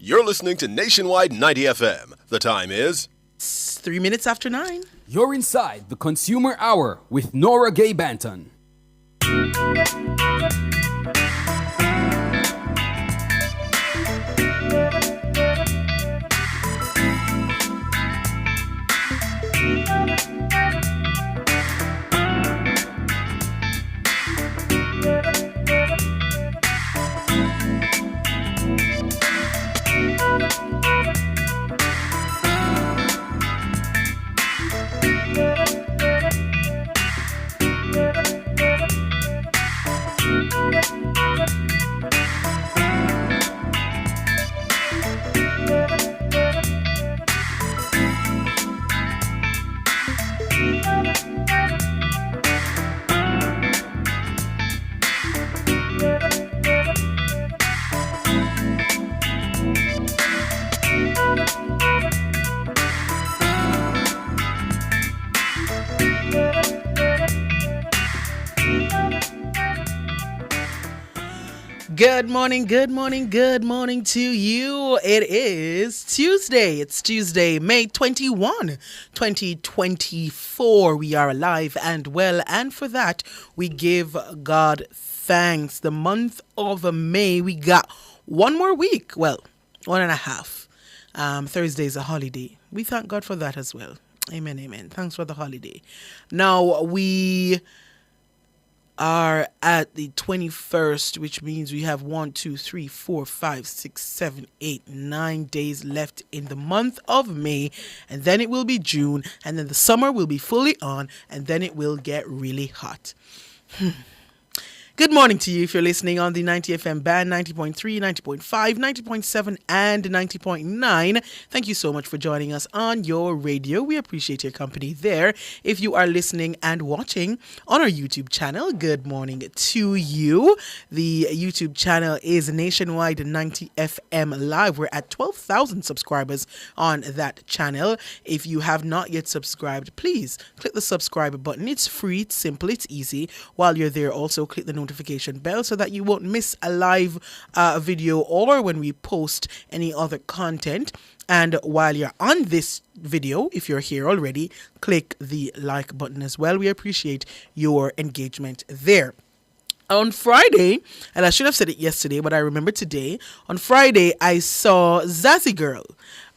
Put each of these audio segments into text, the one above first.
You're listening to Nationwide 90 FM. The time is 3 minutes after 9. You're inside the Consumer Hour with Nora Gay Banton. Good morning to you. It is Tuesday. It's Tuesday, May 21, 2024. We are alive and well, and for that, we give God thanks. The month of May, we got one more week. Well, 1.5. Thursday is a holiday. We thank God for that as well. Amen, amen. Thanks for the holiday. Now, we are at the 21st, which means we have 9 days left in the month of May, and then it will be June, and then the summer will be fully on, and then it will get really hot. Good morning to you if you're listening on the 90 FM band, 90.3, 90.5, 90.7, and 90.9. Thank you so much for joining us on your radio. We appreciate your company there. If you are listening and watching on our YouTube channel, good morning to you. The YouTube channel is Nationwide 90 FM Live. We're at 12,000 subscribers on that channel. If you have not yet subscribed, please click the subscribe button. It's free, it's simple, it's easy. While you're there, also click the notification bell so that you won't miss a live video or when we post any other content. And while you're on this video, if you're here already, click the like button as well. We appreciate your engagement there. On Friday, and I should have said it yesterday, but I remember today, on Friday, I saw Zazzy Girl,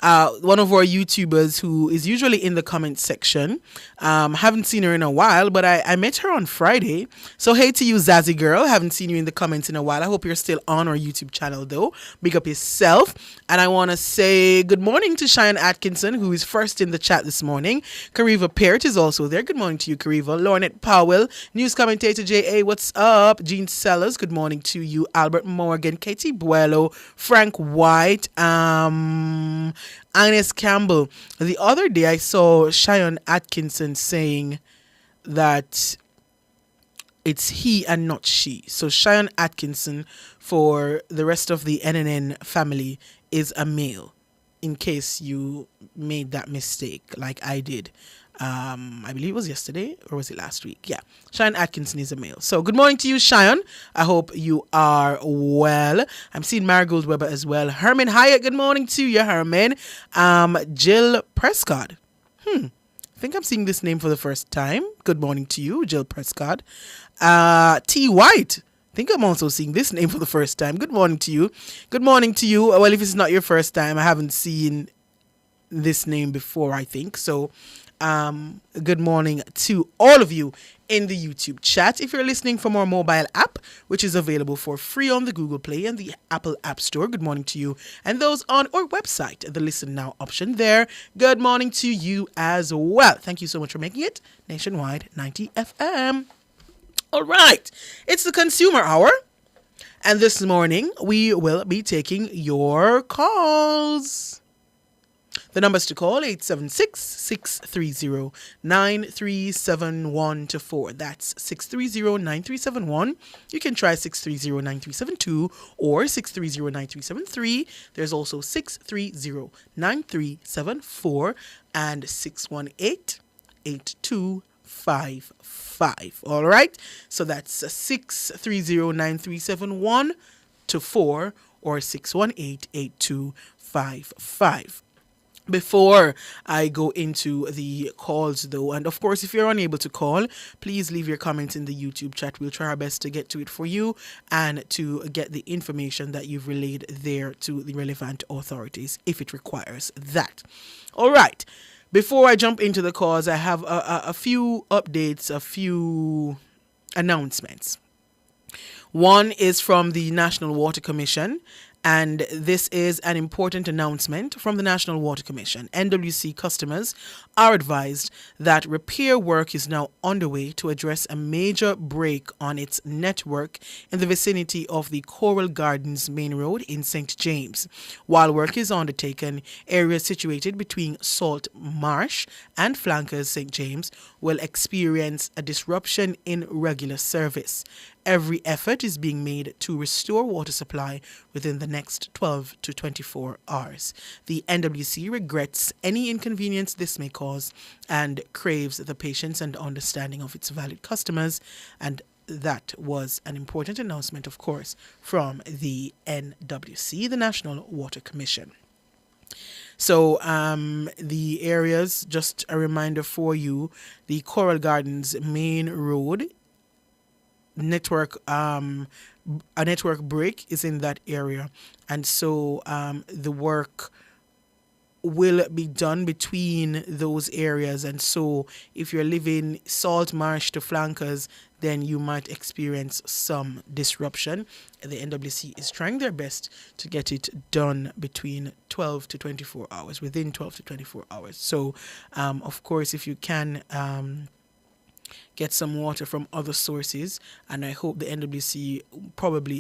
one of our YouTubers who is usually in the comment section. Haven't seen her in a while, but I met her on Friday. So hey to you, Zazzy Girl. Haven't seen you in the comments in a while. I hope you're still on our YouTube channel, though. Big up yourself. And I want to say good morning to Cheyenne Atkinson, who is first in the chat this morning. Kariva Peart is also there. Good morning to you, Kariva. Lornette Powell, news commentator J.A., what's up? Jean Sellers, good morning to you. Albert Morgan, Katie Buello, Frank White, Ines Campbell. The other day I saw Cheyenne Atkinson saying that it's he and not she. So Cheyenne Atkinson, for the rest of the NNN family, is a male, in case you made that mistake like I did. I believe it was yesterday, or was it last week? Yeah, Cheyenne Atkinson is a male. So good morning to you, Cheyenne. I hope you are well. I'm seeing Marigold Weber as well. Herman Hyatt, good morning to you, Herman. Jill Prescott. I think I'm seeing this name for the first time. Good morning to you, Jill Prescott. T. White. I think I'm also seeing this name for the first time. Good morning to you. Good morning to you. Well, if it's not your first time, I haven't seen this name before, I think. So good morning to all of you in the YouTube chat. If you're listening from our mobile app, which is available for free on the Google Play and the Apple App Store, good morning to you. And those on our website, the Listen Now option there, good morning to you as well. Thank you so much for making it Nationwide 90 FM. All right, it's the Consumer Hour. And this morning, we will be taking your calls. The numbers to call, 876-630-9371 to 4. That's 630-9371. You can try 630-9372 or 630-9373. There's also 630-9374 and 618-8255. All right? So that's 630-9371 to 4 or 618-8255. Before I go into the calls, though, and of course, if you're unable to call, please leave your comments in the YouTube chat. We'll try our best to get to it for you and to get the information that you've relayed there to the relevant authorities if it requires that. All right. Before I jump into the calls, I have a few updates, a few announcements. One is from the National Water Commission, and this is an important announcement from the National Water Commission. NWC customers are advised that repair work is now underway to address a major break on its network in the vicinity of the Coral Gardens Main Road in St. James. While work is undertaken, areas situated between Salt Marsh and Flankers St. James will experience a disruption in regular service. Every effort is being made to restore water supply within the next 12 to 24 hours. The NWC regrets any inconvenience this may cause and craves the patience and understanding of its valued customers. And that was an important announcement, of course, from the NWC, the National Water Commission. So the areas, just a reminder for you, the Coral Gardens Main Road network, a network break is in that area, and so the work will be done between those areas. And so if you're living Salt Marsh to Flankers, then you might experience some disruption. The NWC is trying their best to get it done between 12 to 24 hours, within 12 to 24 hours. So of course, if you can get some water from other sources, and I hope the NWC,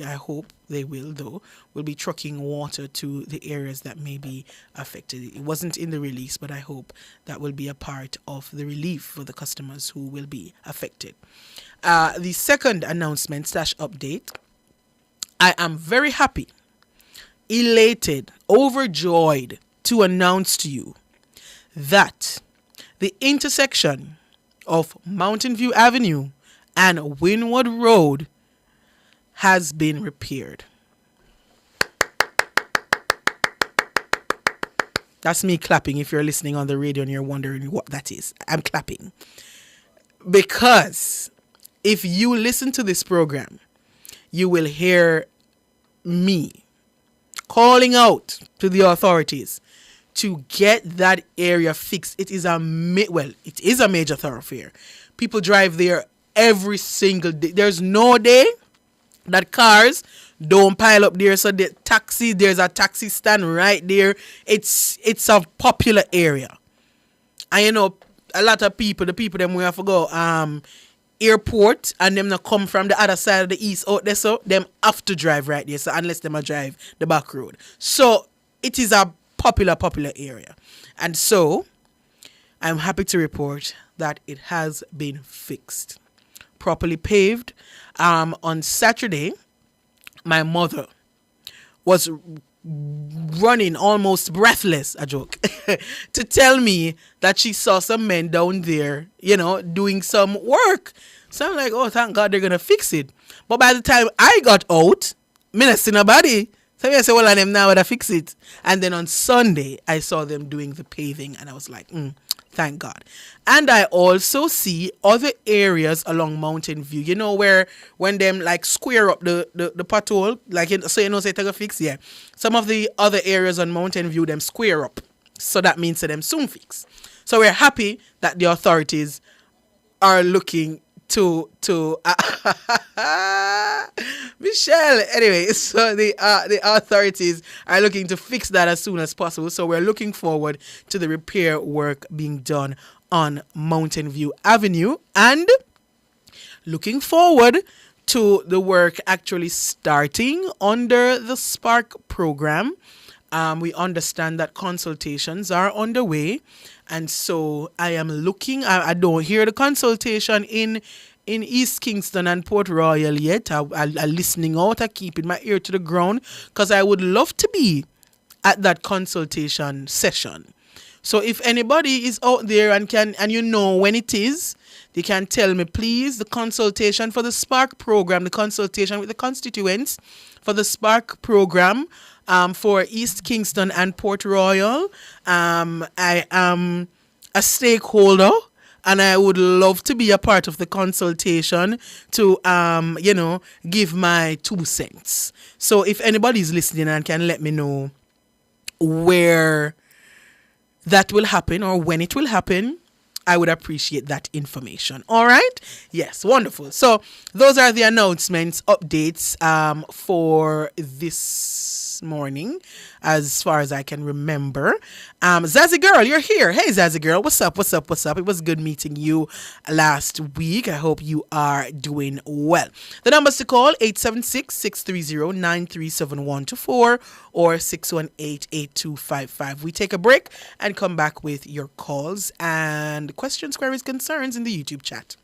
I hope they will, though, will be trucking water to the areas that may be affected. It wasn't in the release, but I hope that will be a part of the relief for the customers who will be affected. The second announcement / update, I am very happy, elated, overjoyed to announce to you that the intersection of Mountain View Avenue and Wynwood Road has been repaired. That's me clapping. If you're listening on the radio and you're wondering what that is, I'm clapping. Because if you listen to this program, you will hear me calling out to the authorities to get that area fixed. It is a major thoroughfare. People drive there every single day. There's no day that cars don't pile up there. So there's a taxi stand right there. It's a popular area. And you know, a lot of people, the people them we have to go airport, and them not come from the other side of the east out there, so them have to drive right there. So unless them a drive the back road. So it is a popular area. And so I'm happy to report that it has been fixed, properly paved. On Saturday, my mother was running almost breathless, a joke, to tell me that she saw some men down there, doing some work. So I'm like, oh, thank God they're going to fix it. But by the time I got out, me not see nobody. So I said, well, I them now would fix it. And then on Sunday, I saw them doing the paving, and I was like, thank God. And I also see other areas along Mountain View, where when them like square up the pothole, say take a fix, yeah. Some of the other areas on Mountain View, them square up. So that means that them soon fix. So we're happy that the authorities are looking to Michelle. Anyway, so the authorities are looking to fix that as soon as possible. So we're looking forward to the repair work being done on Mountain View Avenue, and looking forward to the work actually starting under the Spark program. We understand that consultations are underway, and so I am looking. I don't hear the consultation in East Kingston and Port Royal yet. I'm listening out. I keeping my ear to the ground because I would love to be at that consultation session. So if anybody is out there and when it is, they can tell me, please, the consultation for the Spark program, the consultation with the constituents for the Spark program for East Kingston and Port Royal. I am a stakeholder. And I would love to be a part of the consultation to, give my 2 cents. So if anybody's listening and can let me know where that will happen or when it will happen, I would appreciate that information. All right? Yes, wonderful. So those are the announcements, updates for this morning, as far as I can remember. Zazzy Girl, you're here. Hey, Zazzy Girl, what's up? What's up? What's up? It was good meeting you last week. I hope you are doing well. The numbers to call, 876-630-937124 or 618-8255. We take a break and come back with your calls and questions, queries, concerns in the YouTube chat.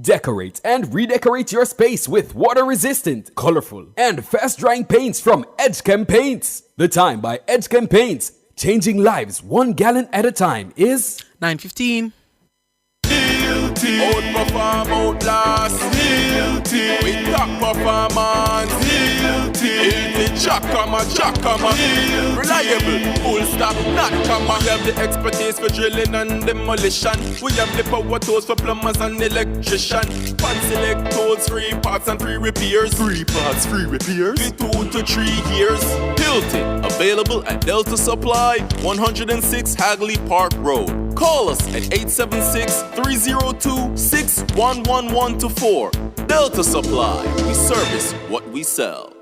Decorate and redecorate your space with water-resistant, colorful, and fast-drying paints from Edgechem Paints. The time by Edgechem Paints, changing lives 1 gallon at a time, is 9:15. Outperform, outlast, with top performance, Chakama, reliable, full stop, not comma. We have the expertise for drilling and demolition. We have the power tools for plumbers and electricians. Fancy select tools, 3 parts and 3 repairs. 3 parts, 3 repairs. 2 to 3 years. Hilton, available at Delta Supply, 106 Hagley Park Road. Call us at 876-302-61124. Delta Supply, we service what we sell.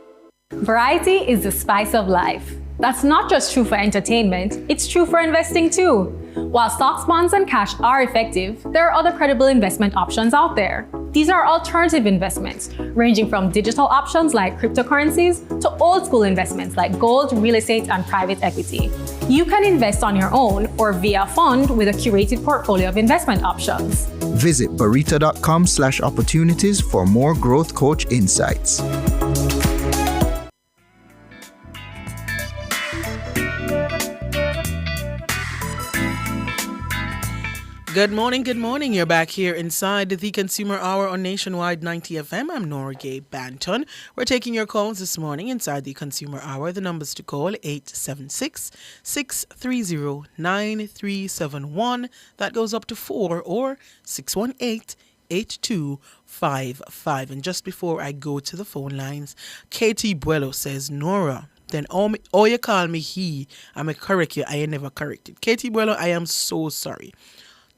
Variety is the spice of life. That's not just true for entertainment, it's true for investing too. While stocks, bonds, and cash are effective, there are other credible investment options out there. These are alternative investments, ranging from digital options like cryptocurrencies to old school investments like gold, real estate, and private equity. You can invest on your own or via a fund with a curated portfolio of investment options. Visit barita.com/opportunities for more growth coach insights. Good morning. You're back here inside the Consumer Hour on Nationwide 90 FM. I'm Nora Gay Banton. We're taking your calls this morning inside the Consumer Hour. The numbers to call, 876-630-9371. That goes up to 4 or 618-8255. And just before I go to the phone lines, Katie Buello says, Nora, then oh you call me he. I'm a correct you. I ain't never corrected. Katie Buello, I am so sorry.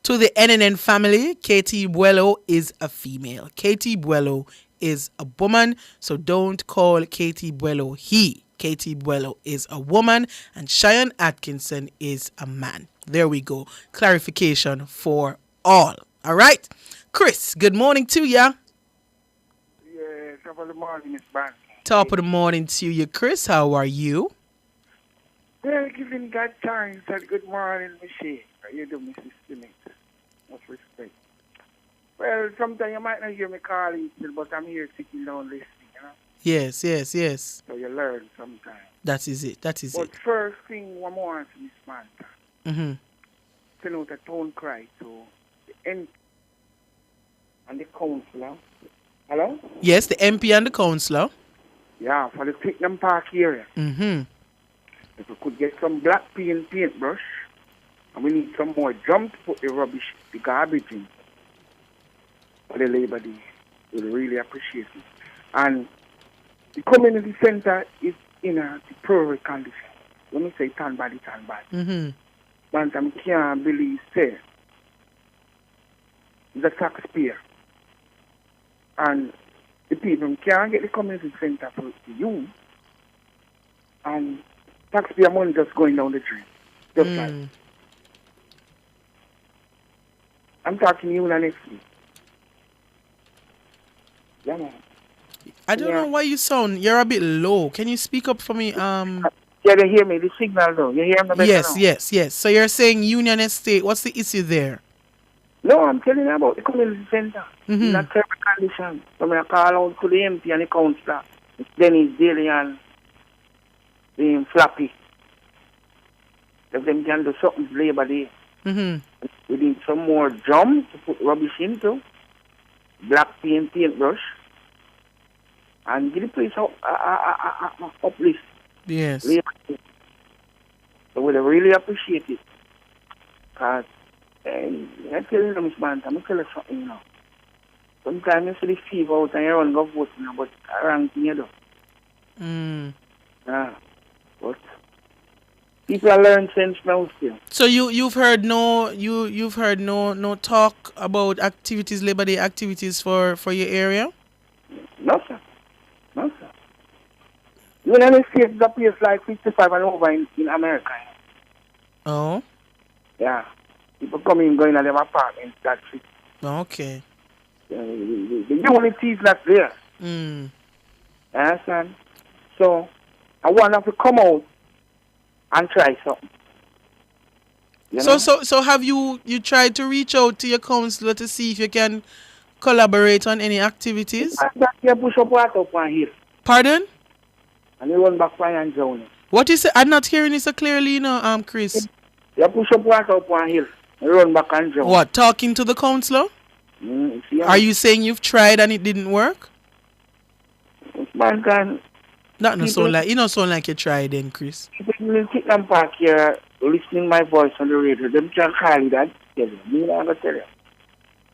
To the NNN family, Katie Buello is a female. Katie Buello is a woman, so don't call Katie Buello he. Katie Buello is a woman, and Cheyenne Atkinson is a man. There we go. Clarification for all. All right? Chris, good morning to ya. Yeah, top of the morning, Miss Banton. Top of the morning to you, Chris. How are you? Well, giving God thanks and good morning, Michelle. How you do, Mrs. Simmons? Much respect. Well, sometimes you might not hear me calling still, but I'm here sitting down listening, you know? Yes. So you learn sometimes. That is it. But first thing one more answer, Miss Manta. Send out a tone cry to the MP and the councillor. Hello? Yes, the MP and the councillor. Yeah, for the Twickenham Park area. If we could get some black paintbrush, and we need some more drum to put the rubbish, the garbage in for the Labor Day. We'll really appreciate it. And the community center is in a deplorable condition. Let me say tan bad. But I can't believe, say, the taxpayer. And the people can't get the community center for you. And taxpayer money just going down the drain. Just like. I'm talking to you next week. Yeah, man. I don't know why you're a bit low. Can you speak up for me? Can Yeah, they hear me. The signal though. You hear me better Yes, now? yes. So you're saying Union Estate. What's the issue there? No, I'm telling you about the community center. Mm-hmm. In a terrible condition. So I call out to the MP and the councillor. It's Dennis Daly and Flappy. If them can do something for Labor Day. Mm-hmm. We need some more drum to put rubbish into. Black paintbrush. And give the place uplift. Yes. Labor Day. So we'd really appreciate it. Because I tell you, Miss Banta, I'm tell you something, you know. Sometimes you see the fever out and you run go vote, you know, but I rank you though. But people are learning sense now still. So you've heard no talk about activities, Labor Day activities for your area? No, sir. No, sir. You know, it's a place like 55 and over in America. Oh. Yeah. People come in, going to their apartments, that's it. Okay. The unity is not there. Mm. Understand? So, I want them to come out and try something. You know? So have you tried to reach out to your councillor to see if you can collaborate on any activities? You push up water up on hill. Pardon? And you run back fire and drown. What you say? I'm not hearing it so clearly, you know, Chris. You push up water up on hill. And run back and drown. What? Talking to the councillor? Are you saying you've tried and it didn't work? Man can. That no sound like you tried then, Chris. People in Kitnam Park here listening my voice on the radio. Them can call you that. Tell you. Me not gonna tell you.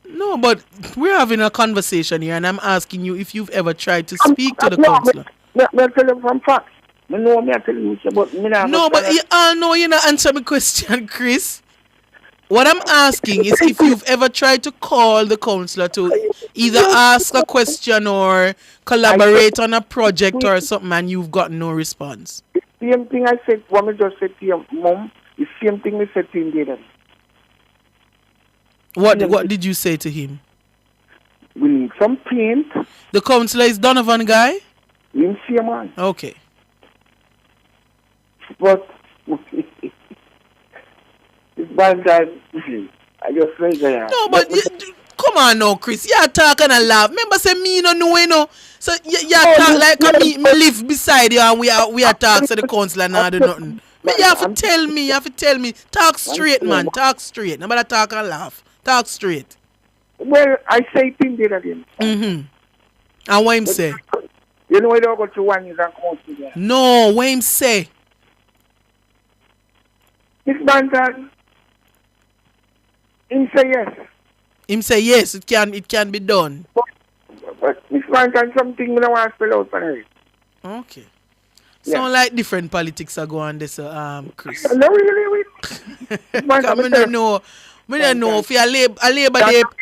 No, but we're having a conversation here, and I'm asking you if you've ever tried to speak to the councillor. Me tell you from facts. Me know me tell you, but me not. No, but you all know you're not answering my question, Chris. What I'm asking is if you've ever tried to call the councillor to either ask a question or collaborate on a project or something, and you've got no response. The same thing I said, what I just said to your mom, the same thing we said to him the other day. What did you say to him? We need some paint. The councillor is Donovan guy? You see a man. Okay. But this bad guy, I just say that. No, but come on now, Chris. You're talking and laugh. Remember, say me no know, you know. So you talk like me live beside you and we are talk to the councillor and not do nothing. Me, you have to tell me. Talk straight, man. Talk straight. Nobody talk and laugh. Talk straight. Well, I say thing the other day. Mm-hmm. And what him say? You know, you don't go to 1 year and come out together. No, what him say? This man can. Him say yes. Him say yes, it can be done. But this man can something we don't want to spell out for him. Okay. Yeah. Sound like different politics are going on this, Chris. No, really, I don't know if a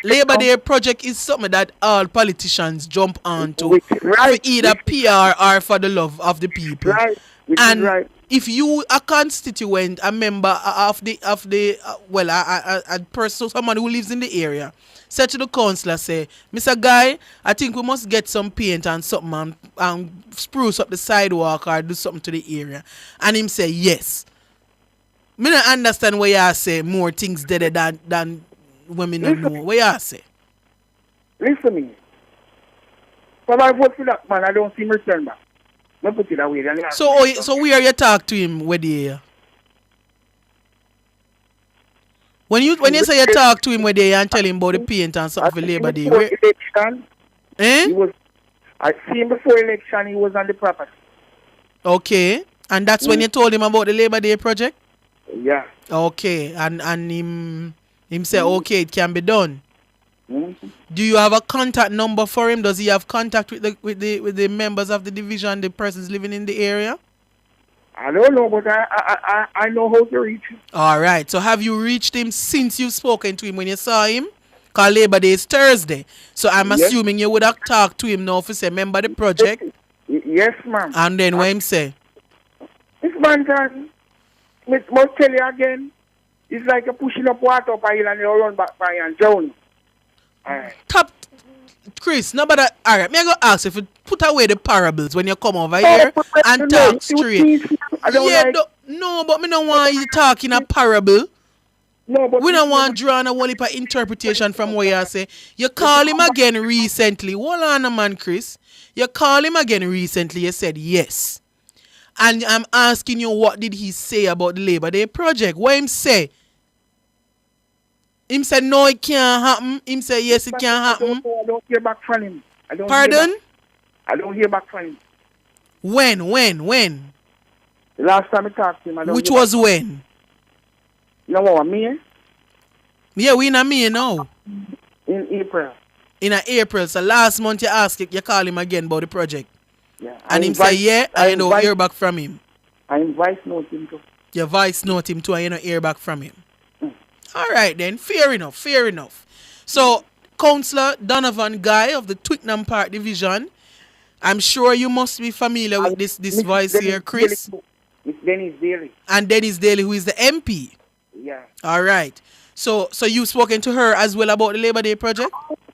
Labor Day project is something that all politicians jump on to for either PR or for the love of the people. Right. And if you a constituent, a member of the a person, someone who lives in the area, say to the councillor, say, Mr. Guy, I think we must get some paint and something and spruce up the sidewalk or do something to the area. And him say yes. Me not understand why you say more things dead than women don't know. What you say? Listen to me. When I vote for that man, I don't see him return back. Not put it that way. So where you talk to him where they When you say you talk to him where they and tell him about the paint and something for Labor Day, where? Election, Eh? I see him before election, he was on the property. Okay. And that's when you told him about the Labor Day project? Yeah. Okay. And him say, okay, it can be done. Mm-hmm. Do you have a contact number for him? Does he have contact with the members of the division, the persons living in the area? I don't know, but I know how to reach him. All right. So have you reached him since you've spoken to him when you saw him? Because Labor Day is Thursday. So I'm assuming you would have talked to him now for say, member the project? Yes, ma'am. And then what him say? This man can, must tell you again, it's like a pushing up water up a hill and you run back by and drown. Top, Chris, nobody. All right, me I go ask you put away the parables when you come over here and talk straight. I don't Yeah, like. no, but me don't want you talking a parable. No, but We don't want drawing a whole heap of interpretation from what you say. You call him again recently. Hold on a man, Chris. You call him again recently. You said yes. And I'm asking you, what did he say about the Labor Day project? What him say? Him said no, it can't happen. Him say yes, it can't happen. I don't hear back from him. Pardon? I don't hear back from him. When? The last time I talked to him, I don't. Which hear was back. when? You know what, me? Yeah, we in a May now. In April. In a April. So last month you ask, you call him again about the project. Yeah. And him say yeah, and you don't hear back from him. I invite note him too. You voice note him too, and you don't hear back from him. All right then, fair enough. So, Councillor Donovan Guy of the Twickenham Park Division, I'm sure you must be familiar with this voice here, Chris. Miss Dennis Daly. And Dennis Daly, who is the MP. Yeah. All right. So you've spoken to her as well about the Labor Day project?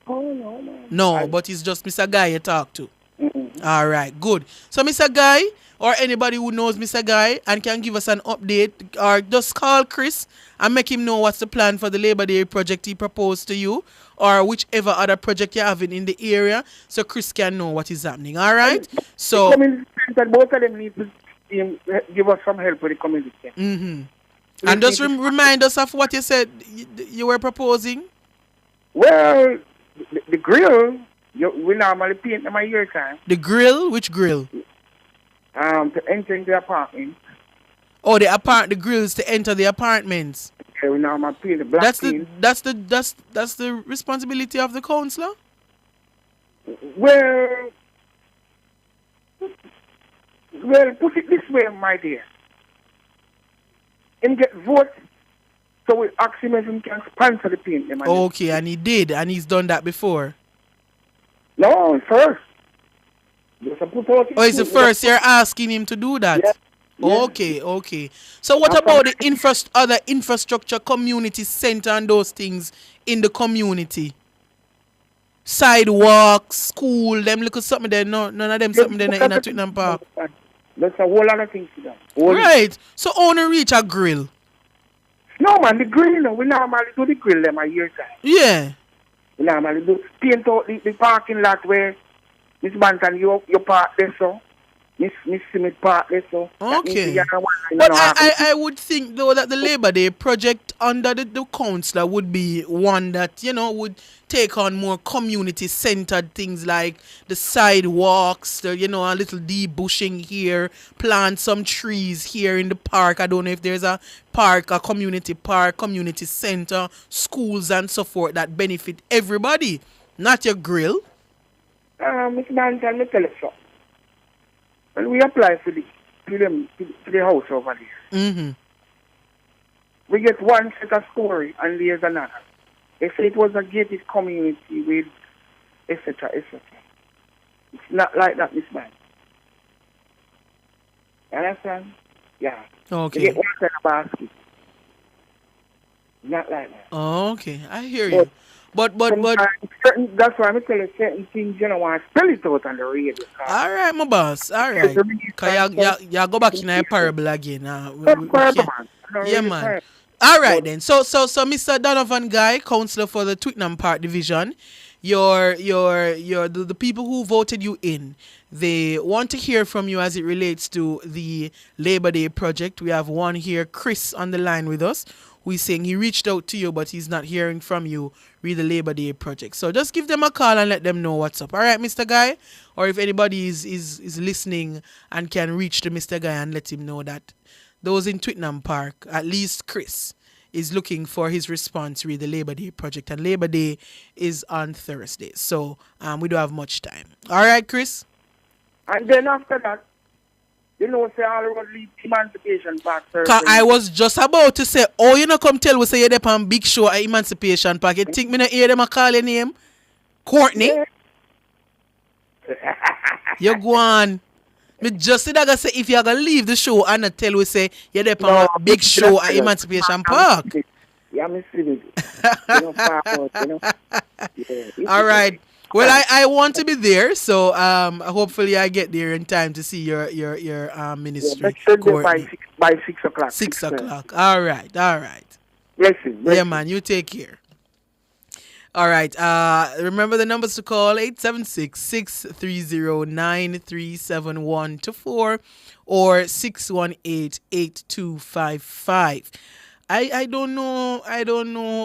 Oh, no. No, but it's just Mr. Guy you talk to. All right, good. So Mr. Guy, or anybody who knows Mr. Guy and can give us an update, or just call Chris and make him know what's the plan for the Labor Day project he proposed to you, or whichever other project you're having in the area, so Chris can know what is happening. All right? So, that both of them need to give us some help with the community. And just remind us of what you said you were proposing. Well, the grill, we normally paint them a year time. The grill? Which grill? To enter into the apartment. Oh, the grills to enter the apartments. Yeah, we normally paint the black paint. That's the responsibility of the councillor? Well, put it this way, my dear. Him get vote, so we ask him if he can sponsor the paint. Okay, and he did, and he's done that before. No, first. It's the first you're asking him to do that? Yeah. Okay. So what about the other infrastructure, community center and those things in the community? Sidewalks, school, them little something there, none of them something there in a Twickenham Park. There's a whole lot of things to that. Right. So only reach a grill. No man, the grill, we normally do the grill them a year time. Yeah. We normally do paint out the parking lot where Miss Banton, you park there, so. Miss Smith park there, so. Okay. But I would think, though, that the Labor Day project under the councillor would be one that, would take on more community-centered things like the sidewalks, a little debushing here, plant some trees here in the park. I don't know if there's a park, a community center, schools and so forth that benefit everybody, not your grill. Miss Banton, let me tell you something. When we apply for the house over there, we get one set of story and there's another. If it was a gated community with etc. It's not like that, Miss Man. You understand? Yeah. Okay. You get one set of basket. Not like that. Oh, okay. I hear you. But that's why I'm telling you certain things you don't want to spell it out on the radio. All right, my boss. All right. Because you go back in a parable again. Yeah, man. All right, then. So, Mr. Donovan Guy, councillor for the Twickenham Park Division, the people who voted you in, they want to hear from you as it relates to the Labor Day project. We have one here, Chris, on the line with us, who is saying he reached out to you, but he's not hearing from you with the Labor Day project. So just give them a call and let them know what's up. All right, Mr. Guy? Or if anybody is listening and can reach to Mr. Guy and let him know that those in Twickenham Park, at least Chris, is looking for his response with the Labor Day project. And Labor Day is on Thursday. So we don't have much time. All right, Chris? And then after that, say all road lead Emancipation Park. I was just about to say, come tell we say you're there on big show at Emancipation Park. You think me not hear them call your name? Courtney? You go on. Me just said I say if you're going to leave the show and not tell we say you're there on a big show at Emancipation Park. Yeah, I'm All right. Well, I want to be there, so hopefully I get there in time to see your Yeah, ministry let's send there coordinate. by 6 o'clock. 6 o'clock. All right. Blessing. Yeah, man. You take care. All right. Remember the numbers to call: 876-630-9371 to 4 or 618-8255. I don't know.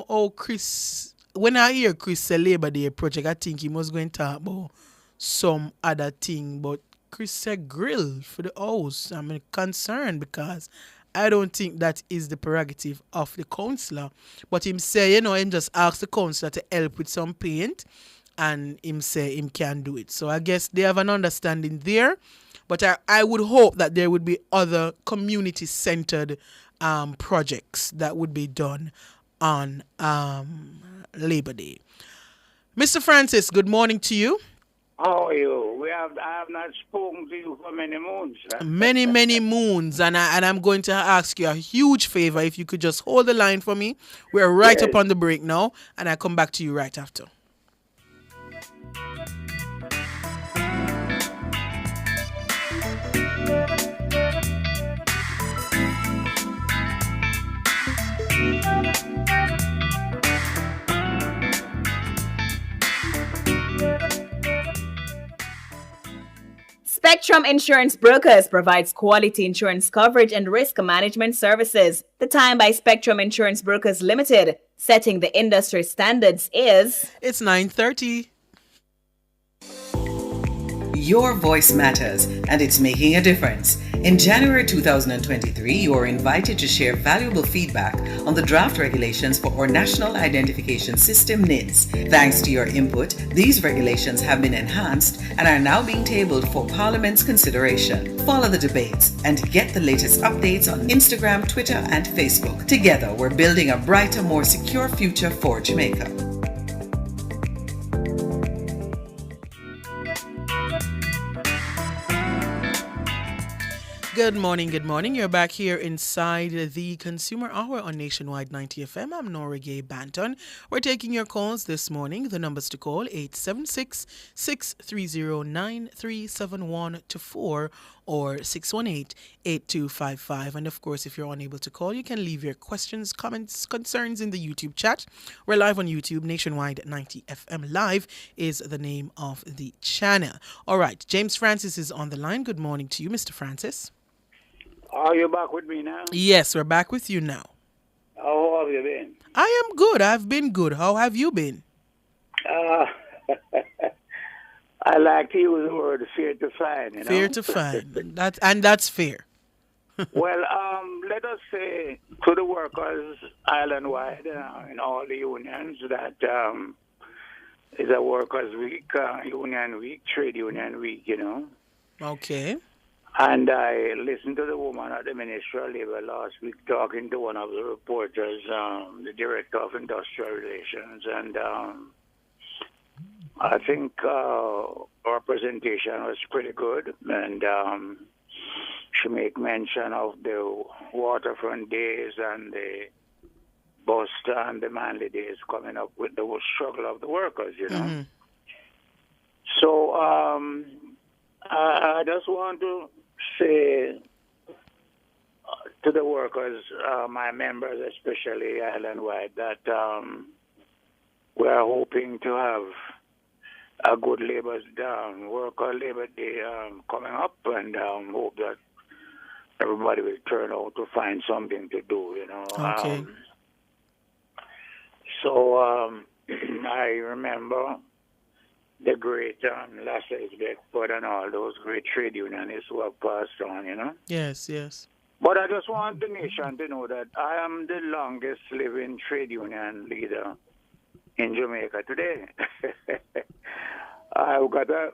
Oh, Chris. When I hear Chris say Labor Day project, I think he must go and talk about some other thing. But Chris said grill for the house. I'm concerned because I don't think that is the prerogative of the councillor. But him say, him just ask the councillor to help with some paint, and him say him can do it. So I guess they have an understanding there. But I would hope that there would be other community-centered projects that would be done on Labor Day. Mr. Francis, good morning to you. How are you? I have not spoken to you for many moons. Many moons, and I'm going to ask you a huge favor if you could just hold the line for me. We're right up on the break now, and I come back to you right after. Spectrum Insurance Brokers provides quality insurance coverage and risk management services. The time by Spectrum Insurance Brokers Limited, setting the industry standards, is... It's 9:30. Your voice matters, and it's making a difference. In January 2023, you are invited to share valuable feedback on the draft regulations for our National Identification System NIDS. Thanks to your input, these regulations have been enhanced and are now being tabled for Parliament's consideration. Follow the debates and get the latest updates on Instagram, Twitter, and Facebook. Together, we're building a brighter, more secure future for Jamaica. Good morning. You're back here inside the Consumer Hour on Nationwide 90 FM. I'm Nora Gay Banton. We're taking your calls this morning. The numbers to call: 876-630-9371 to 4 or 618-8255. And of course, if you're unable to call, you can leave your questions, comments, concerns in the YouTube chat. We're live on YouTube. Nationwide 90 FM Live is the name of the channel. All right, James Francis is on the line. Good morning to you, Mr. Francis. Are you back with me now? Yes, we're back with you now. How have you been? I am good. I've been good. How have you been? I like to use the word fear to find. Fear to find. That's fair. Well, let us say to the workers island-wide in all the unions that it's a workers' week, union week, trade union week, Okay. And I listened to the woman at the Ministry of Labor last week talking to one of the reporters, the Director of Industrial Relations, and I think our presentation was pretty good, and she made mention of the waterfront days and the Buster and the Manly days coming up with the struggle of the workers, Mm-hmm. So I just want to say to the workers, my members especially island-wide, that we are hoping to have a good Labor Day coming up, and hope that everybody will turn out to find something to do, Okay. I remember the great Lasses Beckford and all those great trade unionists who have passed on, Yes. But I just want the nation to know that I am the longest living trade union leader in Jamaica today. I got a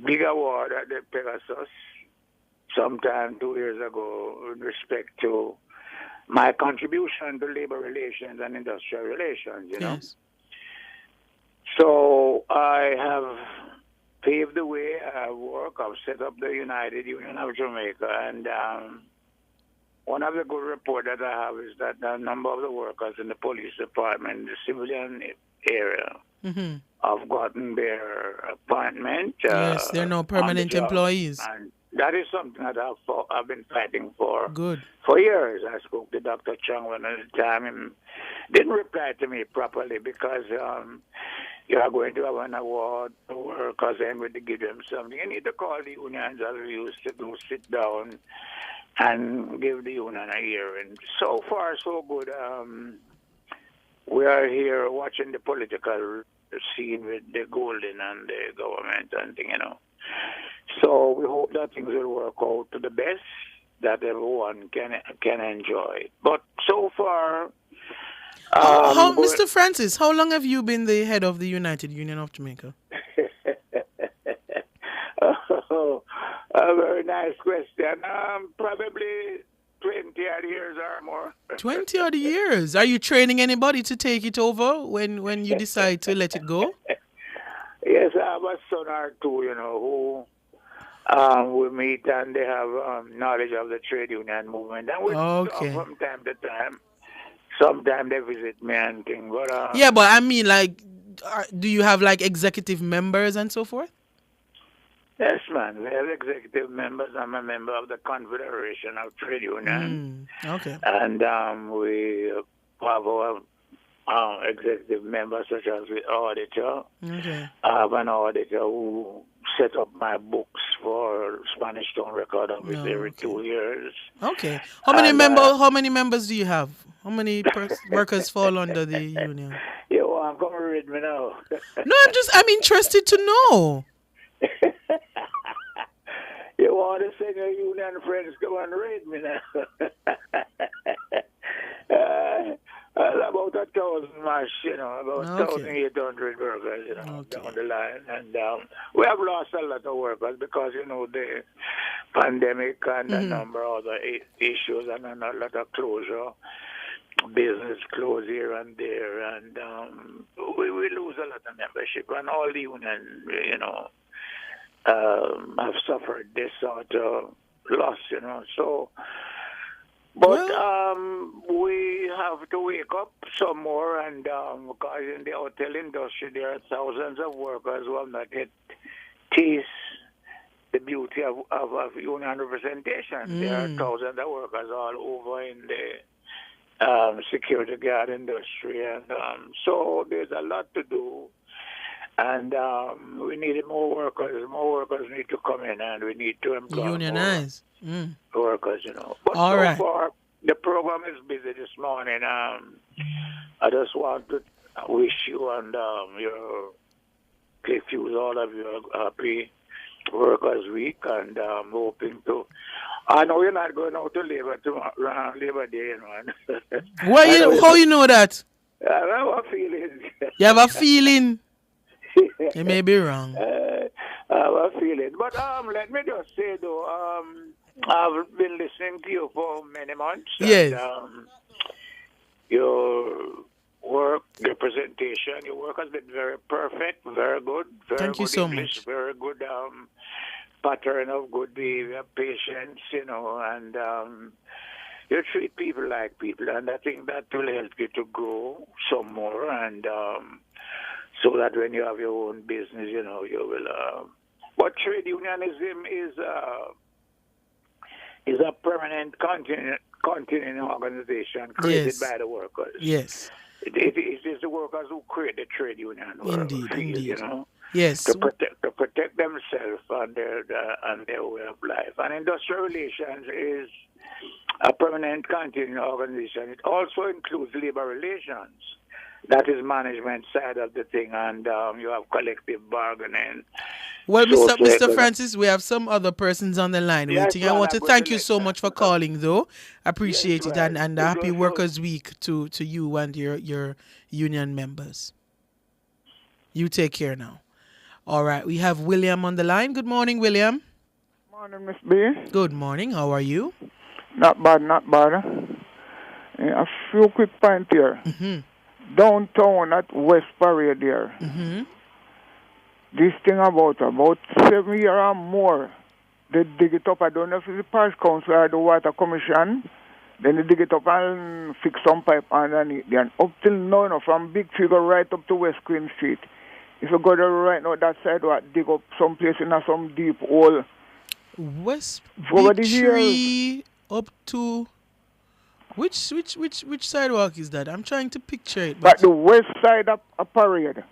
big award at the Pegasus sometime 2 years ago with respect to my contribution to labor relations and industrial relations, Yes. So I have paved the way. I've set up the United Union of Jamaica, and one of the good reports that I have is that the number of the workers in the police department, the civilian area, have gotten their appointment. Yes, they're now on the permanent job. employees. And that is something that I've been fighting for Good. for years. I spoke to Dr. Chung one at a time. He didn't reply to me properly because you are going to have an award for workers and going to give them something. You need to call the unions as we used to do, sit down and give the union a hearing. So far, so good. We are here watching the political scene with the Golden and the government and thing, So we hope that things will work out to the best, that everyone can enjoy. But so far, Mr. Francis, how long have you been the head of the United Union of Jamaica? Oh, a very nice question. Probably 20 odd years or more. 20 odd years. Are you training anybody to take it over when you decide to let it go? Yes, I have a son or two, who we meet and they have knowledge of the trade union movement. And we talk from time to time. Sometimes they visit me and things. But, yeah, but I mean, do you have executive members and so forth? Yes, man. We have executive members. I'm a member of the Confederation of Trade Unions. Okay. And we have our executive members, such as the auditor. Okay. I have an auditor who set up my books for Spanish Town Record every 2 years. Okay. How many members do you have? How many workers fall under the union? You want to come read me now? No, I'm interested to know. You want to send your union friends go and read me now? About 1,000 march, about 1,800 workers, down the line. And we have lost a lot of workers because, the pandemic and a number of other issues and a lot of closure. Business close here and there, and we lose a lot of membership, and all the unions, have suffered this sort of loss, So, but we have to wake up some more, and because in the hotel industry there are thousands of workers who have not yet tasted the beauty of union representation. There are thousands of workers all over in the security guard industry, and so there's a lot to do, and we need more workers. More workers need to come in, and we need to employ unionize workers. But so far, the program is busy this morning. I just want to wish you and your Cliff Hughes, all of you, a happy Workers' Week, and hoping to. I know you're not going out to Labor tomorrow, Labor Day, How you know that? I have a feeling. You have a feeling? You may be wrong. I have a feeling. But let me just say, though, I've been listening to you for many months. Yes. And, your work, your presentation, your work has been very perfect, very good. Thank you so English, much. Very good pattern of good behavior, patience, and you treat people like people, and I think that will help you to grow some more, and so that when you have your own business, you will. But trade unionism is a permanent continuing organization created by the workers. Yes. It is the workers who create the trade union. Indeed. Yes. To protect themselves and their way of life. And industrial relations is a permanent continuing organization. It also includes labor relations. That is management side of the thing, and you have collective bargaining. Well, Mr. Francis, we have some other persons on the line waiting. I want to thank you so much for calling, though. Appreciate it, and happy Workers' Week to you and your union members. You take care now. All right, we have William on the line. Good morning, William. Morning, Miss B. Good morning. How are you? Not bad. A few quick points here. Mm-hmm. Downtown at West Parade there. Mm-hmm. This thing about 7 years or more, they dig it up. I don't know if it's the Parish Council or the Water Commission. Then they dig it up and fix some pipe underneath there. And up till now, from Big Tree go right up to West Queen Street. If you go there right now, that side, dig up some place in some deep hole. West Over Big the Tree up to which sidewalk is that? I'm trying to picture it. But the west side of a parade.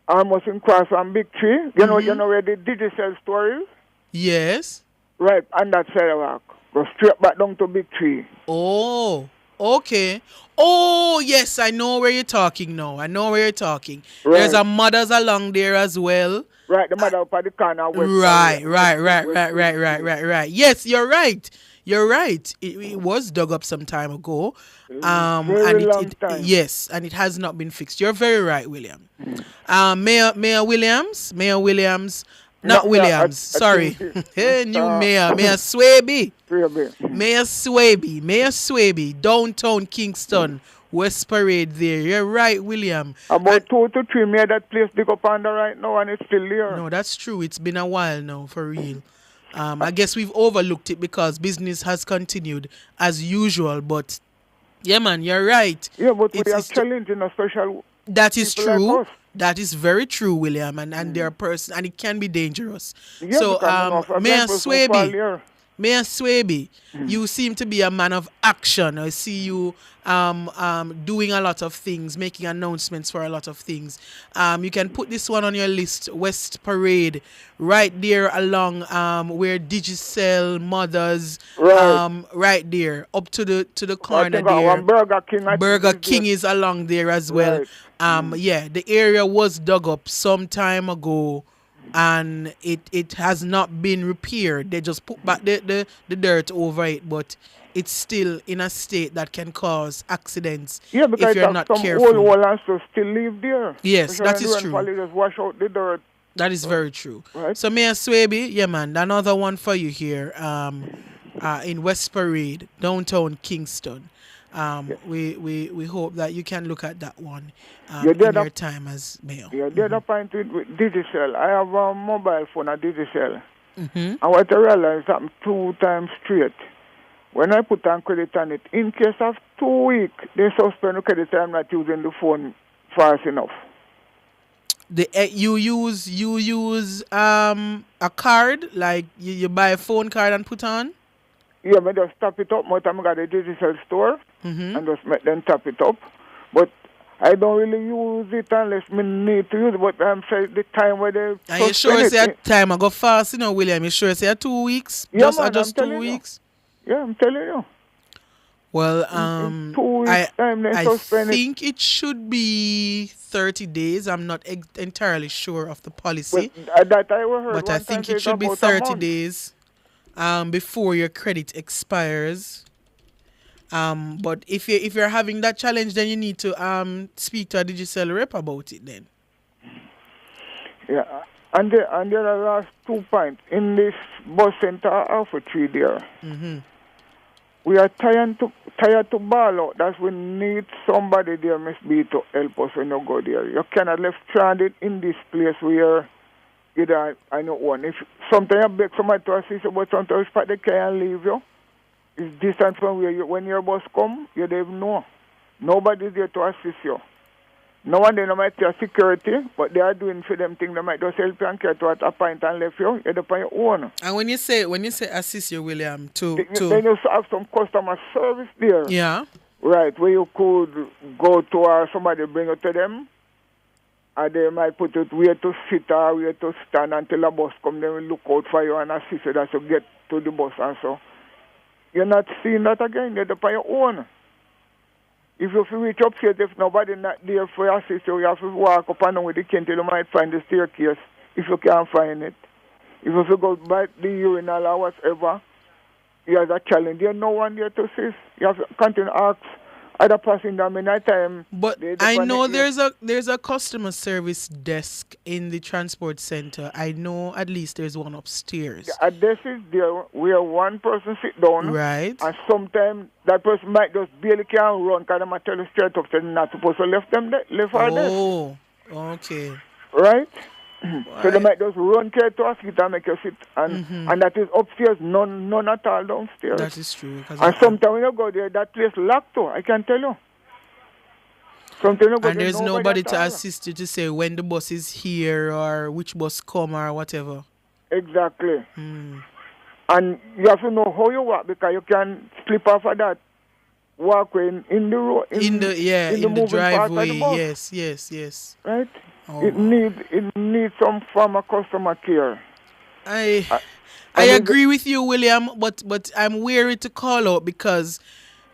Almost in cross from Big Tree. You know where the digital store is? Yes. Right, on that sidewalk. Go straight back down to Big Tree. Oh, okay. Oh, yes, I know where you're talking now. I know where you're talking. Right. There's a Mother's along there as well. Right, the mother up at the corner. Right. Yes, you're right. You're right. It was dug up some time ago. Very long time. Yes, and it has not been fixed. You're very right, William. Mayor Williams. Not Williams, sorry. Hey, new mayor. Mayor Swaby. Mayor Swaby. Downtown Kingston. West Parade there. You're right, William. About 2 to 3 mayors that place dig up under right now and it's still there. No, that's true. It's been a while now, for real. I guess we've overlooked it because business has continued as usual. But, yeah, man, you're right. Yeah, but we are challenging a special... That is people true. like us. That is very true, William, and there are persons, and it can be dangerous. Yeah, so, Mayor Mayor Swaby, you seem to be a man of action. I see you doing a lot of things, making announcements for a lot of things. You can put this one on your list, West Parade, right there along where Digicel Mothers, right there, up to the corner there. Burger King is along there as well. Right. Yeah, the area was dug up some time ago. And it has not been repaired. They just put back the dirt over it, but it's still in a state that can cause accidents if you're not careful. Old walls still live there. Yes, that is true. Just wash out the dirt. That is very true. Right. So Mayor Swaby, yeah man, another one for you here in West Parade, downtown Kingston. We hope that you can look at that one in your time as mayor. Yeah, the other point with Digicel, I have a mobile phone at Digicel. Mm-hmm. And what I realized happened 2 times straight. When I put on credit on it, in case of 2 weeks, they suspend the credit. I'm not using the phone fast enough. You use a card, like you buy a phone card and put on? Yeah, I just tap it up. More time I got a digital store and just make them tap it up. But I don't really use it unless I need to use it. But I'm saying the time where they... Are you sure it's a time I go fast, William? You sure it's 2 weeks? Yeah, just 2 weeks? Yeah, I'm telling you. Well, in 2 weeks time they suspend I think it should be 30 days. I'm not entirely sure of the policy. But that I heard. But I think it should be 30 days. Before your credit expires. But if you're having that challenge, then you need to speak to a Digicel rep about it then. Yeah, and there are last 2 points. In this bus center Alpha 3 there, we are tired to ball out. That's we need somebody there must be to help us when you go there. You cannot left stranded in this place where I know one. If sometimes you beg somebody to assist you, but sometimes they can't leave you. It's distant from where when your bus come, you don't even know. Nobody's there to assist you. No one they might tell security, but they are doing for them things. They might just help you and care to at a point and left you. You're on your own. And when you say assist you, William, then you have some customer service there. Yeah. Right, where you could go to somebody bring it to them. And they might put it where to sit or where to stand until the bus comes. They will look out for you and assist you that you get to the bus and so. You're not seeing that again. You're on your own. If you reach upstairs, if nobody not there for you assist you, you have to walk up and down with the cane till you might find the staircase if you can't find it. If you go by the urinal or whatever, you have a challenge. There's no one there to assist. You have to continue to ask other passenger many times. But I know there's a customer service desk in the transport center. I know at least there's one upstairs. A desk is there where one person sit down. Right. And sometimes that person might just barely can run because they might tell you straight up that they're not supposed to left her there. Oh, okay. Right? So they might just run to a seat and make you sit. And that is upstairs, none at all downstairs. That is true. And sometimes when you go there, that place locked too, I can tell you. Sometimes you go and there, there's nobody to all. assist you to say when the bus is here or which bus come or whatever. Exactly. And you have to know how you walk because you can slip off of that walkway in the road. In the driveway. Yes. Right? Oh. It needs some form of customer care. I agree with you, William, but I'm wary to call out because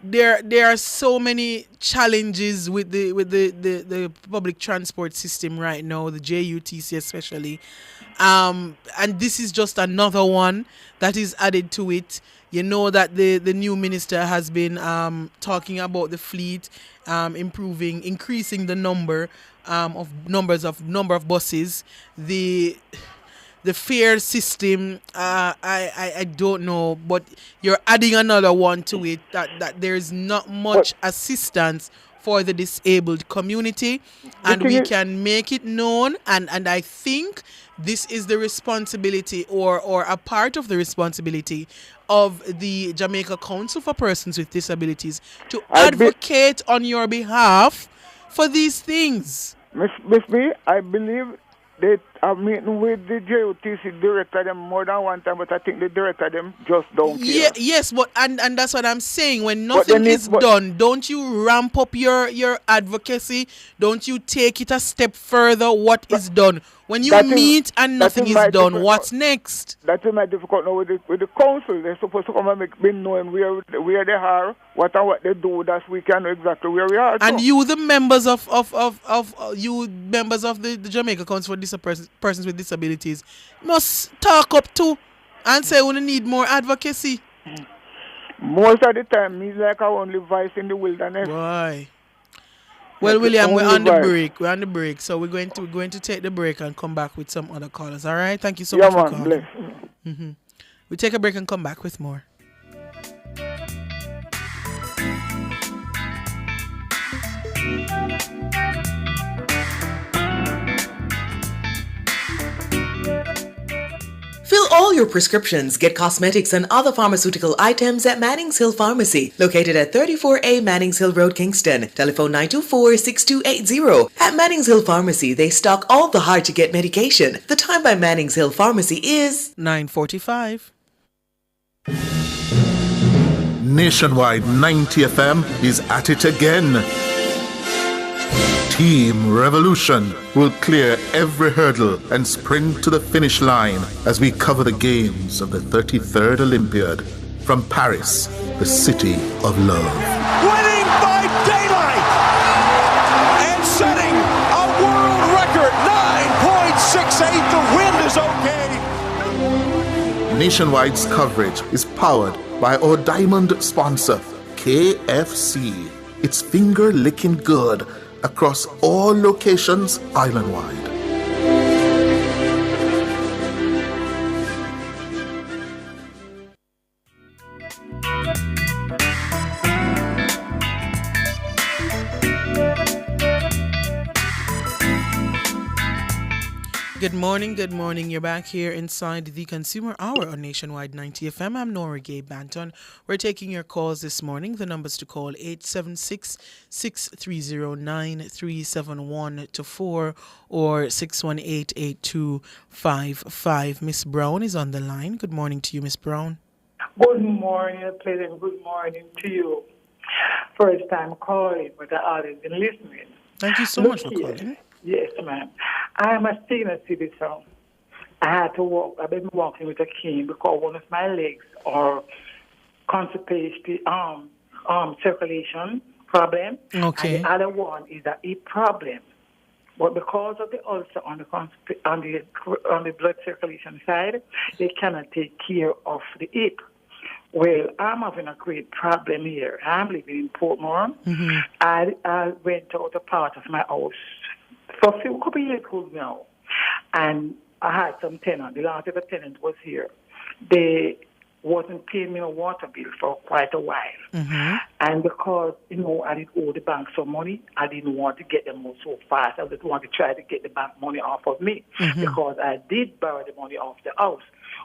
there are so many challenges with the public transport system right now, the JUTC especially. And this is just another one that is added to it. You know that the new minister has been talking about the fleet, increasing the number of buses. The fare system, I don't know, but you're adding another one to it that there's not much assistance for the disabled community, and we can make it known. And I think this is the responsibility or a part of the responsibility of the Jamaica Council for Persons with Disabilities to advocate on your behalf for these things. Miss B, I believe they are meeting with the JUTC director them more than one time, but I think the director them just don't care. Yes, but and that's what I'm saying. When nothing is done, don't you ramp up your advocacy? Don't you take it a step further? What is done? When you meet and nothing is done, what's next? That is my difficult now with the council. They're supposed to come and make me knowing where they are, what they do, that we can know exactly where we are. And you, the members of the Jamaica Council for Persons with Disabilities, must talk up too and say we need more advocacy. Most of the time, me like our only voice in the wilderness. Why? Well, William, we're on the break. So we're going to take the break and come back with some other callers. All right? Thank you so much for calling. We take a break and come back with more. Fill all your prescriptions, get cosmetics and other pharmaceutical items at Mannings Hill Pharmacy, located at 34A Mannings Hill Road, Kingston. Telephone 924-6280. At Mannings Hill Pharmacy, they stock all the hard-to-get medication. The time by Mannings Hill Pharmacy is 9:45. Nationwide 90 FM is at it again. Team Revolution will clear every hurdle and sprint to the finish line as we cover the games of the 33rd Olympiad from Paris, the city of love. Winning by daylight and setting a world record, 9.68. The wind is okay. Nationwide's coverage is powered by our diamond sponsor, KFC. It's finger-licking good across all locations island-wide. Good morning. You're back here inside the Consumer Hour on Nationwide 90 FM. I'm Nora Gay Banton. We're taking your calls this morning. The numbers to call 876-630-9371-4 or 618-8255. Miss Brown is on the line. Good morning to you, Miss Brown. Good morning, pleasant good morning to you. First time calling, but I always been listening. Thank you so much for calling. Yes, ma'am. I am a senior citizen. I had to walk. I've been walking with a cane because one of my legs are constipation, circulation problem. Okay. And the other one is a hip problem. But because of the ulcer on the blood circulation side, they cannot take care of the hip. Well, I'm having a great problem here. I'm living in Portmore. Mm-hmm. I went out a part of my house for a couple of years now, and I had some tenant. The last ever tenant was here. They wasn't paying me a water bill for quite a while. And because, I did owe the bank some money, I didn't want to get them out so fast. I just wanted to try to get the bank money off of me because I did borrow the money off the house.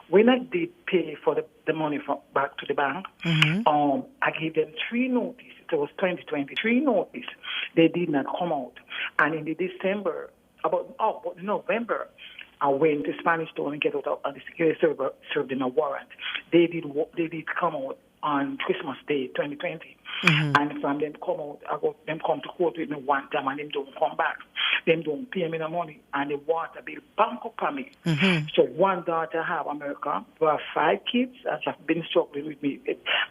When I did pay for the money back to the bank, I gave them 3 notice. It was 2023 notice. They did not come out. And in the December, about November, I went to Spanish Town and get out of the security server, served in a warrant. They did come out on Christmas Day, 2020. And from them come out, them come to court with me one time and them don't come back. Them don't pay me the money and the water bill bank up on me. So one daughter I have America, we have 5 kids that have been struggling with me.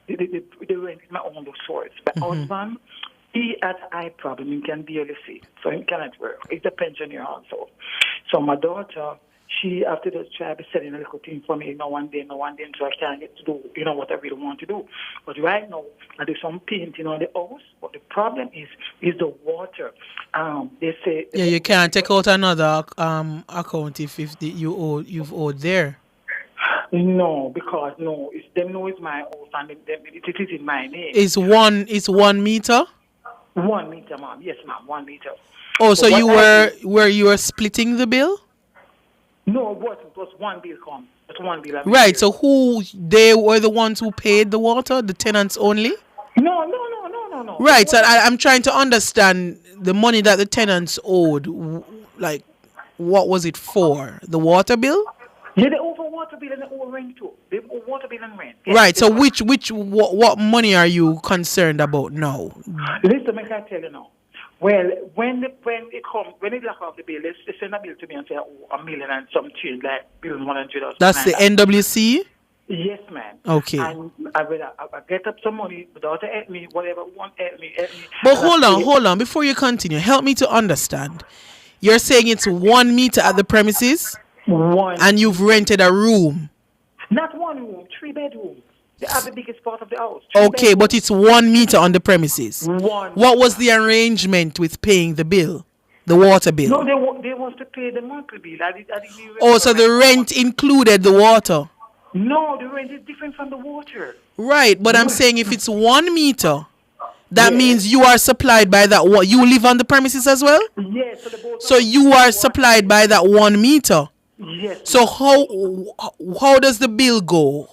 The rent is my own source. My husband, he has eye problem. He can barely see, so he cannot work. He's a pensioner also. So my daughter, she after the try to selling a little thing for me now and then, so I can't get to do, what I really want to do. But right now, I do some painting on the house. But the problem is the water. They say you can't take out another account if you've owed there. No, because it's them know it's my house and it is in my name. It's 1 meter. 1 meter, ma'am. Yes, ma'am. 1 meter. Oh, so you were splitting the bill? No, it wasn't. It was one bill come. It's one bill. Right. So they were the ones who paid the water, the tenants only? No. Right. So I'm trying to understand the money that the tenants owed. Like, what was it for? The water bill? Yeah, they owe for water bill and they owe rent too. They owe water bill and rent. Yes, right. So what money are you concerned about now? Listen, I can tell you now. Well, when it lock off the bill, they send a bill to me and say, $1 million and some change, like $100,000. That's the NWC? Yes, ma'am. Okay. And I get up some money, the daughter help me, whatever, want help me. But hold on. Before you continue, help me to understand. You're saying it's 1 meter at the premises? And you've rented a room? Not 1 room, 3 bedrooms. They have the biggest part of the house. Okay, but it's 1 meter on the premises. What was the arrangement with paying the bill? The water bill? No, they want to pay the monthly bill. So the rent included the water? No, the rent is different from the water. Right, but I'm saying if it's 1 meter, that means you are supplied by that one. You live on the premises as well? Yes. So you are supplied by that 1 meter? Yes. So how does the bill go?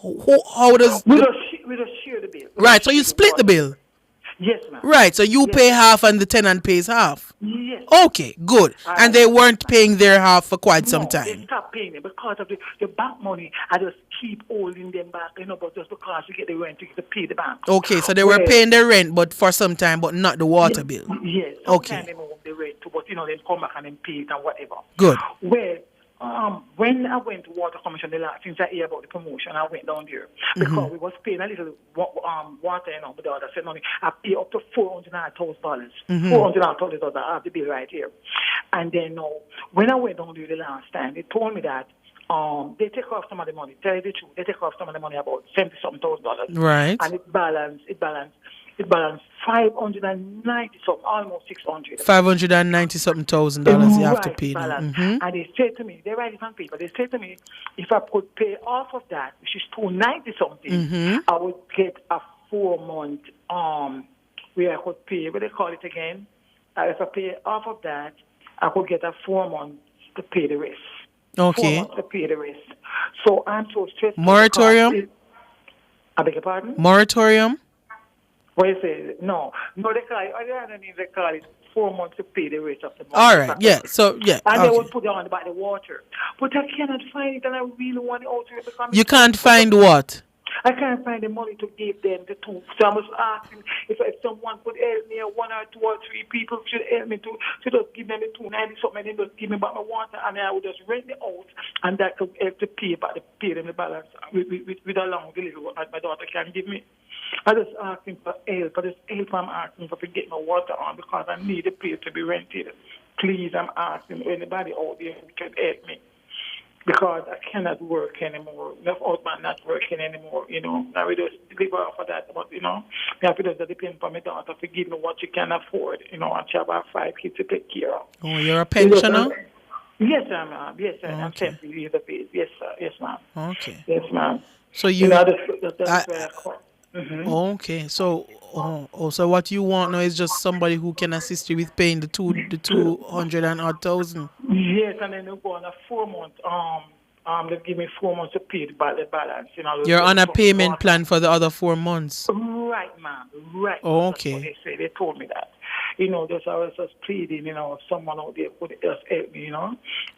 How does we just share the bill. Right, so you split the bill. Yes, ma'am. Right, so you pay half and the tenant pays half. Yes. Okay, good. And they weren't paying their half for quite some time. They stopped paying it because of the bank money. I just keep holding them back, but just because you get the rent to pay the bank. Okay, so they were paying their rent, but for some time, but not the water bill. Yes. Okay. They move the rent too, but they come back and then pay it and whatever. Good. Well. When I went to Water Commission since I hear about the promotion, I went down there because we was paying a little water, but the other said money. I pay up to $400,000. $400,000. I have the bill right here. And then when I went down there the last time, they told me that they take off some of the money. Tell you the truth, they take off some of the money, about $70,000. Right. And it balanced $590 something, almost $600. $590,000 you have to pay now. And they said to me, they write it on paper. They said to me, if I could pay off of that, which is $290 something, I would get a 4-month where I could pay. What they call it again? If I pay off of that, I could get a 4 months to pay the rest. Okay. 4 months to pay the rest. So I'm so stressed. Moratorium? I beg your pardon? Moratorium? What you say? No, they call it 4 months to pay the rest of the money. All right, yeah. So, yeah. And they would put it on about the water. But I cannot find it, and I really want it out to become. You can't find what? I can't find the money to give them the two. So I was asking if someone could help me, 1 or 2 or 3 people should help me to just give them the $290 something, and then just give me back my water, and then I would just rent the house, and that could help to pay them the balance with a long delivery what my daughter can give me. I just asking for help. I'm asking for to get my water on because I need a place to be rented. Please, I'm asking anybody out there who can help me. Because I cannot work anymore. My husband not working anymore, I will just live off of that. But, I have to just depend on my daughter to give me what she can afford, and she have 5 kids to take care of. Oh, you're a pensioner? Yes, ma'am. Yes, sir. I'm 10 years of age. Yes, sir. Yes, ma'am. Okay. Yes, ma'am. So you, that's where I call. okay. So, so what you want now is just somebody who can assist you with paying the 200 and odd thousand. Yes, and then you go on a 4 month. They give me 4 months to pay the balance. You're on a payment plan for the other 4 months. Right, man. Right. Oh, That's what okay. they say. They told me that. I was just pleading, if someone out there would just help me,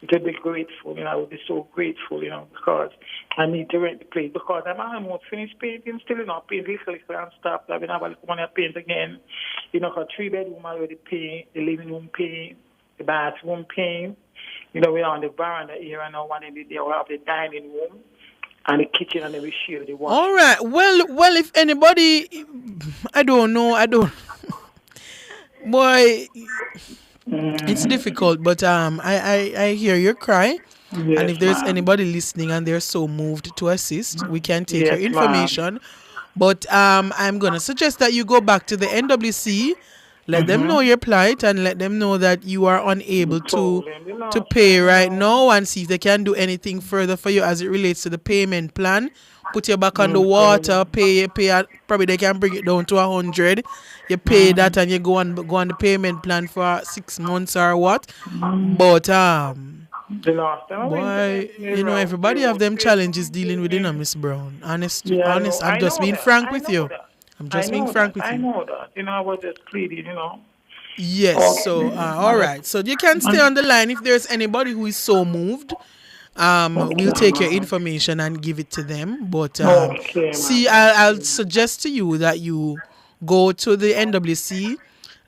it would be grateful, I would be so grateful, because I need to rent the place, because I'm almost finished painting, still, paint little and stuff. I mean, I have a little money to paint again, because 3-bedroom already paint, the living room paint, the bathroom paint, we're on the veranda here, and now one in the day we have the dining room and the kitchen, and then we share the washroom. All right. Well, if anybody, I don't know. Boy, it's difficult, but I hear your cry, yes, and if there's ma'am. anybody listening and they're so moved to assist, we can take Yes, your information. But I'm gonna suggest that you go back to the NWC, let them know your plight, and let them know that you are unable to pay right now, and see if they can do anything further for you as it relates to the payment plan. Put you back on the water, pay. Probably they can bring it down to 100. You pay that, and you go on the payment plan for 6 months or what. But The last time boy, everybody have them challenges dealing with it, Miss Brown. Honest. I'm just being frank with you. I'm just being frank with you. I know that. I was just pleading. Yes. Okay. So all right. So you can stay on the line if there's anybody who is so moved. We'll take your information and give it to them. But see, I'll suggest to you that you go to the NWC,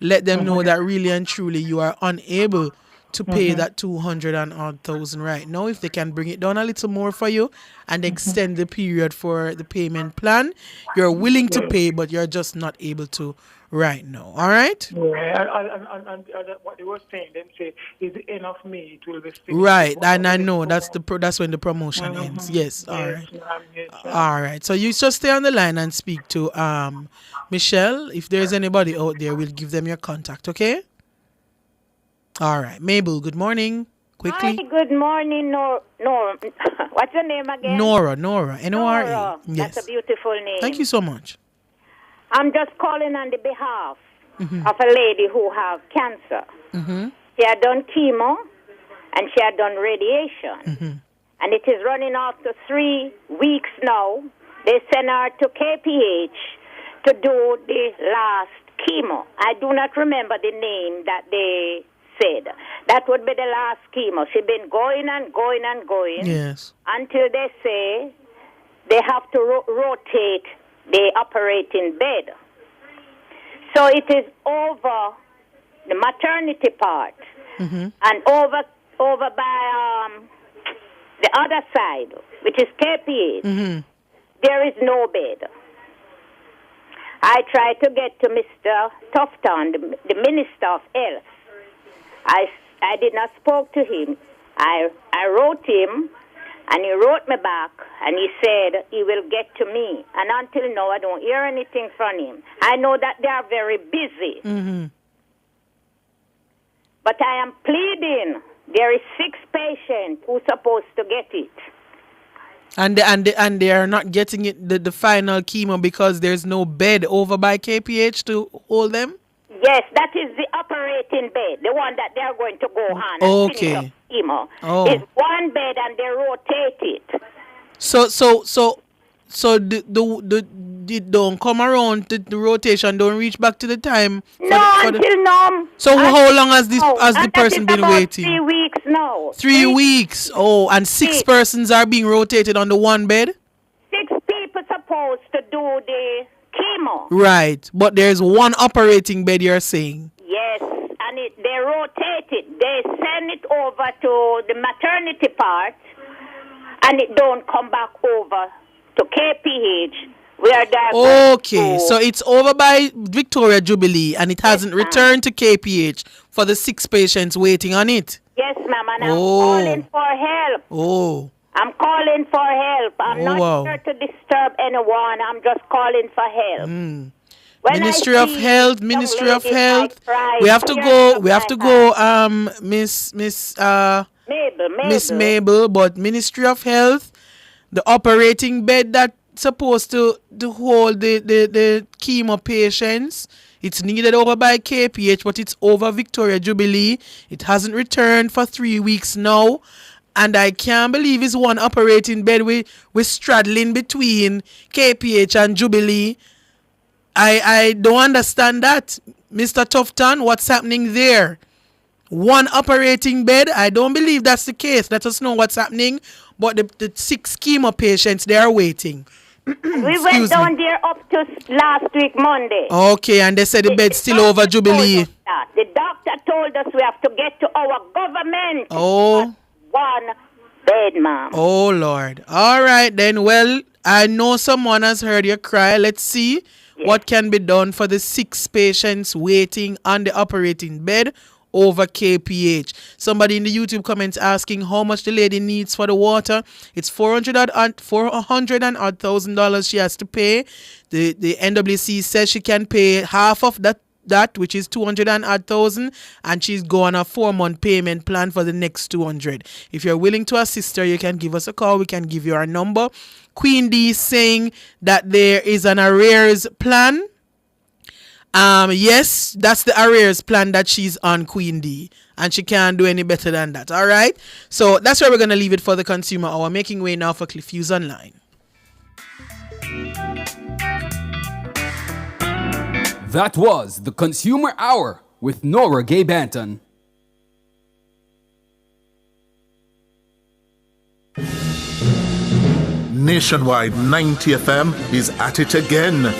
let them know that really and truly you are unable to pay that 200 and odd thousand right now. If they can bring it down a little more for you and extend the period for the payment plan, you're willing to pay, but you're just not able to right now. All right? Yeah, and what they were saying, they say, is it enough me? It will be finished. Right, and I know that's when the promotion ends. Yes, all right. Yes, All right. So you just stay on the line and speak to Michelle. If there's anybody out there, we'll give them your contact, okay? All right. Mabel, good morning. Quickly. Hi, good morning, Nora. What's your name again? Nora, N-O-R-E. Nora. Yes. That's a beautiful name. Thank you so much. I'm just calling on the behalf of a lady who has cancer. She had done chemo and she had done radiation. And it is running after 3 weeks now. They sent her to KPH to do the last chemo. I do not remember the name that they said. That would be the last chemo. She's been going and going and going. Yes. Until they say they have to rotate the operating bed. So it is over the maternity part and over by the other side, which is KPH. There is no bed. I tried to get to Mr. Tufton, the Minister of Health. I did not spoke to him. I wrote him, and he wrote me back, and he said he will get to me. And until now, I don't hear anything from him. I know that they are very busy. But I am pleading. There is 6 patients who are supposed to get it. And they are not getting it the final chemo because there's no bed over by KPH to hold them? Yes, that is the operating bed, the one that they are going to go on and finish up chemo. It's one bed and they rotate it. So it don't come around, the rotation don't reach back to the time. Until now. So how long has the person been waiting? 3 weeks now. 3 weeks. Oh, and 6 persons are being rotated on the one bed? 6 people supposed to do the chemo. Right, but there's one operating bed, you're saying? Yes, and they rotate it. They send it over to the maternity part, and it don't come back over to KPH. Okay, so it's over by Victoria Jubilee, and it hasn't returned to KPH for the 6 patients waiting on it? Yes, ma'am, and I'm calling for help. I'm calling for help. I'm not here to disturb anyone. I'm just calling for help. Ministry of Health. We have to go, Miss Mabel, but Ministry of Health, the operating bed that supposed to hold the chemo patients. It's needed over by KPH, but it's over Victoria Jubilee. It hasn't returned for 3 weeks now. And I can't believe it's one operating bed. We're straddling between KPH and Jubilee. I don't understand that. Mr. Tufton, what's happening there? One operating bed? I don't believe that's the case. Let us know what's happening. But the 6 chemo patients, they are waiting. We went down there up to last week, Monday. Okay, and they said the bed's still over Jubilee. The doctor told us we have to get to our government. Oh. One bed, ma'am. Oh, Lord. All right, then. Well, I know someone has heard your cry. Let's see what can be done for the 6 patients waiting on the operating bed over KPH. Somebody in the YouTube comments asking how much the lady needs for the water. It's $400,000 she has to pay. The NWC says she can pay half of that, which is $200,000, and she's going on a 4-month payment plan for the next $200,000. If you're willing to assist her, you can give us a call. We can give you our number. Queen D is saying that there is an arrears plan. Yes, that's the arrears plan that she's on, Queen D, and she can't do any better than that. All right, so that's where we're going to leave it for the Consumer Hour. Making way now for Cliff Hughes Online. That was the Consumer Hour with Nora Gay Banton. Nationwide 90 FM is at it again.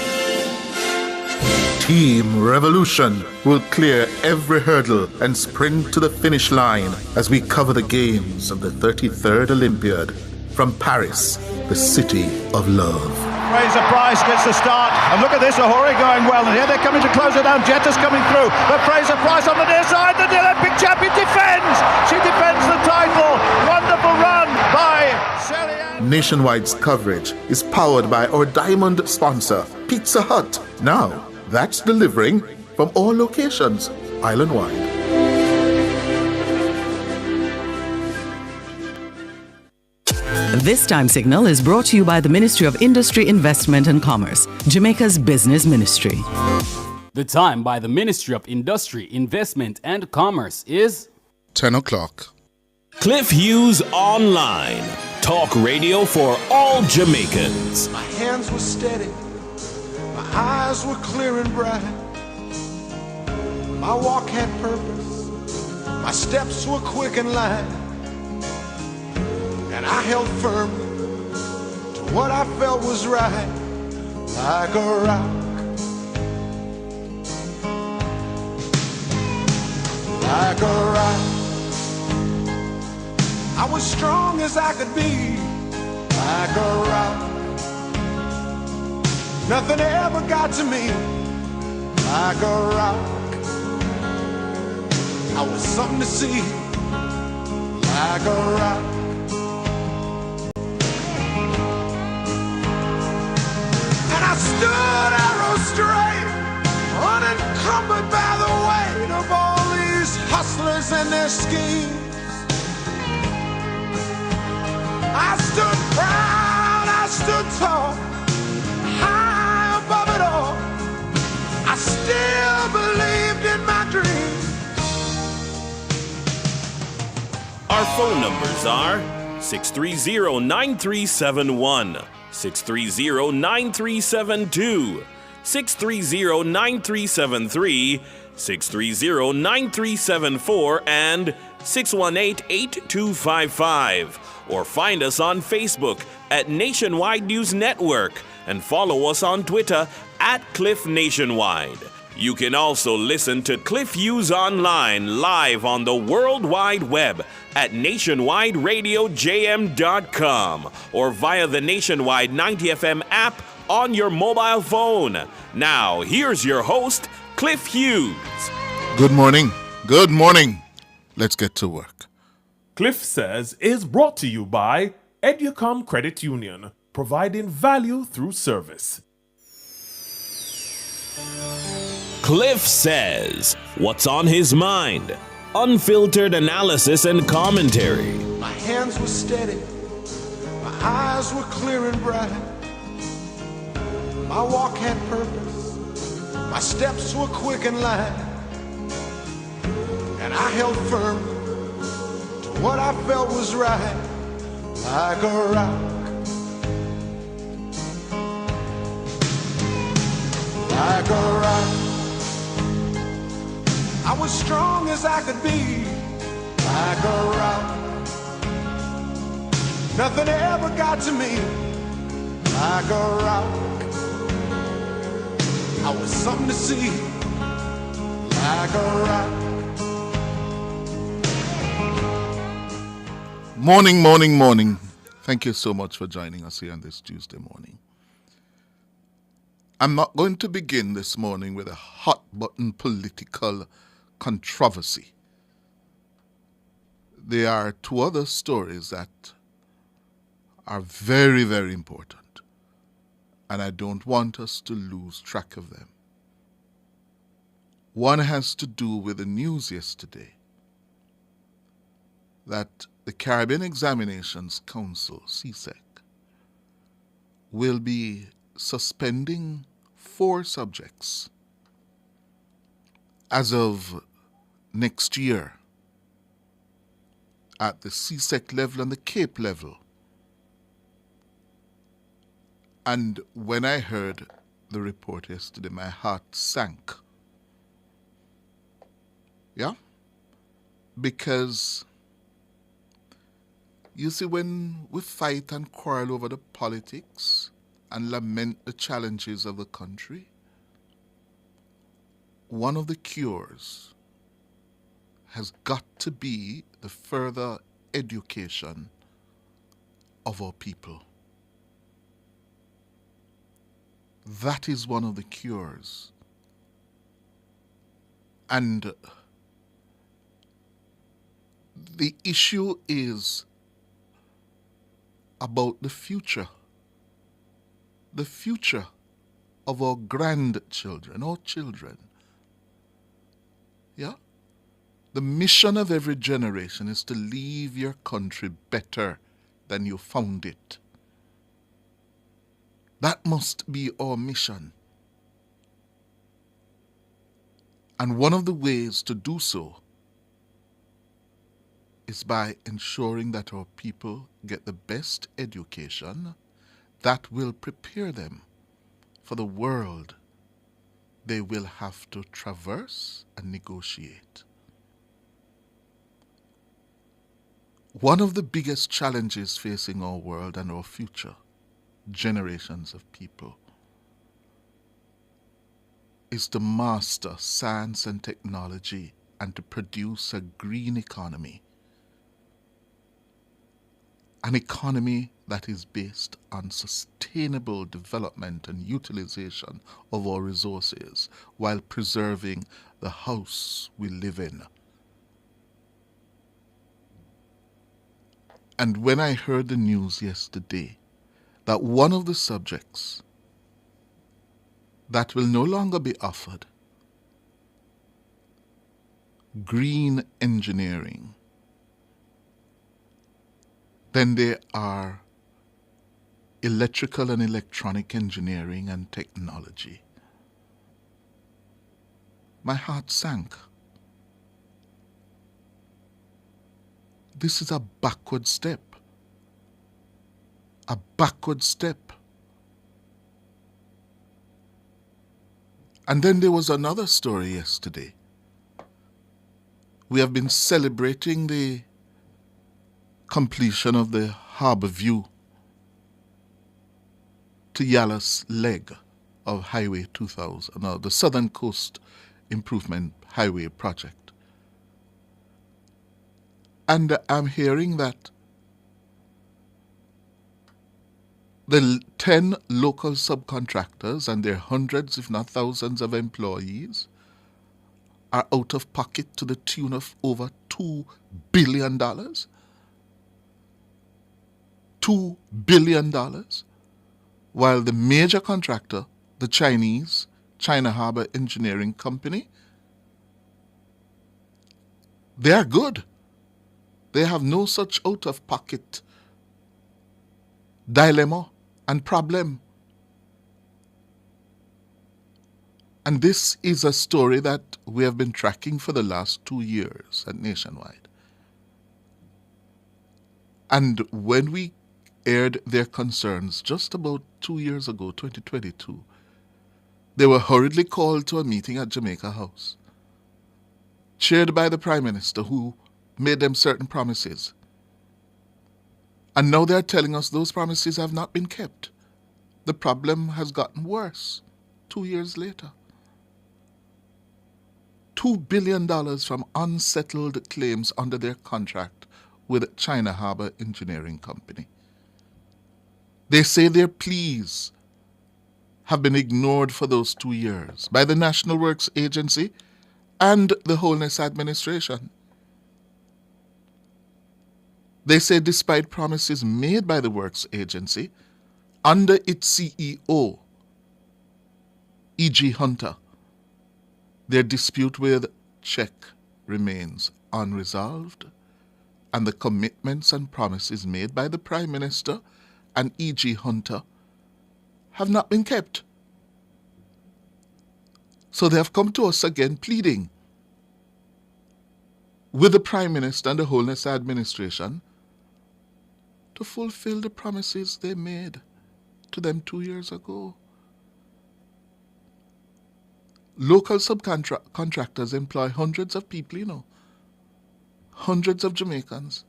Team Revolution will clear every hurdle and sprint to the finish line as we cover the games of the 33rd Olympiad from Paris, the city of love. Fraser Price gets the start, and look at this, Ahuri going well, and here they're coming to close it down. Jetta's coming through, but Fraser Price on the near side, the Olympic champion defends! She defends the title! Wonderful run by Shelly Ann. Nationwide's coverage is powered by our diamond sponsor, Pizza Hut. Now, that's delivering from all locations, island-wide. This time signal is brought to you by the Ministry of Industry, Investment and Commerce, Jamaica's business ministry. The time by the Ministry of Industry, Investment and Commerce is 10 o'clock. Cliff Hughes Online. Talk radio for all Jamaicans. My hands were steady. My eyes were clear and bright. My walk had purpose. My steps were quick and light. And I held firmly to what I felt was right, like a rock. Like a rock. I was strong as I could be, like a rock. Nothing ever got to me, like a rock. I was something to see, like a rock. And I stood arrow straight, unencumbered by the weight of all these hustlers and their schemes. I stood proud, I stood tall, high above it all. I still believed in my dreams. Our phone numbers are 630-9371, 630-9372, 630-9373, 630-9374, and 618-8255. Or find us on Facebook at Nationwide News Network and follow us on Twitter at Cliff Nationwide. You can also listen to Cliff Hughes Online live on the World Wide Web at nationwideradiojm.com or via the Nationwide 90 FM app on your mobile phone. Now, here's your host, Cliff Hughes. Good morning. Good morning. Let's get to work. Cliff Says is brought to you by Educom Credit Union, providing value through service. Cliff Says, what's on his mind? Unfiltered analysis and commentary. My hands were steady, my eyes were clear and bright. My walk had purpose, my steps were quick and light, and I held firm to what I felt was right, like a rock, like a rock. I was strong as I could be, like a rock. Nothing ever got to me, like a rock. I was something to see, like a rock. Morning, morning, morning. Thank you so much for joining us here on this Tuesday morning. I'm not going to begin this morning with a hot button political controversy. There are two other stories that are very, very important, and I don't want us to lose track of them. One has to do with the news yesterday that the Caribbean Examinations Council, CSEC, will be suspending 4 subjects as of next year at the CSEC level and the Cape level. And when I heard the report yesterday, my heart sank. Yeah? Because, you see, when we fight and quarrel over the politics and lament the challenges of the country, one of the cures has got to be the further education of our people. That is one of the cures. And the issue is about the future of our grandchildren, our children. Yeah? The mission of every generation is to leave your country better than you found it. That must be our mission. And one of the ways to do so is by ensuring that our people get the best education that will prepare them for the world they will have to traverse and negotiate. One of the biggest challenges facing our world and our future generations of people is to master science and technology and to produce a green economy. An economy that is based on sustainable development and utilization of our resources while preserving the house we live in. And when I heard the news yesterday that one of the subjects that will no longer be offered, green engineering, then there are electrical and electronic engineering and technology. My heart sank. This is a backward step. A backward step. And then there was another story yesterday. We have been celebrating the completion of the Harbour View to Yalas leg of Highway 2000, or the Southern Coast Improvement Highway Project. And I'm hearing that the 10 local subcontractors and their hundreds, if not thousands of employees are out of pocket to the tune of over $2 billion. $2 billion. While the major contractor, the Chinese, China Harbour Engineering Company, they are good. They have no such out-of-pocket dilemma and problem. And this is a story that we have been tracking for the last 2 years at Nationwide. And when we aired their concerns just about 2 years ago, 2022, they were hurriedly called to a meeting at Jamaica House, chaired by the Prime Minister, who made them certain promises. And now they're telling us those promises have not been kept. The problem has gotten worse 2 years later. $2 billion from unsettled claims under their contract with China Harbour Engineering Company. They say their pleas have been ignored for those 2 years by the National Works Agency and the Holness Administration. They say despite promises made by the Works Agency under its CEO, E.G. Hunter, their dispute with Czech remains unresolved, and the commitments and promises made by the Prime Minister and E.G. Hunter have not been kept. So they have come to us again pleading with the Prime Minister and the Holness Administration to fulfill the promises they made to them 2 years ago. Local subcontractors employ hundreds of people, hundreds of Jamaicans.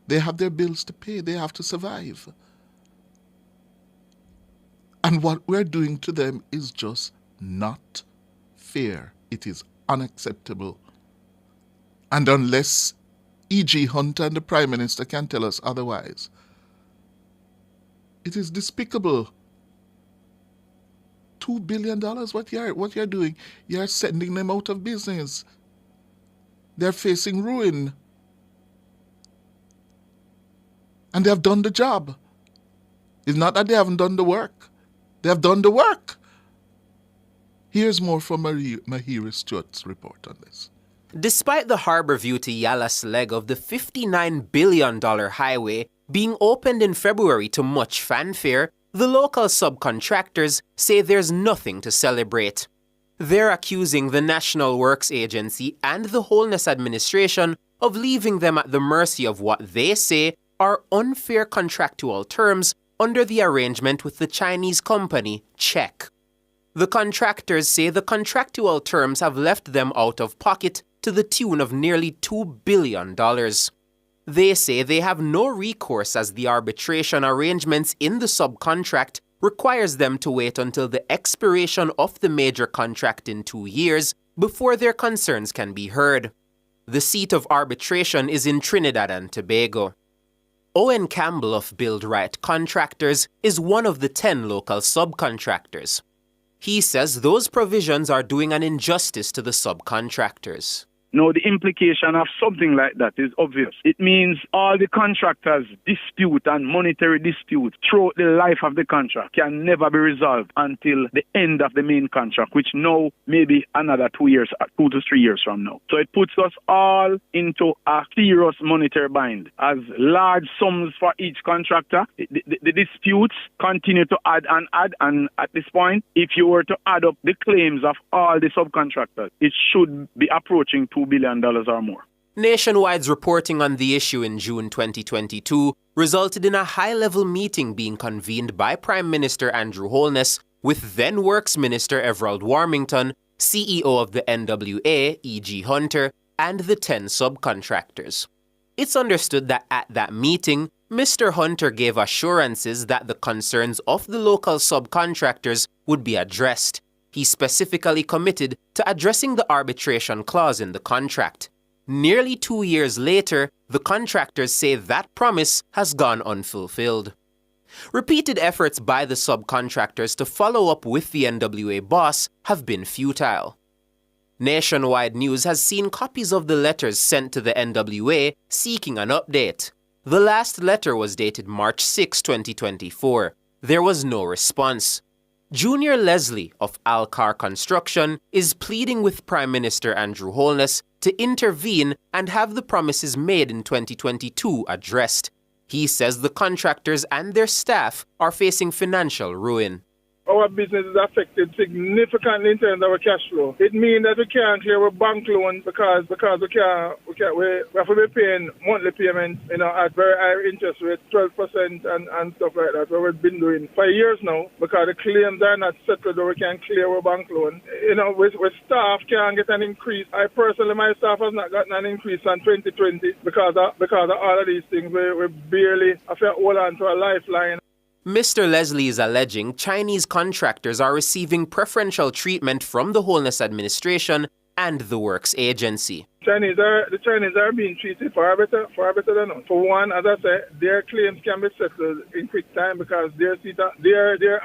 They have their bills to pay. They have to survive. And what we're doing to them is just not fair. It is unacceptable. And unless E.G. Hunter and the Prime Minister can tell us otherwise, it is despicable. $2 billion, what you're doing, you're sending them out of business. They're facing ruin. And they have done the job. It's not that they haven't done the work. They have done the work. Here's more from Mahira Stewart's report on this. Despite the Harbourview to Yallah's leg of the $59 billion highway being opened in February to much fanfare, the local subcontractors say there's nothing to celebrate. They're accusing the National Works Agency and the Holness Administration of leaving them at the mercy of what they say are unfair contractual terms under the arrangement with the Chinese company, Czech. The contractors say the contractual terms have left them out of pocket to the tune of nearly $2 billion. They say they have no recourse as the arbitration arrangements in the subcontract requires them to wait until the expiration of the major contract in 2 years before their concerns can be heard. The seat of arbitration is in Trinidad and Tobago. Owen Campbell of Build Right Contractors is one of the 10 local subcontractors. He says those provisions are doing an injustice to the subcontractors. Now, the implication of something like that is obvious. It means all the contractors' dispute and monetary dispute throughout the life of the contract can never be resolved until the end of the main contract, which now may be another 2 to 3 years from now. So it puts us all into a serious monetary bind. As large sums for each contractor, the disputes continue to add, and at this point, if you were to add up the claims of all the subcontractors, it should be approaching $2 billion or more. Nationwide's reporting on the issue in June 2022 resulted in a high-level meeting being convened by Prime Minister Andrew Holness with then Works Minister Everald Warmington, CEO of the NWA, E.G. Hunter, and the 10 subcontractors. It's understood that at that meeting, Mr. Hunter gave assurances that the concerns of the local subcontractors would be addressed. He specifically committed to addressing the arbitration clause in the contract. Nearly 2 years later, the contractors say that promise has gone unfulfilled. Repeated efforts by the subcontractors to follow up with the NWA boss have been futile. Nationwide News has seen copies of the letters sent to the NWA seeking an update. The last letter was dated March 6, 2024. There was no response. Junior Leslie of Alcar Construction is pleading with Prime Minister Andrew Holness to intervene and have the promises made in 2022 addressed. He says the contractors and their staff are facing financial ruin. our business is affected significantly in terms of our cash flow. It means that we can't clear our bank loans because we have to be paying monthly payments, at very high interest rates, 12% and stuff like that, what we've been doing for years now, because the claims are not settled or we can clear our bank loan. With staff can't get an increase. I personally, my staff has not gotten an increase in 2020 because of all of these things. We barely have to hold on to a lifeline. Mr. Leslie is alleging Chinese contractors are receiving preferential treatment from the Wholeness Administration and the Works Agency. The Chinese are being treated far better than us. For one, as I said, their claims can be settled in quick time because their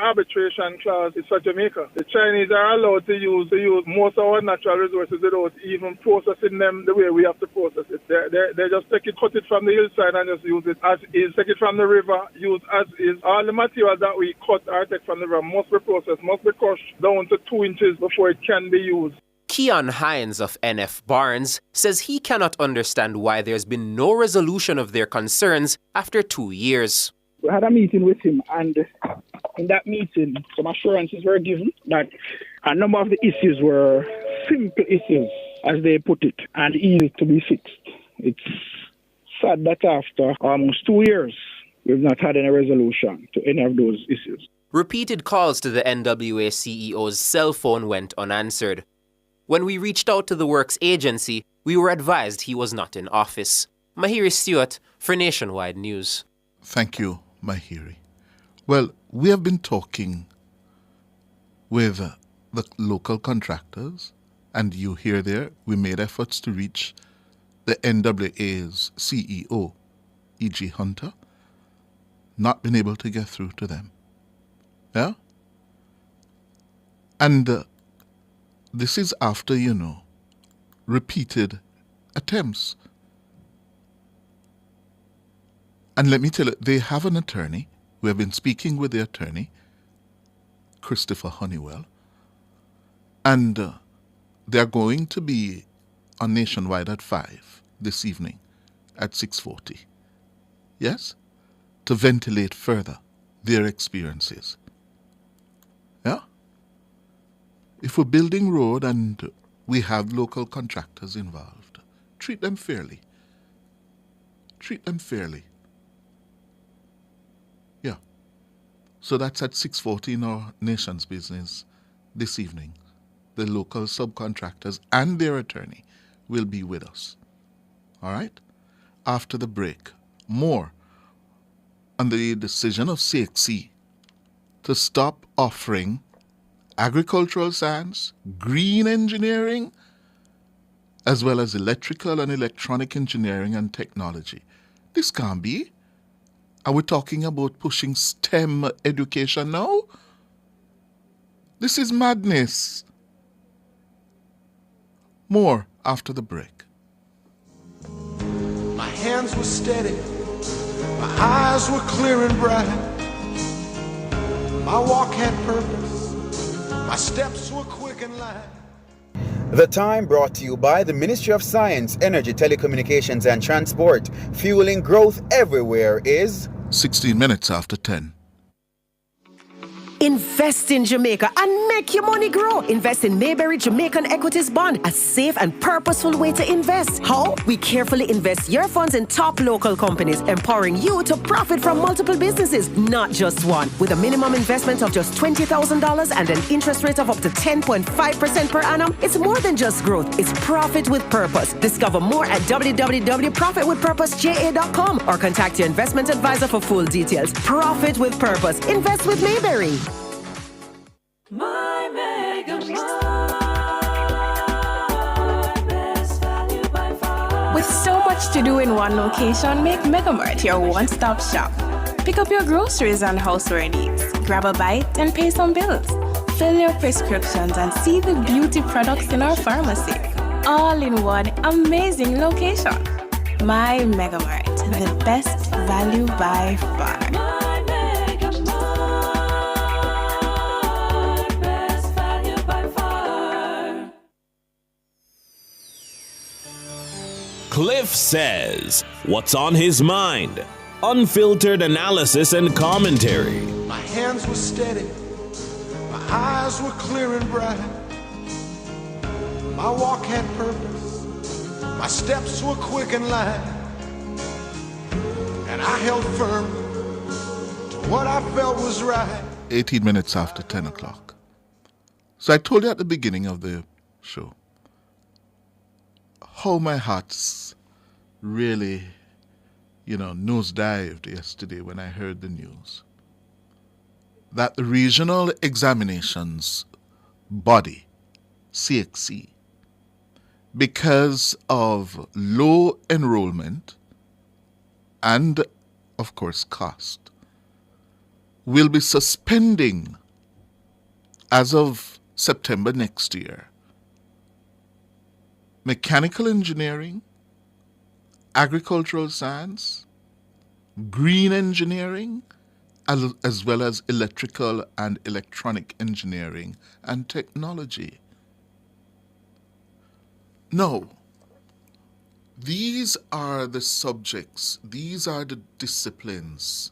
arbitration clause is for Jamaica. The Chinese are allowed to use most of our natural resources without even processing them the way we have to process it. They just cut it from the hillside and just use it as is. Take it from the river, use as is. All the materials that we cut or take from the river must be processed, must be crushed down to 2 inches before it can be used. Keon Hines of NF Barnes says he cannot understand why there's been no resolution of their concerns after 2 years. We had a meeting with him, and in that meeting, some assurances were given that a number of the issues were simple issues, as they put it, and easy to be fixed. It's sad that after almost 2 years, we've not had any resolution to any of those issues. Repeated calls to the NWA CEO's cell phone went unanswered. When we reached out to the Works Agency, we were advised he was not in office. Mahiri Stewart for Nationwide News. Thank you, Mahiri. Well, we have been talking with the local contractors, and you hear there, we made efforts to reach the NWA's CEO, E.G. Hunter, not been able to get through to them. Yeah? And this is after, repeated attempts. And let me tell you, they have an attorney. We have been speaking with the attorney, Christopher Honeywell, and they're going to be on Nationwide at 5 this evening at 6:40. Yes? To ventilate further their experiences. Yeah? If we're building road and we have local contractors involved, treat them fairly. Treat them fairly. Yeah. So that's at 6:40 in our Nation's Business this evening. The local subcontractors and their attorney will be with us. All right? After the break, more on the decision of CXC to stop offering agricultural science, green engineering, as well as electrical and electronic engineering and technology. This can't be. Are we talking about pushing STEM education now? This is madness. More after the break. My hands were steady, my eyes were clear and bright. My walk had purpose. My steps were quick and light. The Time brought to you by the Ministry of Science, Energy, Telecommunications and Transport. Fueling growth everywhere is 16 minutes after 10. Invest in Jamaica and make your money grow. Invest in Mayberry Jamaican Equities Bond, a safe and purposeful way to invest. How? We carefully invest your funds in top local companies, empowering you to profit from multiple businesses, not just one. With a minimum investment of just $20,000 and an interest rate of up to 10.5% per annum, it's more than just growth. It's profit with purpose. Discover more at www.profitwithpurposeja.com or contact your investment advisor for full details. Profit with purpose. Invest with Mayberry. My Mega Mart, best value by far. With so much to do in one location, make Mega Mart your one-stop shop. Pick up your groceries and houseware needs, grab a bite and pay some bills, fill your prescriptions and see the beauty products in our pharmacy. All in one amazing location. My Mega Mart, the best value by far. Cliff Says, what's on his mind? Unfiltered analysis and commentary. My hands were steady, eyes were clear and bright. My walk had purpose. My steps were quick and light. And I held firm to what I felt was right. 18 minutes after 10 o'clock. So I told you at the beginning of the show how my heart's really, nosedived yesterday when I heard the news that the regional examinations body, CXC, because of low enrollment and, of course, cost, will be suspending, as of September next year, mechanical engineering, agricultural science, green engineering, as well as electrical and electronic engineering and technology. No, these are the subjects, these are the disciplines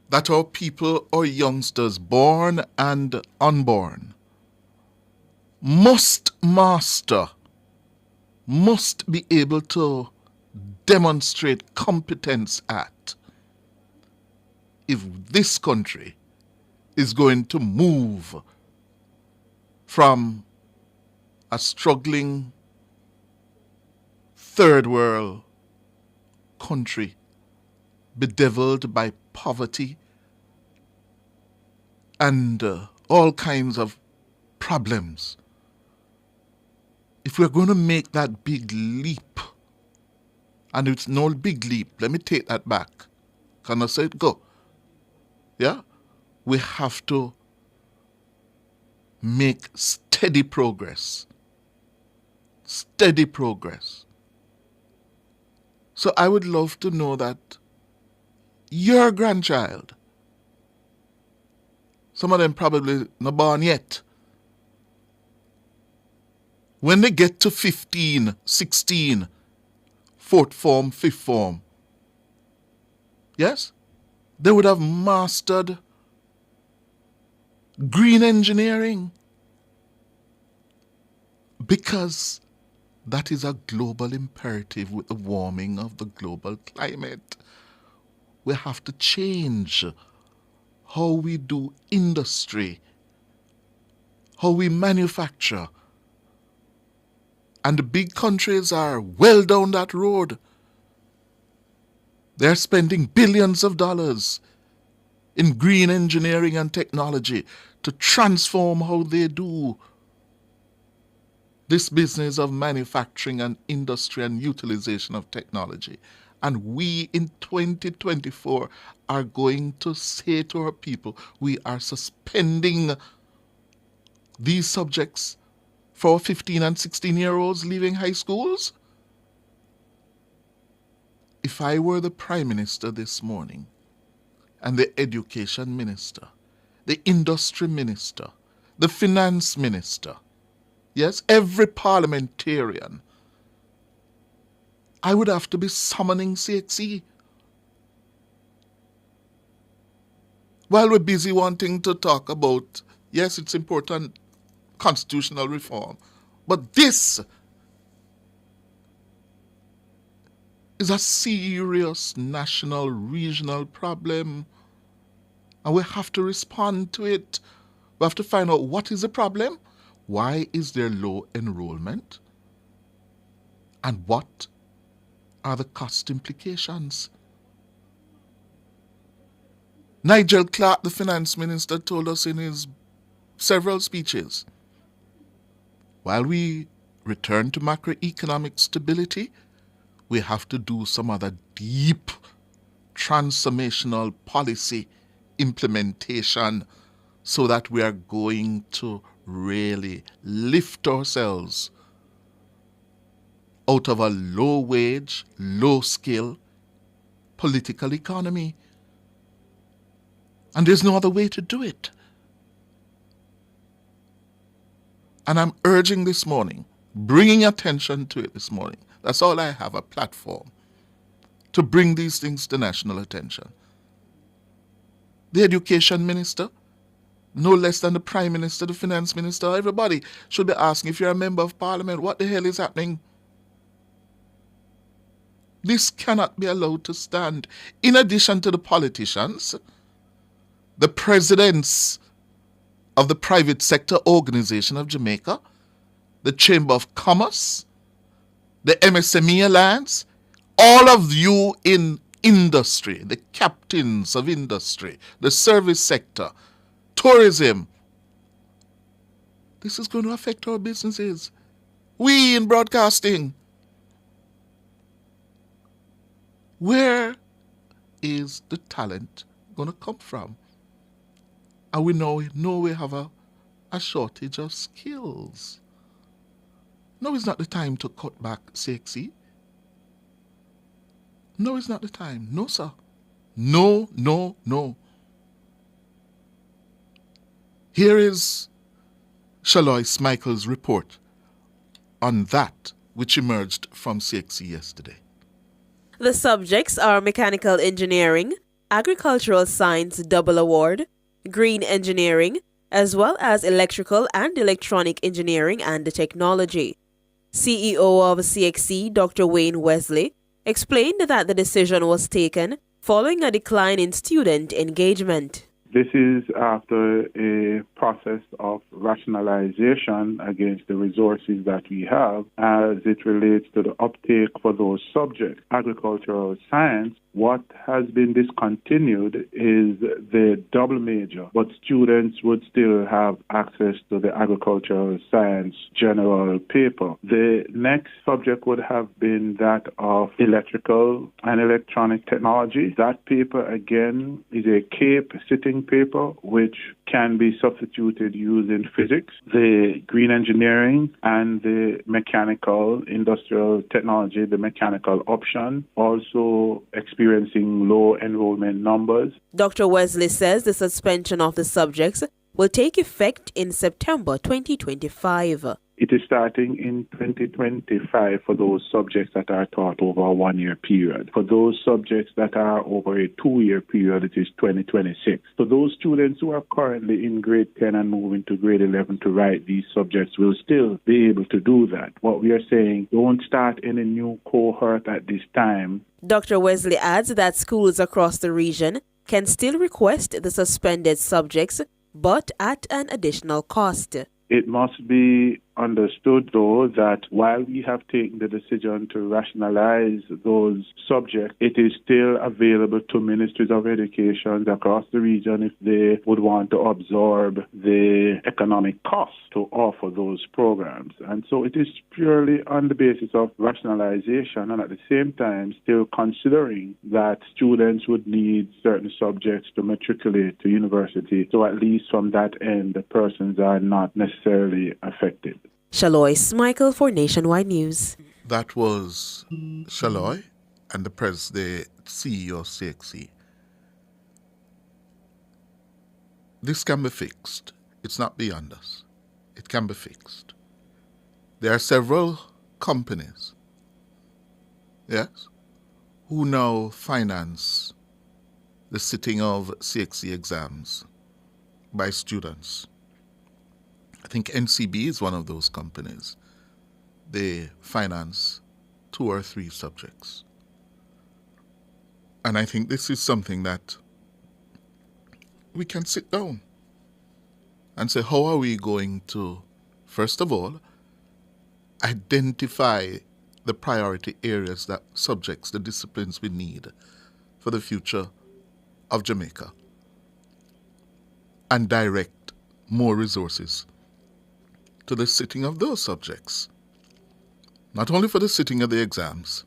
that our people, our youngsters, born and unborn, must master, must be able to demonstrate competence at, if this country is going to move from a struggling third world country bedeviled by poverty and all kinds of problems. If we're going to make that big leap, and it's no big leap, let me take that back. Can I say it? Go. Yeah? We have to make steady progress. Steady progress. So I would love to know that your grandchild, some of them probably not born yet, when they get to 15, 16, fourth form, fifth form, yes, they would have mastered green engineering, because that is a global imperative with the warming of the global climate. We have to change how we do industry, how we manufacture. And the big countries are well down that road. They're spending billions of dollars in green engineering and technology to transform how they do this business of manufacturing and industry and utilization of technology. And we in 2024 are going to say to our people, we are suspending these subjects for 15 and 16-year-olds leaving high schools? If I were the Prime Minister this morning, and the Education Minister, the Industry Minister, the Finance Minister, yes, every parliamentarian, I would have to be summoning CXE. While we're busy wanting to talk about, yes, it's important, constitutional reform, but this is a serious national, regional problem, and we have to respond to it. We have to find out what is the problem, why is there low enrollment, and what are the cost implications. Nigel Clark, the finance minister, told us in his several speeches, while we return to macroeconomic stability, we have to do some other deep transformational policy implementation so that we are going to really lift ourselves out of a low wage, low skill political economy. And there's no other way to do it. And I'm urging this morning, bringing attention to it this morning. That's all I have, a platform to bring these things to national attention. The Education Minister, no less than the Prime Minister, the Finance Minister, everybody should be asking, if you're a member of Parliament, what the hell is happening? This cannot be allowed to stand. In addition to the politicians, the presidents of the private sector organization of Jamaica, the Chamber of Commerce, the MSME Alliance, all of you in industry, the captains of industry, the service sector, tourism. This is going to affect our businesses. We in broadcasting. Where is the talent going to come from? And we know we have a shortage of skills. No, it's not the time to cut back CXC. No, it's not the time. No, sir. No, no, no. Here is Shalois Michael's report on that which emerged from CXC yesterday. The subjects are mechanical engineering, agricultural science double award, green engineering, as well as electrical and electronic engineering and technology. CEO of CXC, Dr. Wayne Wesley, explained that the decision was taken following a decline in student engagement. This is after a process of rationalization against the resources that we have as it relates to the uptake for those subjects. Agricultural science, what has been discontinued is the double major, but students would still have access to the agricultural science general paper. The next subject would have been that of electrical and electronic technology. That paper, again, is a CAPE sitting paper, which can be substituted using physics. The green engineering and the mechanical industrial technology, the mechanical option, also experiencing low enrollment numbers. Dr. Wesley says the suspension of the subjects will take effect in September 2025. It is starting in 2025 for those subjects that are taught over a 1-year period. For those subjects that are over a 2-year period, it is 2026. For those students who are currently in grade 10 and moving to grade 11 to write these subjects will still be able to do that. What we are saying, don't start any new cohort at this time. Dr. Wesley adds that schools across the region can still request the suspended subjects, but at an additional cost. It must be understood, though, that while we have taken the decision to rationalize those subjects, it is still available to ministries of education across the region if they would want to absorb the economic cost to offer those programs. And so it is purely on the basis of rationalization and at the same time still considering that students would need certain subjects to matriculate to university. So at least from that end, the persons are not necessarily affected. Shalois Michael for Nationwide News. That was Shaloy and the CEO of CXC. This can be fixed. It's not beyond us. It can be fixed. There are several companies, yes, who now finance the sitting of CXC exams by students. I think NCB is one of those companies. They finance 2 or 3 subjects. And I think this is something that we can sit down and say, how are we going to, first of all, identify the priority areas, that subjects, the disciplines we need for the future of Jamaica, and direct more resources to the sitting of those subjects. Not only for the sitting of the exams,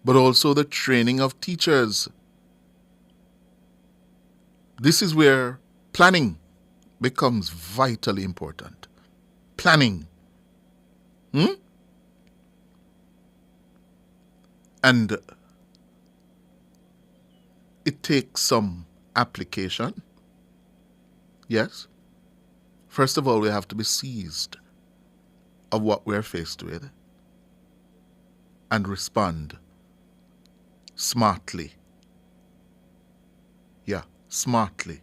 but also the training of teachers. This is where planning becomes vitally important. Planning. And it takes some application. Yes. First of all, we have to be seized of what we're faced with and respond smartly. Yeah, smartly.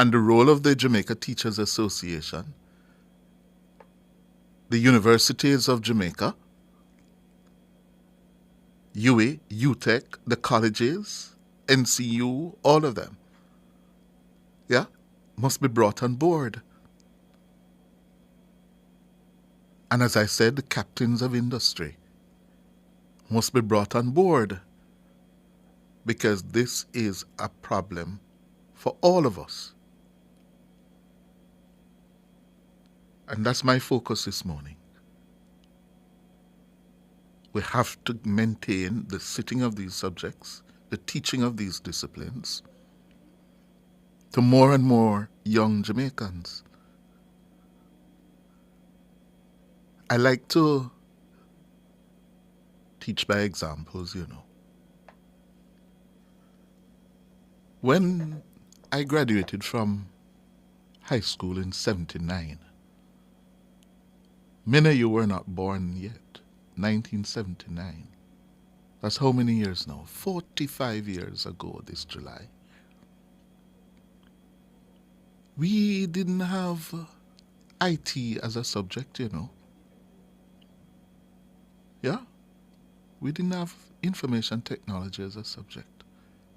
and the role of the Jamaica Teachers Association, the universities of Jamaica, UWI, UTEC, the colleges, NCU, all of them, must be brought on board. And as I said, the captains of industry must be brought on board, because this is a problem for all of us. And that's my focus this morning. We have to maintain the sitting of these subjects, the teaching of these disciplines, to more and more young Jamaicans. I like to teach by examples, When I graduated from high school in 1979, many of you were not born yet. 1979. That's how many years now? 45 years ago this July. We didn't have IT as a subject, Yeah? We didn't have information technology as a subject.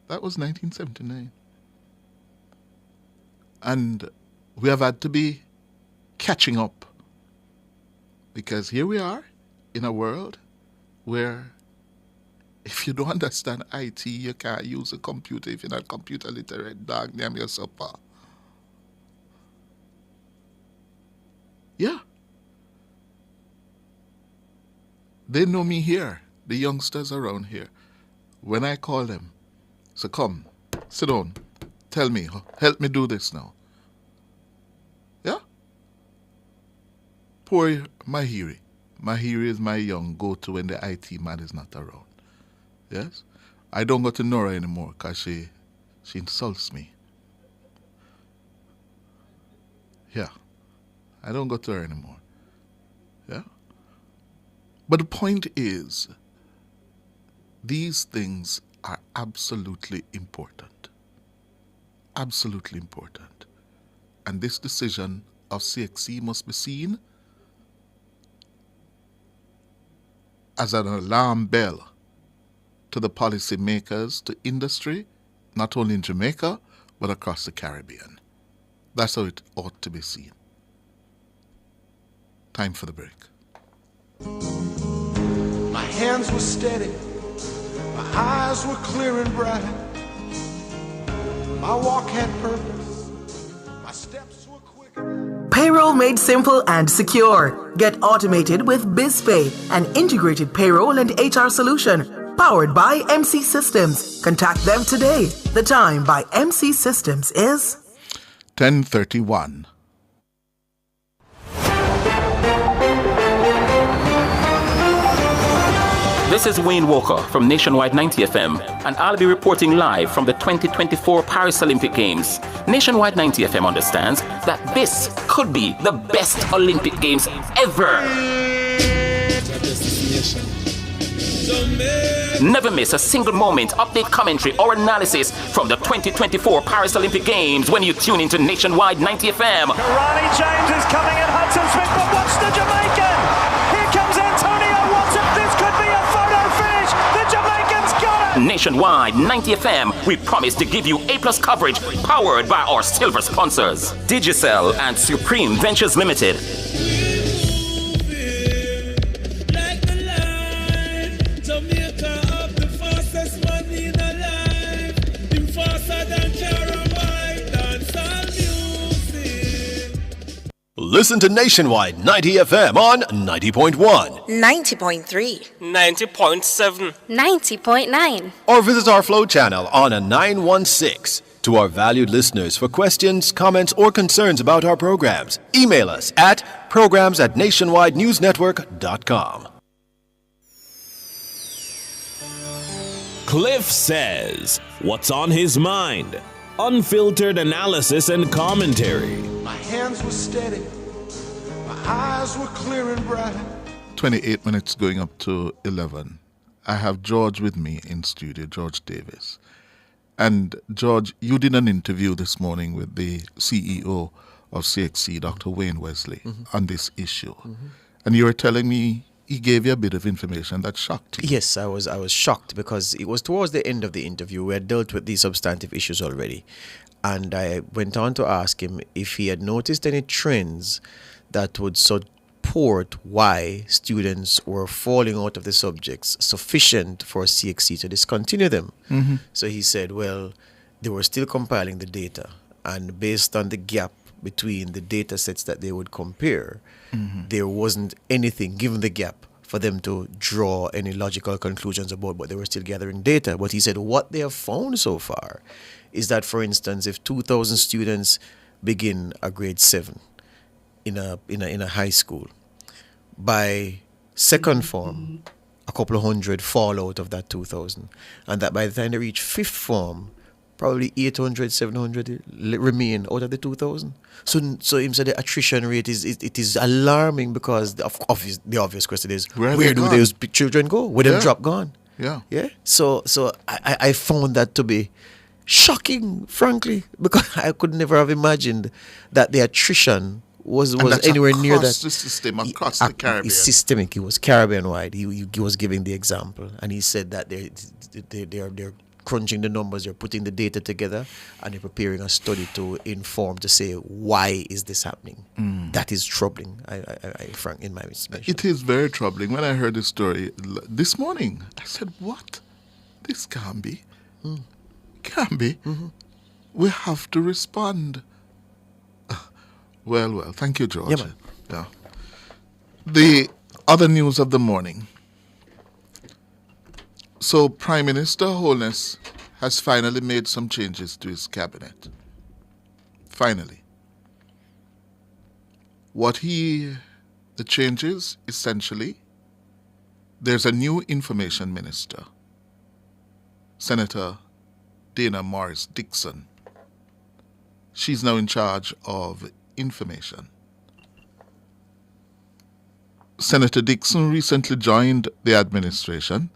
That was 1979. And we have had to be catching up, because here we are in a world where if you don't understand IT, you can't use a computer. If you're not computer literate, dog, name your supper. Yeah. They know me here, the youngsters around here. When I call them, so come, sit down, tell me, help me do this now. Yeah? Poor Mahiri. Mahiri is my young go-to when the IT man is not around. Yes? I don't go to Nora anymore because she insults me. Yeah. I don't go to her anymore. Yeah? But the point is, these things are absolutely important. Absolutely important. And this decision of CXC must be seen as an alarm bell to the policy makers, to industry, not only in Jamaica, but across the Caribbean. That's how it ought to be seen. Time for the break. My hands were steady, my eyes were clear and bright. My walk had purpose, my steps were quick. Payroll made simple and secure. Get automated with BizPay, an integrated payroll and HR solution powered by MC Systems. Contact them today. The time by MC Systems is 10:31. This is Wayne Walker from Nationwide 90 FM, and I'll be reporting live from the 2024 Paris Olympic Games. Nationwide 90 FM understands that this could be the best Olympic Games ever. Never miss a single moment, update, commentary, or analysis from the 2024 Paris Olympic Games when you tune into Nationwide 90 FM. Ronnie James is coming at Hudson Smith, but watch the Jamaican! Here comes Antonio Watson. This could be a photo finish. The Jamaicans got it! Nationwide 90 FM, we promise to give you A+ coverage powered by our silver sponsors, Digicel and Supreme Ventures Limited. Listen to Nationwide 90 FM on 90.1, 90.3, 90.7, 90.9. or visit our Flow channel on a 916. To our valued listeners, for questions, comments, or concerns about our programs, email us at programs@nationwidenewsnetwork.com. Cliff says, what's on his mind? Unfiltered analysis and commentary. My hands were steady, my eyes were clear and bright. 28 minutes going up to 11. I have George with me in studio, George Davis. And George, you did an interview this morning with the CEO of CXC, Dr. Wayne Wesley, on this issue. And you were telling me he gave you a bit of information that shocked you. Yes, I was shocked because it was towards the end of the interview. We had dealt with these substantive issues already. And I went on to ask him if he had noticed any trends that would support why students were falling out of the subjects sufficient for CXC to discontinue them. So he said, well, they were still compiling the data, and based on the gap between the data sets that they would compare, there wasn't anything, given the gap, for them to draw any logical conclusions about, but they were still gathering data. But he said what they have found so far is that, for instance, if 2,000 students begin a grade 7 in a high school, by second form, a couple of hundred fall out of that 2,000, and that by the time they reach fifth form, probably 800, 700 remain out of the 2,000. So him said the attrition rate is alarming because the obvious question is where do those children go? Where them drop gone? Yeah. So I found that to be shocking, frankly, because I could never have imagined that the attrition was anywhere near that. The system across the Caribbean. It's systemic. It was Caribbean wide. He was giving the example, and he said that they're crunching the numbers, they're putting the data together, and they're preparing a study to inform, to say, why is this happening? That is troubling, Frank, in my estimation. It is very troubling. When I heard this story this morning, I said, what? This can't be. Can't be. We have to respond. Well, thank you, George. Yeah, man. Yeah. The other news of the morning. So Prime Minister Holness has finally made some changes to his cabinet. Finally. The changes, essentially, there's a new information minister, Senator Dana Morris Dixon. She's now in charge of information. Senator Dixon recently joined the administration,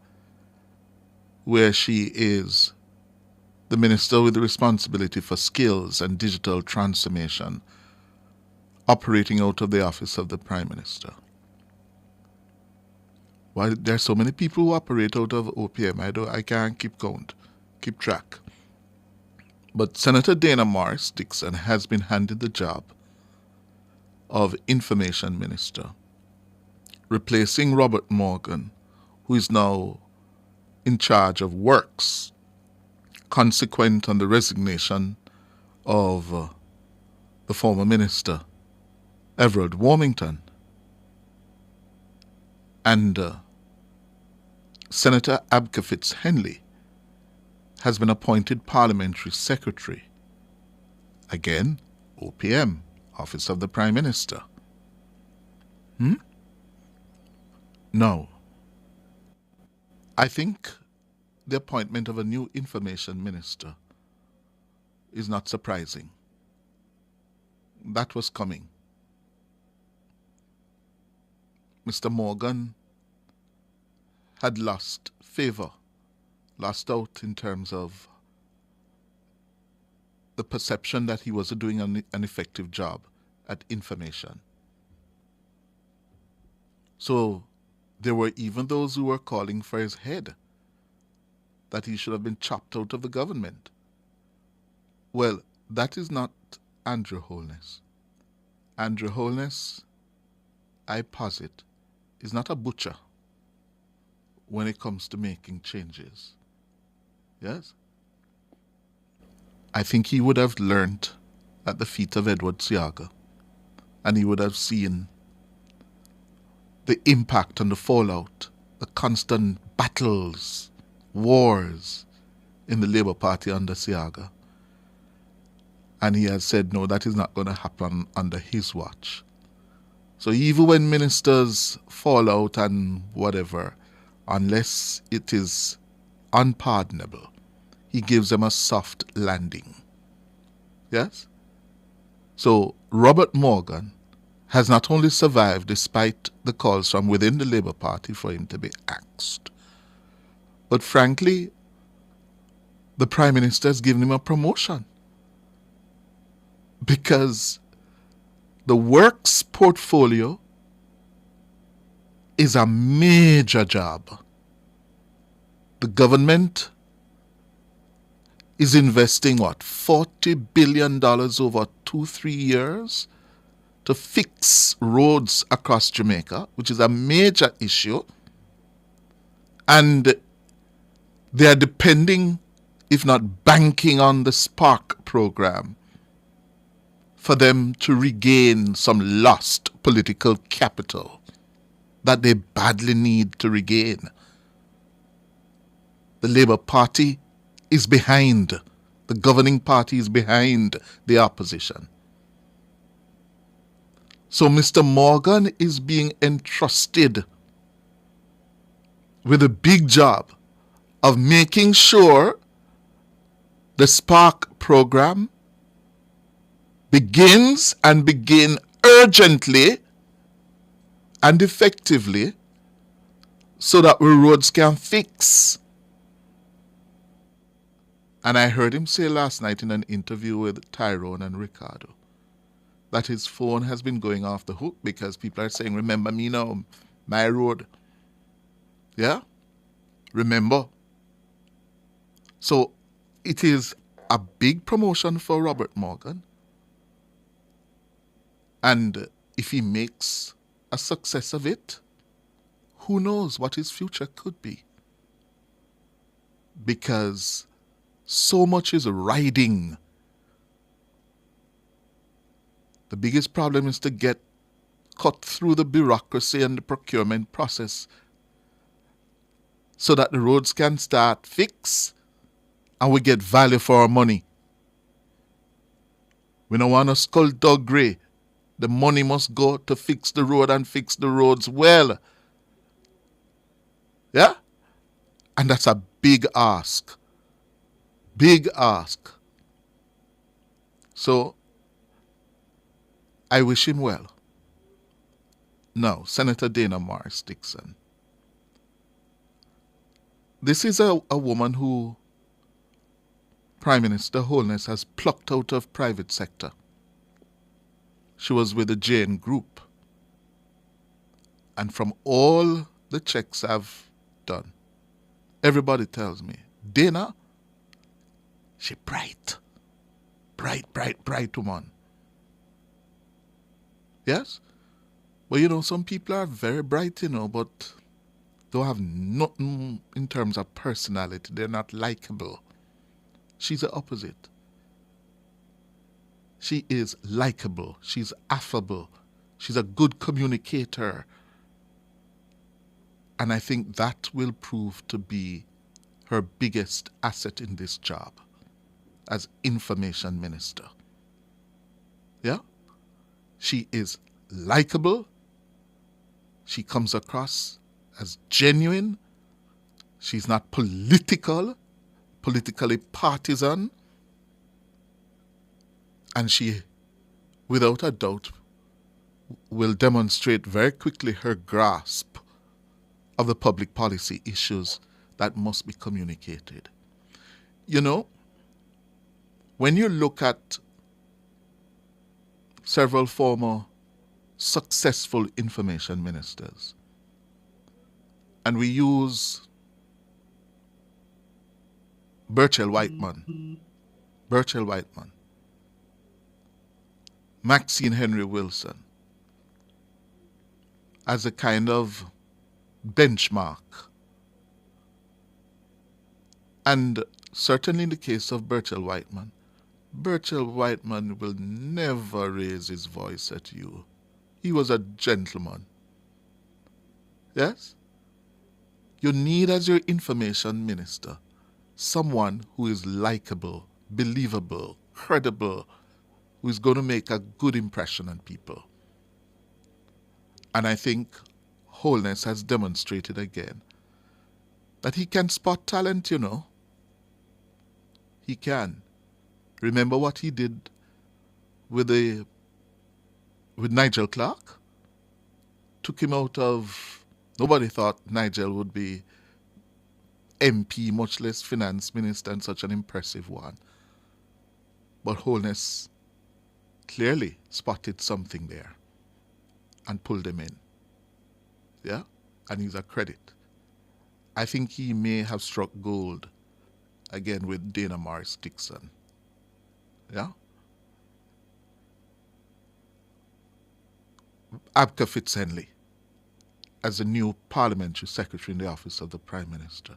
where she is the minister with the responsibility for skills and digital transformation, operating out of the office of the Prime Minister. Why there are so many people who operate out of OPM, I can't keep track. But Senator Dana Morris Dixon has been handed the job of Information Minister, replacing Robert Morgan, who is now in charge of Works, consequent on the resignation of the former minister, Everald Warmington. And Senator Abka Fitz-Henley has been appointed Parliamentary Secretary. Again, OPM, Office of the Prime Minister. No. I think the appointment of a new information minister is not surprising. That was coming. Mr. Morgan had lost out in terms of the perception that he was doing an effective job at information. So there were even those who were calling for his head, that he should have been chopped out of the government. Well, that is not Andrew Holness. Andrew Holness, I posit, is not a butcher when it comes to making changes. Yes? I think he would have learnt at the feet of Edward Siaga, and he would have seen the impact and the fallout, the constant battles, wars in the Labour Party under Siaga. And he has said, no, that is not going to happen under his watch. So even when ministers fall out and whatever, unless it is unpardonable, he gives them a soft landing. Yes? So Robert Morgan has not only survived despite the calls from within the Labour Party for him to be axed, but frankly, the Prime Minister has given him a promotion. Because the works portfolio is a major job. The government is investing, $40 billion over 2-3 years to fix roads across Jamaica, which is a major issue. And they are depending, if not banking on the Spark program for them to regain some lost political capital that they badly need to regain. The Labour Party is behind. The governing party is behind the opposition. So Mr. Morgan is being entrusted with a big job of making sure the Spark program begins urgently and effectively so that our roads can fix. And I heard him say last night in an interview with Tyrone and Ricardo that his phone has been going off the hook because people are saying, remember me now, my road. Yeah? Remember. So it is a big promotion for Robert Morgan. And if he makes a success of it, who knows what his future could be? Because so much is riding. The biggest problem is to get cut through the bureaucracy and the procurement process so that the roads can start fix and we get value for our money. We don't want to skullduggery. The money must go to fix the road and fix the roads well. Yeah? And that's a big ask. Big ask. So, I wish him well. Now, Senator Dana Morris Dixon. This is a woman who Prime Minister Holness has plucked out of private sector. She was with the Jane Group. And from all the checks I've done, everybody tells me, Dana, she bright. Bright woman. Yes? But some people are very bright, but don't have nothing in terms of personality. They're not likable. She's the opposite. She is likable. She's affable. She's a good communicator. And I think that will prove to be her biggest asset in this job as information minister. Yeah? She is likable. She comes across as genuine. She's not politically partisan. And she, without a doubt, will demonstrate very quickly her grasp of the public policy issues that must be communicated. When you look at several former successful information ministers, and we use Burchell Whiteman, Maxine Henry Wilson, as a kind of benchmark. And certainly in the case of Burchell Whiteman will never raise his voice at you. He was a gentleman. Yes? You need as your information minister someone who is likable, believable, credible, who is going to make a good impression on people. And I think Holness has demonstrated again that he can spot talent, He can. Remember what he did with Nigel Clark? Took him out of... Nobody thought Nigel would be MP, much less finance minister, and such an impressive one. But Holness clearly spotted something there and pulled him in. Yeah? And he's a credit. I think he may have struck gold again with Dana Morris Dixon. Yeah? Abka Fitzhenley as the new parliamentary secretary in the office of the Prime Minister.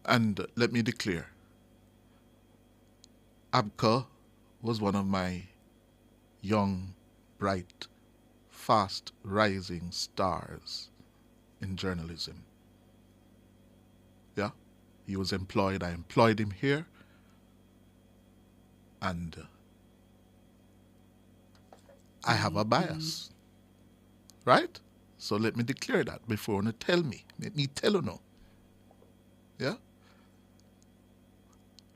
And let me declare, Abka was one of my young, bright, fast-rising stars in journalism. Yeah? He was employed. I employed him here. And I have a bias. Right? So let me declare that before you tell me. Let me tell you now. Yeah?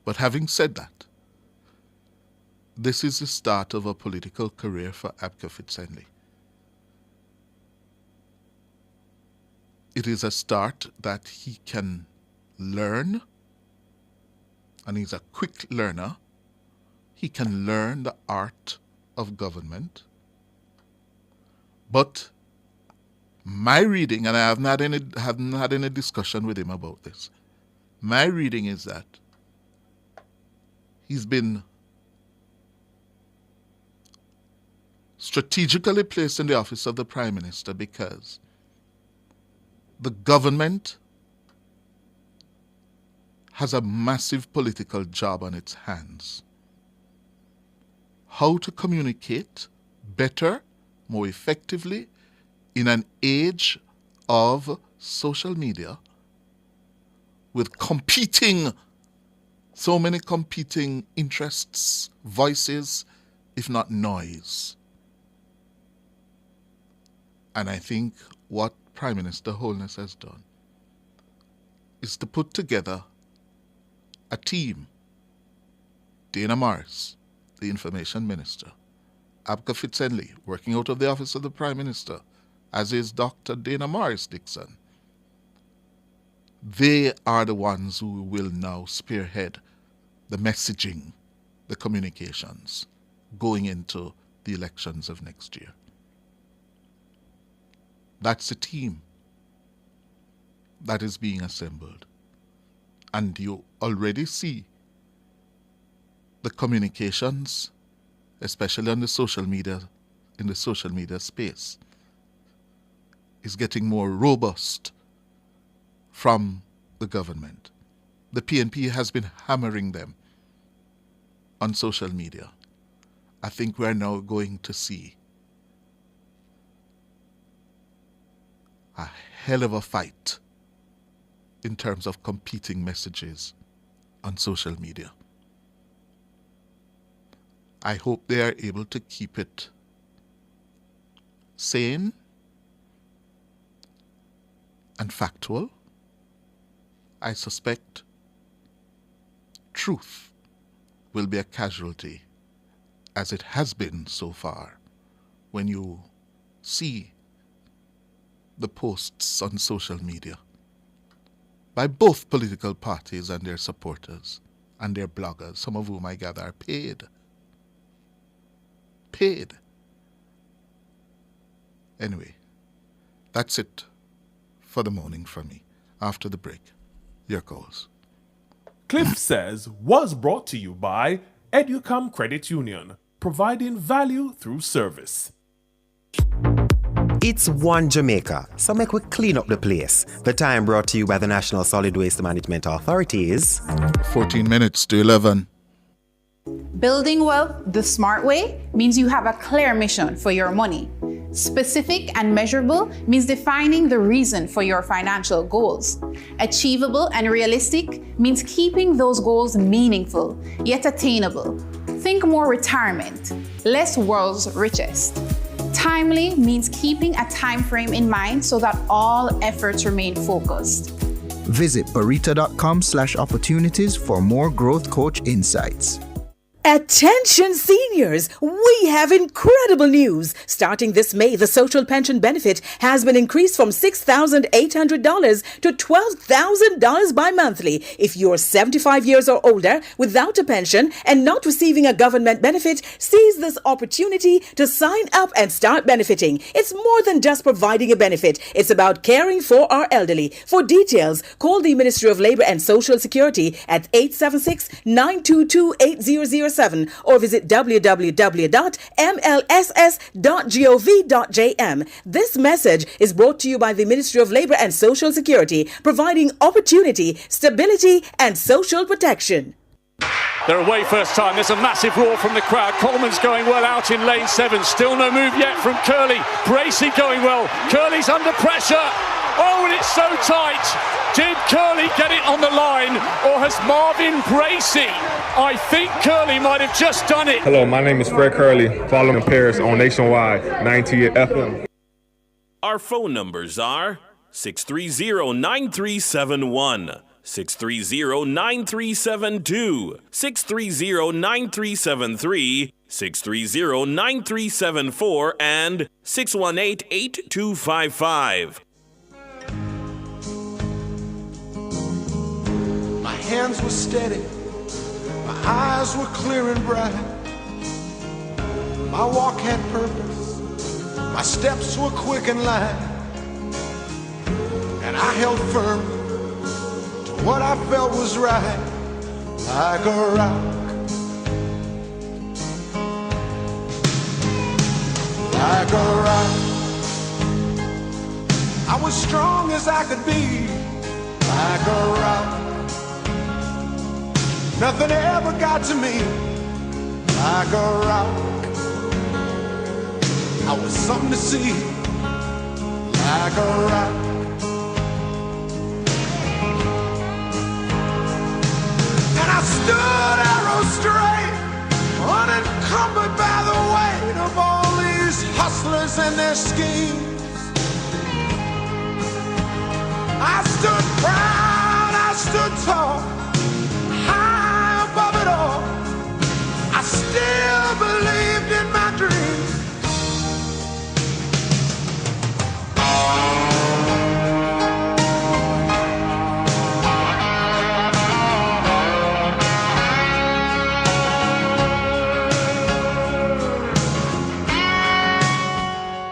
But having said that, this is the start of a political career for Abka Fitzhenley. It is a start that he can learn, and he's a quick learner. He can learn the art of government. But my reading, and I haven't had any discussion with him about this, my reading is that he's been strategically placed in the office of the Prime Minister because the government has a massive political job on its hands. How to communicate better, more effectively, in an age of social media with so many competing interests, voices, if not noise. And I think what Prime Minister Holness has done is to put together a team. Dana Morris, the Information Minister, Abka Fitzhenley, working out of the office of the Prime Minister, as is Dr. Dana Morris Dixon. They are the ones who will now spearhead the messaging, the communications, going into the elections of next year. That's a team that is being assembled. And you already see the communications, especially on the social media, in the social media space, is getting more robust from the government. The PNP has been hammering them on social media. I think we're now going to see a hell of a fight in terms of competing messages on social media. I hope they are able to keep it sane and factual. I suspect truth will be a casualty, as it has been so far, when you see the posts on social media by both political parties and their supporters and their bloggers, some of whom I gather are paid. Paid. Anyway, that's it for the morning from me. After the break, your calls. Cliff Says was brought to you by Educom Credit Union, providing value through service. It's one Jamaica, so make we clean up the place. The time brought to you by the National Solid Waste Management Authority is 14 minutes to 11. Building wealth the smart way means you have a clear mission for your money. Specific and measurable means defining the reason for your financial goals. Achievable and realistic means keeping those goals meaningful, yet attainable. Think more retirement, less world's richest. Timely means keeping a time frame in mind so that all efforts remain focused. Visit barita.com/opportunities for more growth coach insights. Attention seniors, we have incredible news. Starting this May, the social pension benefit has been increased from $6,800 to $12,000 bi-monthly. If you're 75 years or older without a pension and not receiving a government benefit, seize this opportunity to sign up and start benefiting. It's more than just providing a benefit. It's about caring for our elderly. For details, call the Ministry of Labour and Social Security at 876-922-8007 or visit www.mlss.gov.jm. This message is brought to you by the Ministry of Labour and Social Security, providing opportunity, stability and social protection. They're away first time. There's a massive roar from the crowd. Coleman's going well out in lane 7. Still no move yet from Curley. Bracey going well. Curley's under pressure. Oh, and it's so tight. Did Curley get it on the line, or has Marvin Bracey? I think Curley might have just done it. Hello, my name is Fred Curley, following Paris on Nationwide 98 FM. Our phone numbers are 630-9371, 630-9372, 630-9373, 630-9374, and 618-8255. My hands were steady, my eyes were clear and bright. My walk had purpose, my steps were quick and light. And I held firm to what I felt was right, like a rock, like a rock. I was strong as I could be, like a rock. Nothing ever got to me, like a rock. I was something to see, like a rock. And I stood arrow straight, unencumbered by the weight of all these hustlers and their schemes. I stood proud, I stood tall, high above it all. I still believed in my dreams.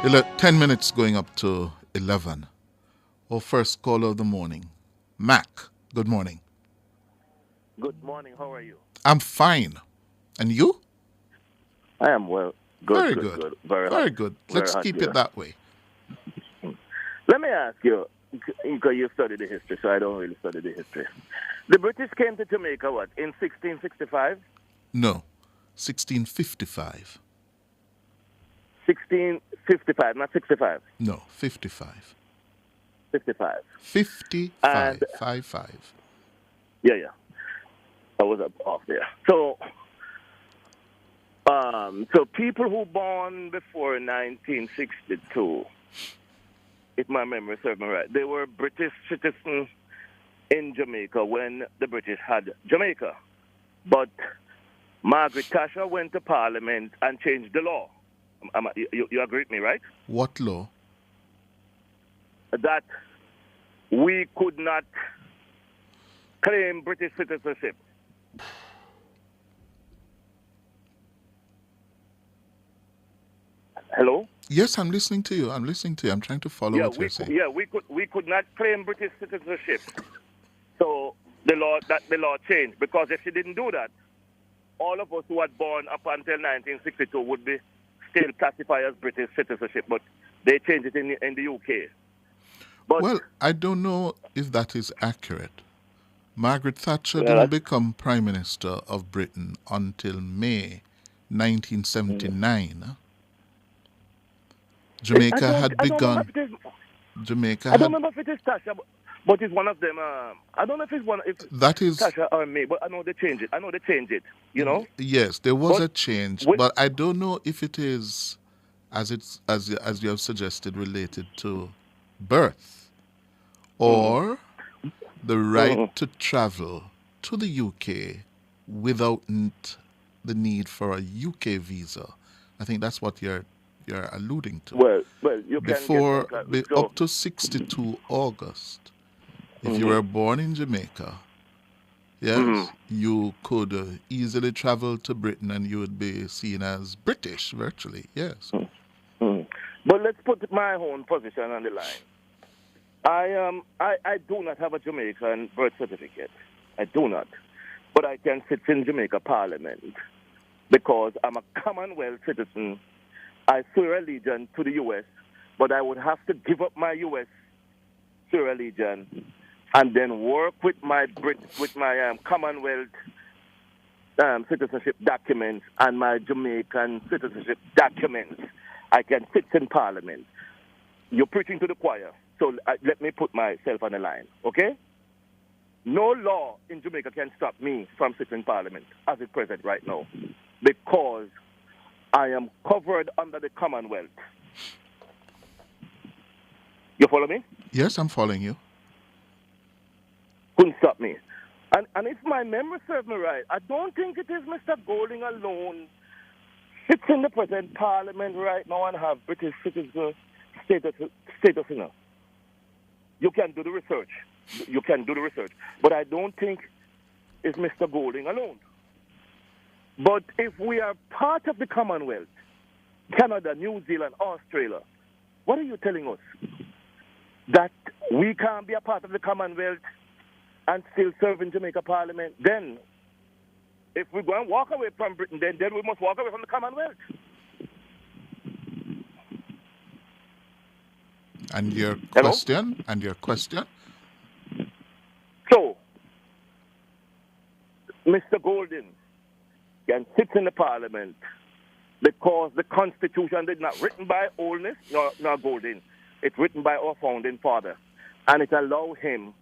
You're at 10 minutes going up to 11. Our first caller of the morning. Mac, good morning. Good morning, how are you? I'm fine. And you? I am well. Good, Very good. good. Very Very hot. good. Very Let's hot keep here. it that way. Let me ask you, because you study the history, so I don't really study the history. The British came to Jamaica, what, in 1665? No, 1655. 1655, not 65. No, 55. 55. 55. And- 55. Yeah. I was off there. So people who born before 1962, if my memory serves me right, they were British citizens in Jamaica when the British had Jamaica. But Margaret Thatcher went to Parliament and changed the law. You agree with me, right? What law? That we could not claim British citizenship. Hello? Yes, I'm listening to you. I'm trying to follow what you're saying. We could not claim British citizenship. So the law changed, because if she didn't do that, all of us who were born up until 1962 would be still classified as British citizenship, but they changed it in the UK. But, Well, I don't know if that is accurate. Margaret Thatcher didn't become Prime Minister of Britain until May 1979. Jamaica had begun. Jamaica I don't had. remember if it is Tasha, but it's one of them. I don't know if it's one. If That is- Tasha or me, but I know they changed it. You know. Yes, there was But a change, with- but I don't know if it is, as you have suggested, related to birth or the right to travel to the UK without the need for a UK visa. I think that's what you're alluding to. Well, you can Before get so, up to 62 August, if you Mhm. were born in Jamaica, yes, Mhm. you could easily travel to Britain and you would be seen as British virtually. Yes. Mhm. But let's put my own position on the line. I do not have a Jamaican birth certificate. I do not. But I can sit in Jamaica Parliament because I'm a Commonwealth citizen. I swear allegiance to the U.S., but I would have to give up my U.S. swear allegiance and then work with my Commonwealth citizenship documents and my Jamaican citizenship documents. I can sit in Parliament. You're preaching to the choir, so let me put myself on the line, okay? No law in Jamaica can stop me from sitting in Parliament as it present right now because I am covered under the Commonwealth. You follow me? Yes, I'm following you. Couldn't stop me. And if my memory serves me right, I don't think it is Mr. Golding alone sits in the present Parliament right now and have British citizen status, you know. You can do the research. You can do the research. But I don't think it's Mr. Golding alone. But if we are part of the Commonwealth, Canada, New Zealand, Australia, what are you telling us? That we can't be a part of the Commonwealth and still serve in Jamaica Parliament? Then, if we go and walk away from Britain, then we must walk away from the Commonwealth. And your Hello? question? So, Mr. Golden can sit in the Parliament because the Constitution is not written by Oldness nor Golden. It's written by our founding father. And it allows him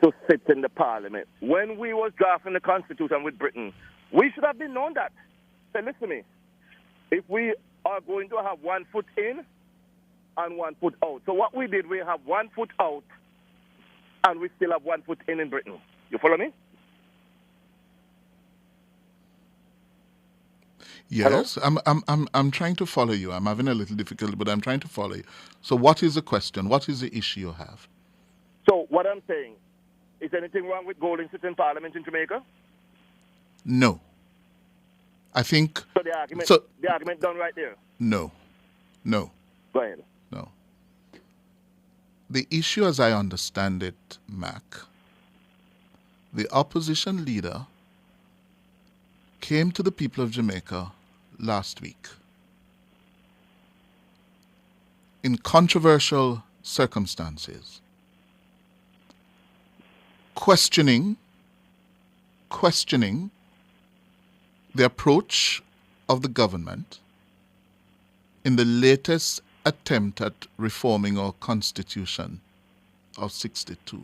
to sit in the Parliament. When we was drafting the Constitution with Britain, we should have been known that. Say, listen to me. If we are going to have 1 foot in and 1 foot out. So what we did, we have 1 foot out and we still have 1 foot in Britain. You follow me? Yes, I'm trying to follow you. I'm having a little difficulty, but I'm trying to follow you. So what is the question? What is the issue you have? So what I'm saying, is anything wrong with Golden sitting in Parliament in Jamaica? No. I think... So the argument done right there? No. Go ahead. No. The issue as I understand it, Mac, the opposition leader came to the people of Jamaica last week in controversial circumstances, questioning the approach of the government in the latest attempt at reforming our Constitution of 62.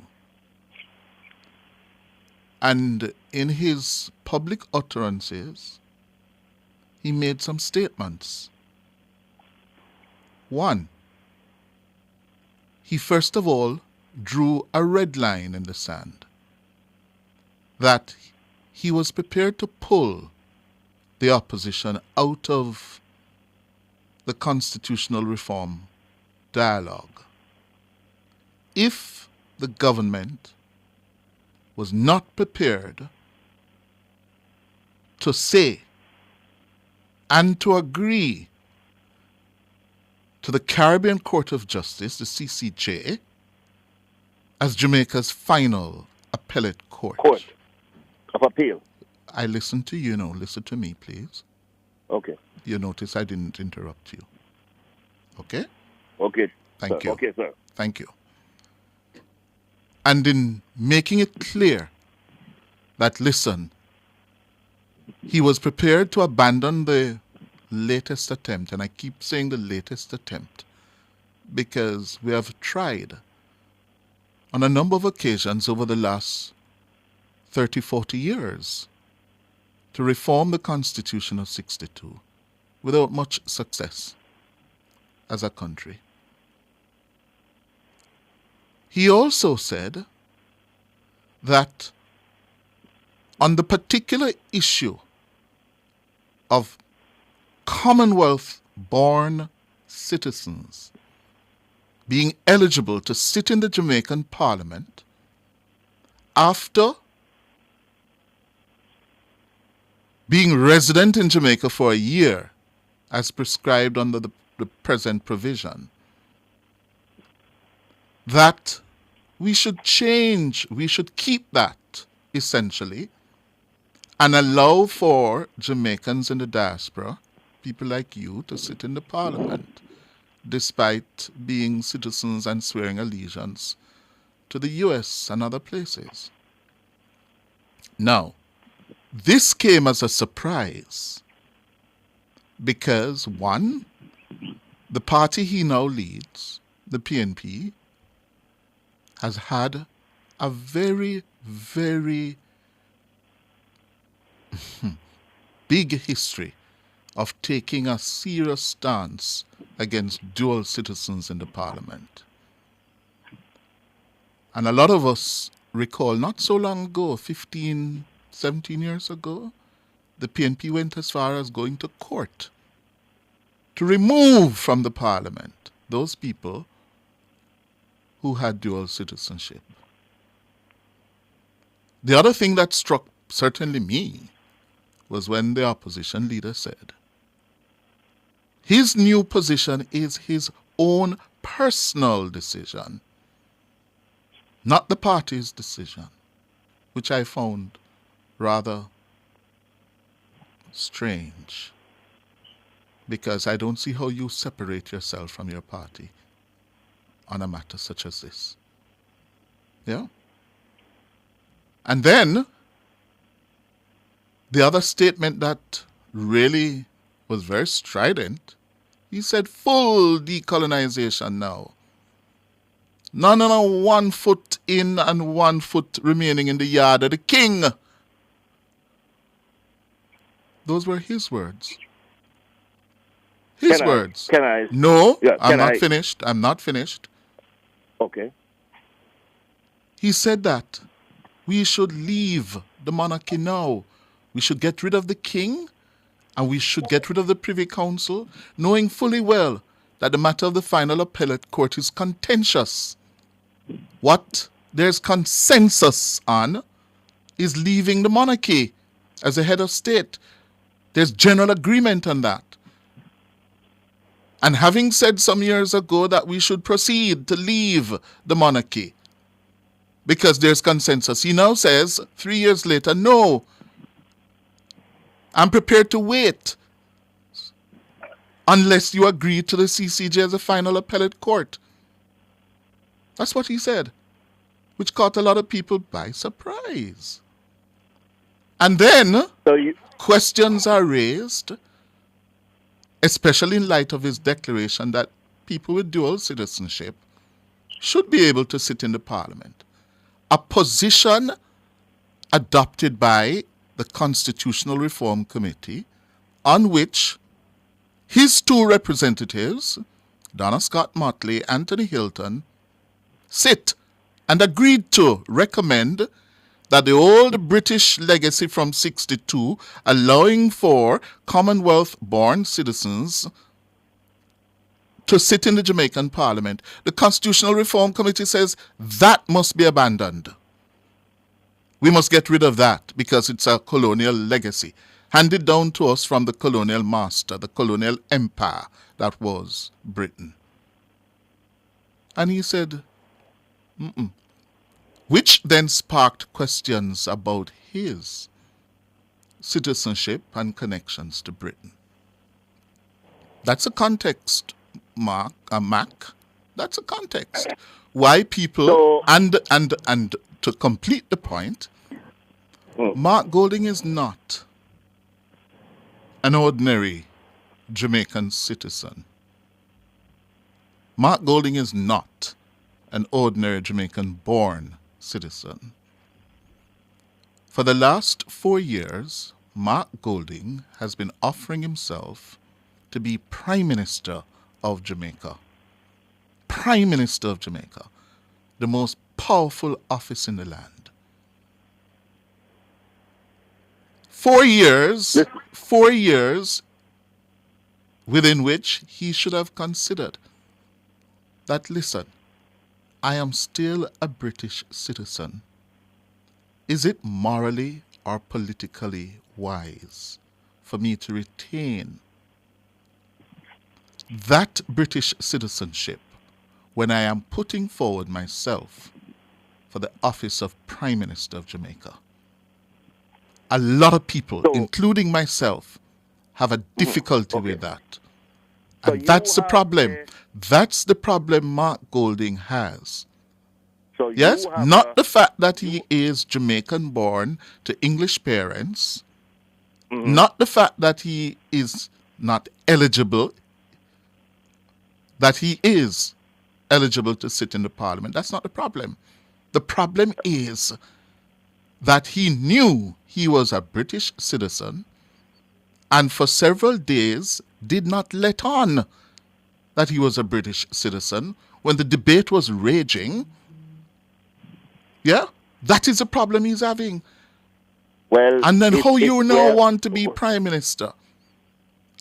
And in his public utterances, he made some statements. One, he first of all drew a red line in the sand that he was prepared to pull the opposition out of the constitutional reform dialogue if the government was not prepared to say and to agree to the Caribbean Court of Justice, the CCJ, as Jamaica's final appellate court. Court of appeal. I listened to you now. Listen to me, please. Okay. You notice I didn't interrupt you. Okay? Okay. Thank sir. you. Okay, sir. Thank you. And in making it clear that, listen, he was prepared to abandon the latest attempt, and I keep saying the latest attempt, because we have tried on a number of occasions over the last 30, 40 years to reform the Constitution of 62 without much success as a country. He also said that on the particular issue of Commonwealth-born citizens being eligible to sit in the Jamaican Parliament after being resident in Jamaica for a year, as prescribed under the present provision, that we should change, we should keep that, essentially, and allow for Jamaicans in the diaspora, people like you, to sit in the Parliament, despite being citizens and swearing allegiance to the US and other places. Now, this came as a surprise because, one, the party he now leads, the PNP, has had a very, very big history of taking a serious stance against dual citizens in the Parliament. And a lot of us recall not so long ago, 15, 17 years ago, the PNP went as far as going to court to remove from the Parliament those people who had dual citizenship. The other thing that struck certainly me was when the opposition leader said his new position is his own personal decision, not the party's decision, which I found rather strange, because I don't see how you separate yourself from your party on a matter such as this. Yeah? And then the other statement that really was very strident, he said full decolonization now. None of 1 foot in and 1 foot remaining in the yard of the king. Those were his words. His words. Can I? No, Yeah, I'm not finished. I'm not finished. Okay. He said that we should leave the monarchy now. We should get rid of the king and we should get rid of the Privy Council, knowing fully well that the matter of the final appellate court is contentious. What there's consensus on is leaving the monarchy as a head of state. There's general agreement on that. And having said some years ago that we should proceed to leave the monarchy because there's consensus, he now says 3 years later, no, I'm prepared to wait unless you agree to the CCJ as a final appellate court. That's what he said, which caught a lot of people by surprise. And then questions are raised, especially in light of his declaration that people with dual citizenship should be able to sit in the Parliament. A position adopted by the Constitutional Reform Committee, on which his two representatives, Donna Scott Motley, Anthony Hilton, sit and agreed to recommend that the old British legacy from 62, allowing for Commonwealth-born citizens to sit in the Jamaican Parliament, the Constitutional Reform Committee says that must be abandoned. We must get rid of that because it's a colonial legacy handed down to us from the colonial master, the colonial empire that was Britain. And he said, which then sparked questions about his citizenship and connections to Britain. That's a context, Mac. That's a context. Why people, and to complete the point, Mark Golding is not an ordinary Jamaican citizen. Mark Golding is not an ordinary Jamaican-born citizen. For the last 4 years, Mark Golding has been offering himself to be Prime Minister of Jamaica. Prime Minister of Jamaica, the most powerful office in the land. 4 years, 4 years within which he should have considered that, listen, I am still a British citizen. Is it morally or politically wise for me to retain that British citizenship when I am putting forward myself for the office of Prime Minister of Jamaica? A lot of people, including myself, have a difficulty with that. And that's the problem. That's the problem Mark Golding has. Yes, not the fact that he is Jamaican born to English parents, not the fact that he is not eligible, that he is eligible to sit in the parliament. That's not the problem. The problem is that he knew he was a British citizen and for several days did not let on that he was a British citizen when the debate was raging. Yeah, that is the problem he's having. Well, and then how you now want to be Prime Minister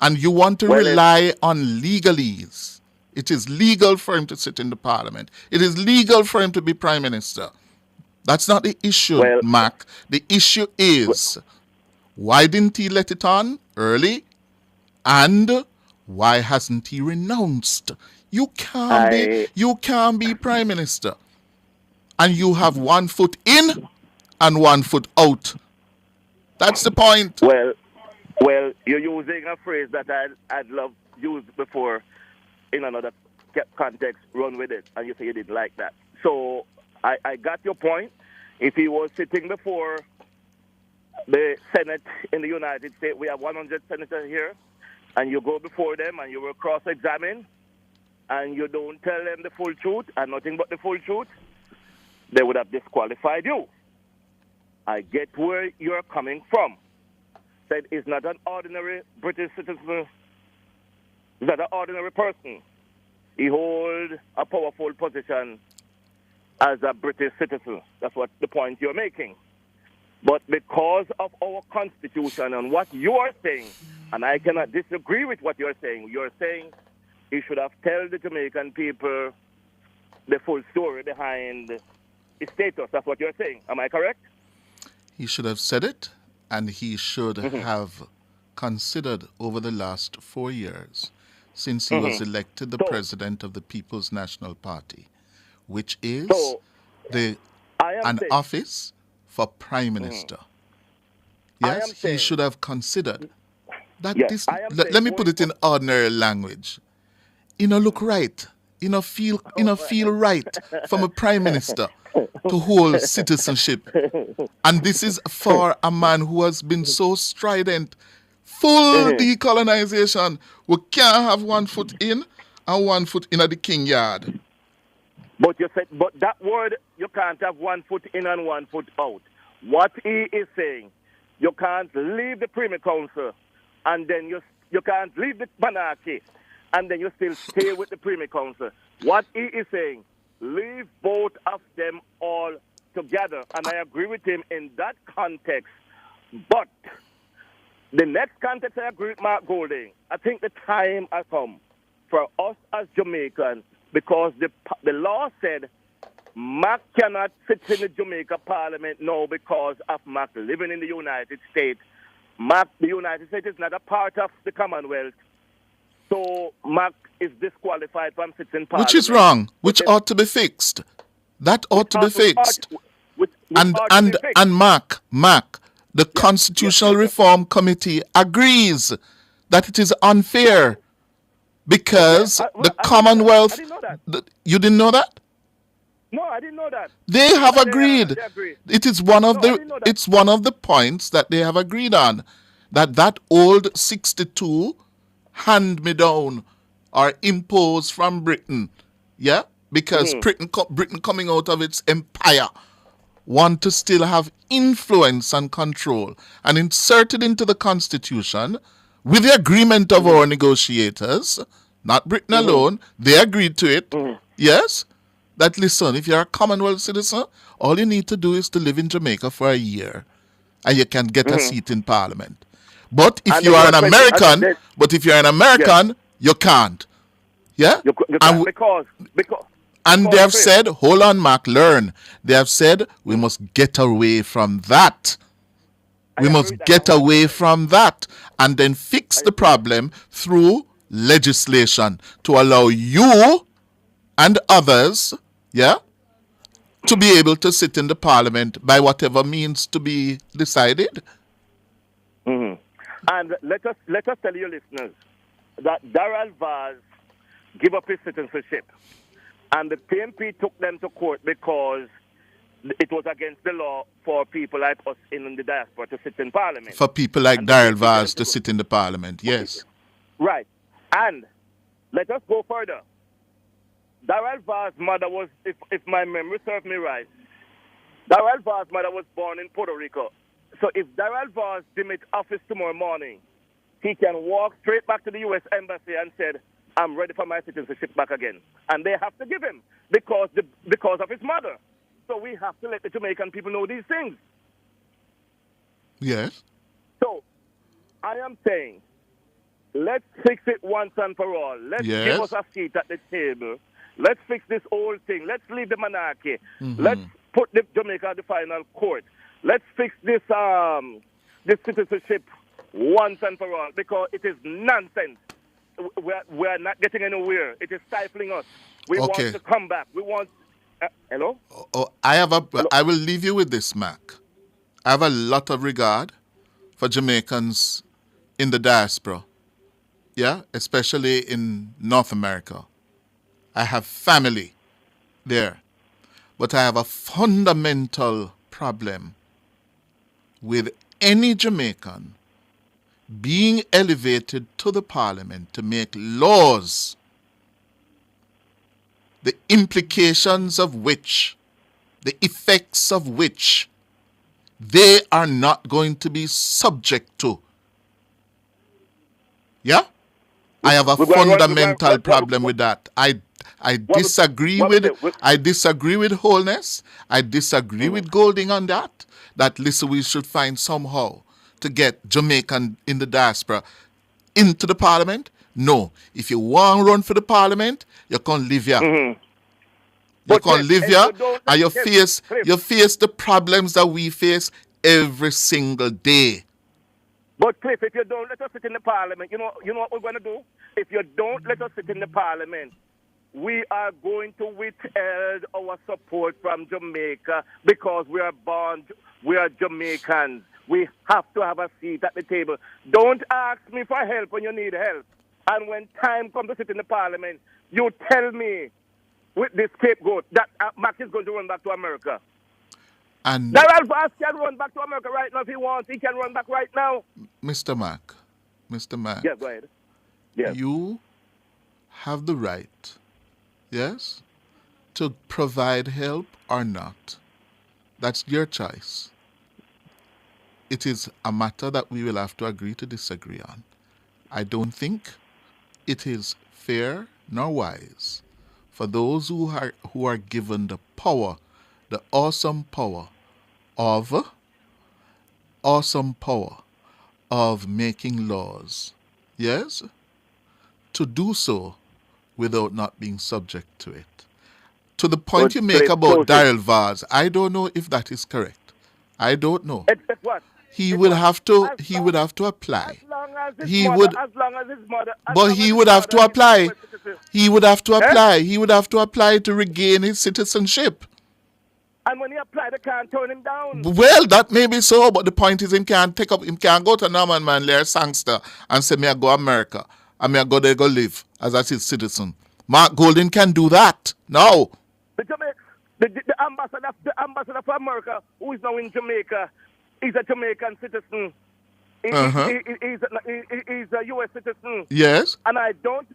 and you want to rely on legalese. It is legal for him to sit in the parliament. It is legal for him to be Prime Minister. That's not the issue, Mac. The issue is, why didn't he let it on early? And why hasn't he renounced? You can't be Prime Minister. And you have 1 foot in and 1 foot out. That's the point. Well, you're using a phrase that I'd love used before in another context. Run with it. And you say you didn't like that. So I got your point. If he was sitting before the Senate in the United States, we have 100 senators here, and you go before them and you will cross-examine, and you don't tell them the full truth and nothing but the full truth, they would have disqualified you. I get where you're coming from. Said he's not an ordinary British citizen. He's not an ordinary person. He holds a powerful position as a British citizen. That's what the point you're making. But because of our Constitution and what you are saying, and I cannot disagree with what you're saying he should have told the Jamaican people the full story behind his status. That's what you're saying. Am I correct? He should have said it, and he should have considered over the last 4 years, since he was elected the president of the People's National Party, which is an office for Prime Minister. Yes, he should have considered that let me put it in ordinary language. Look right. Feel right from a Prime Minister to hold citizenship. And this is for a man who has been so strident. Full decolonization. We can't have 1 foot in and 1 foot in at the King Yard. But you said, but that word, you can't have 1 foot in and 1 foot out. What he is saying, you can't leave the Premier Council, and then you can't leave the monarchy, and then you still stay with the Premier Council. What he is saying, leave both of them all together. And I agree with him in that context. But the next context, I agree with Mark Golding. I think the time has come for us as Jamaicans, because the law said Mac cannot sit in the Jamaica Parliament now because of Mac living in the United States. The United States is not a part of the Commonwealth. So Mac is disqualified from sitting in Parliament. Which is wrong, which ought to be fixed. That ought to be fixed. And Mac, the Constitutional Reform Committee agrees that it is unfair because the Commonwealth... You didn't know that? No, I didn't know that. They have agreed. It is one of it's one of the points that they have agreed on, that old 62 hand-me-down or imposed from Britain, yeah? Because Britain coming out of its empire want to still have influence and control, and inserted into the Constitution with the agreement of our negotiators, not Britain alone, they agreed to it, yes? That, listen, if you're a Commonwealth citizen, all you need to do is to live in Jamaica for a year. and you can get a Mhm. seat in Parliament. But if And you the are an US American, Yes. you can't. Yeah? You And can't w- because And they have Chris, said, hold on, Mark, learn. They have said, we must get away from that. We must get away from that and then fix the problem through legislation to allow you and others, yeah, to be able to sit in the parliament by whatever means to be decided. Mhm. And let us tell your listeners that Darrell Vaz gave up his citizenship, and the PMP took them to court because it was against the law for people like us in the diaspora to sit in Parliament. For people like Daryl Vaz to sit in the parliament, yes. Right. And let us go further. Darrell Vaz's mother was, if my memory serves me right, Darrell Vaz's mother was born in Puerto Rico. So if Darrell Vaz demits office tomorrow morning, he can walk straight back to the U.S. Embassy and said, I'm ready for my citizenship back again. And they have to give him because of his mother. So we have to let the Jamaican people know these things. Yes. So I am saying, let's fix it once and for all. Let's Yes. give us a seat at the table. Let's fix this whole thing. Let's leave the monarchy. Mhm. Let's put Jamaica at the final court. Let's fix this citizenship once and for all because it is nonsense. We're not getting anywhere. It is stifling us. We Okay. want to come back. We want. Hello? Oh, I will leave you with this, Mac. I have a lot of regard for Jamaicans in the diaspora. Yeah, especially in North America. I have family there. But I have a fundamental problem with any Jamaican being elevated to the parliament to make laws, the implications of which, the effects of which, they are not going to be subject to. Yeah? I have a fundamental problem with that. I disagree with Wholeness. I disagree with Golding on that. That listen, we should find somehow to get Jamaican in the diaspora into the parliament. No. If you want to run for the parliament, you can't live here. You can't live here and you face the problems that we face every single day. But Cliff, if you don't let us sit in the parliament, you know what we're going to do? If you don't let us sit in the parliament, we are going to withhold our support from Jamaica because we are Jamaicans. We have to have a seat at the table. Don't ask me for help when you need help. And when time comes to sit in the parliament, you tell me with this scapegoat that Mac is going to run back to America. And Darrell Vaz can run back to America right now if he wants. He can run back right now. Mr. Mac, Yeah, go ahead. Yeah. You have the right, yes, to provide help or not. That's your choice. It is a matter that we will have to agree to disagree on. I don't think it is fair nor wise for those who are given the power, the awesome power of making laws, yes, to do so without not being subject to it. To the point you make about Daryl Vaz, I don't know if that is correct. I don't know. It's what? He would have to apply. He would have to apply. He would have to apply. He would have to apply to regain his citizenship. And when he applied, they can't turn him down. Well, that may be so, but the point is him can't go to Norman Manley Sangster and say, me I go America. And me I go there go live as a citizen. Mark Golding can do that. No. The ambassador for America, who is now in Jamaica, is a Jamaican citizen. He's a U.S. citizen. Yes. And I don't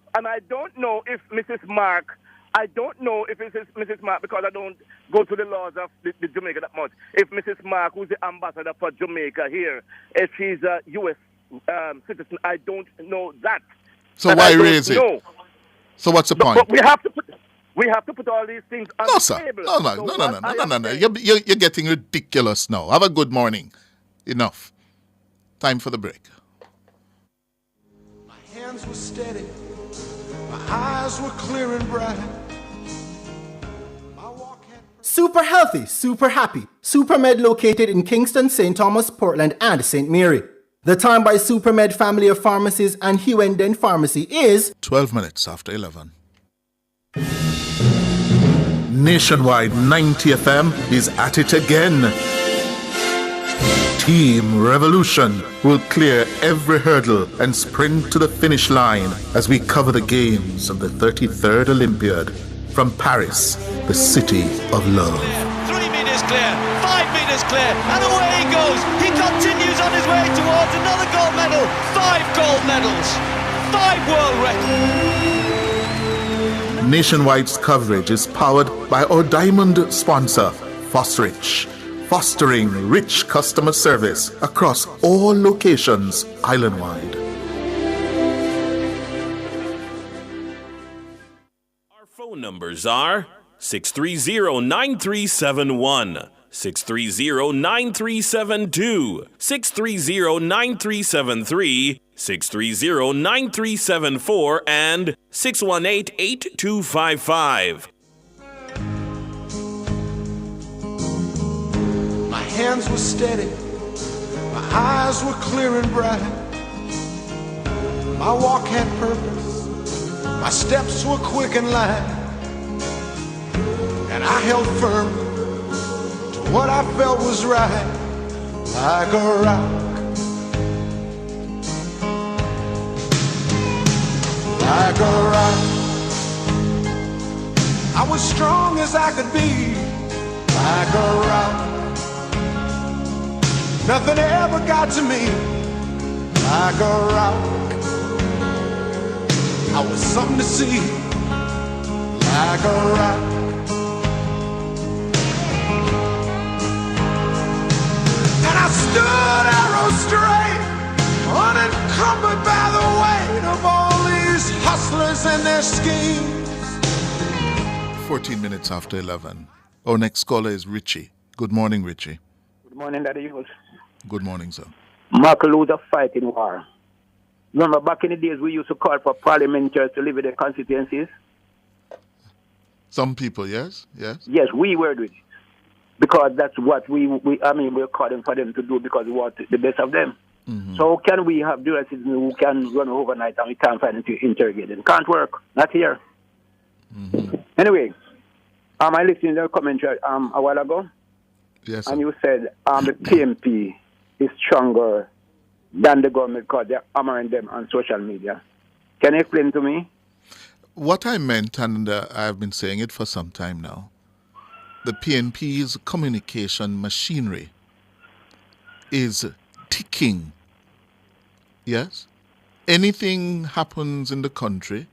know if Mrs. Mark. I don't know if it's Mrs. Mark because I don't go to the laws of the Jamaica that much. If Mrs. Mark, who's the ambassador for Jamaica here, if she's a U.S. Citizen, I don't know that. So why raise it? So what's the point? But we have to put all these things on the table. No. You're getting ridiculous now. Have a good morning. enough. Time for the break. My hands were steady, my eyes were clear and bright. Super healthy, super happy. SuperMed located in Kingston, St. Thomas, Portland, and St. Mary. The time by SuperMed family of pharmacies and Hughes Den Pharmacy is 12 minutes after 11. Nationwide 90 FM is at it again. Team Revolution will clear every hurdle and sprint to the finish line as we cover the games of the 33rd Olympiad from Paris, the city of love. 3 meters clear, 5 meters clear, and away he goes. He continues on his way towards another gold medal. 5 gold medals, 5 world records. Nationwide's coverage is powered by our diamond sponsor, Fosrich, fostering rich customer service across all locations island-wide. Our phone numbers are 630-9371, 630-9372, 630-9373, 630-9374, and 618-8255. My hands were steady, my eyes were clear and bright. My walk had purpose, my steps were quick and light. And I held firm to what I felt was right, like a rock. Like a rock. I was strong as I could be, like a rock. Nothing ever got to me, like a rock. I was something to see, like a rock. And I stood arrow straight, unencumbered by the weight of all these hustlers and their schemes. 14 minutes after 11. Our next caller is Richie. Good morning, Richie. Good morning, Daddy Hughes. Good morning, sir. Martin Luther fighting war. Remember back in the days we used to call for parliamentarians to live in their constituencies? Some people, yes? Yes? Yes, we were doing it. Because that's what we're calling for them to do because we want the best of them. Mm-hmm. So how can we have dual citizens who can run overnight and we can't find them to interrogate them? Can't work. Not here. Mm-hmm. Anyway, I listened to your commentary a while ago. Yes, sir. And you said the PMP is stronger than the government because they're hammering them on social media. Can you explain to me? What I meant, and I've been saying it for some time now, the PNP's communication machinery is ticking. Yes? Anything happens in the country,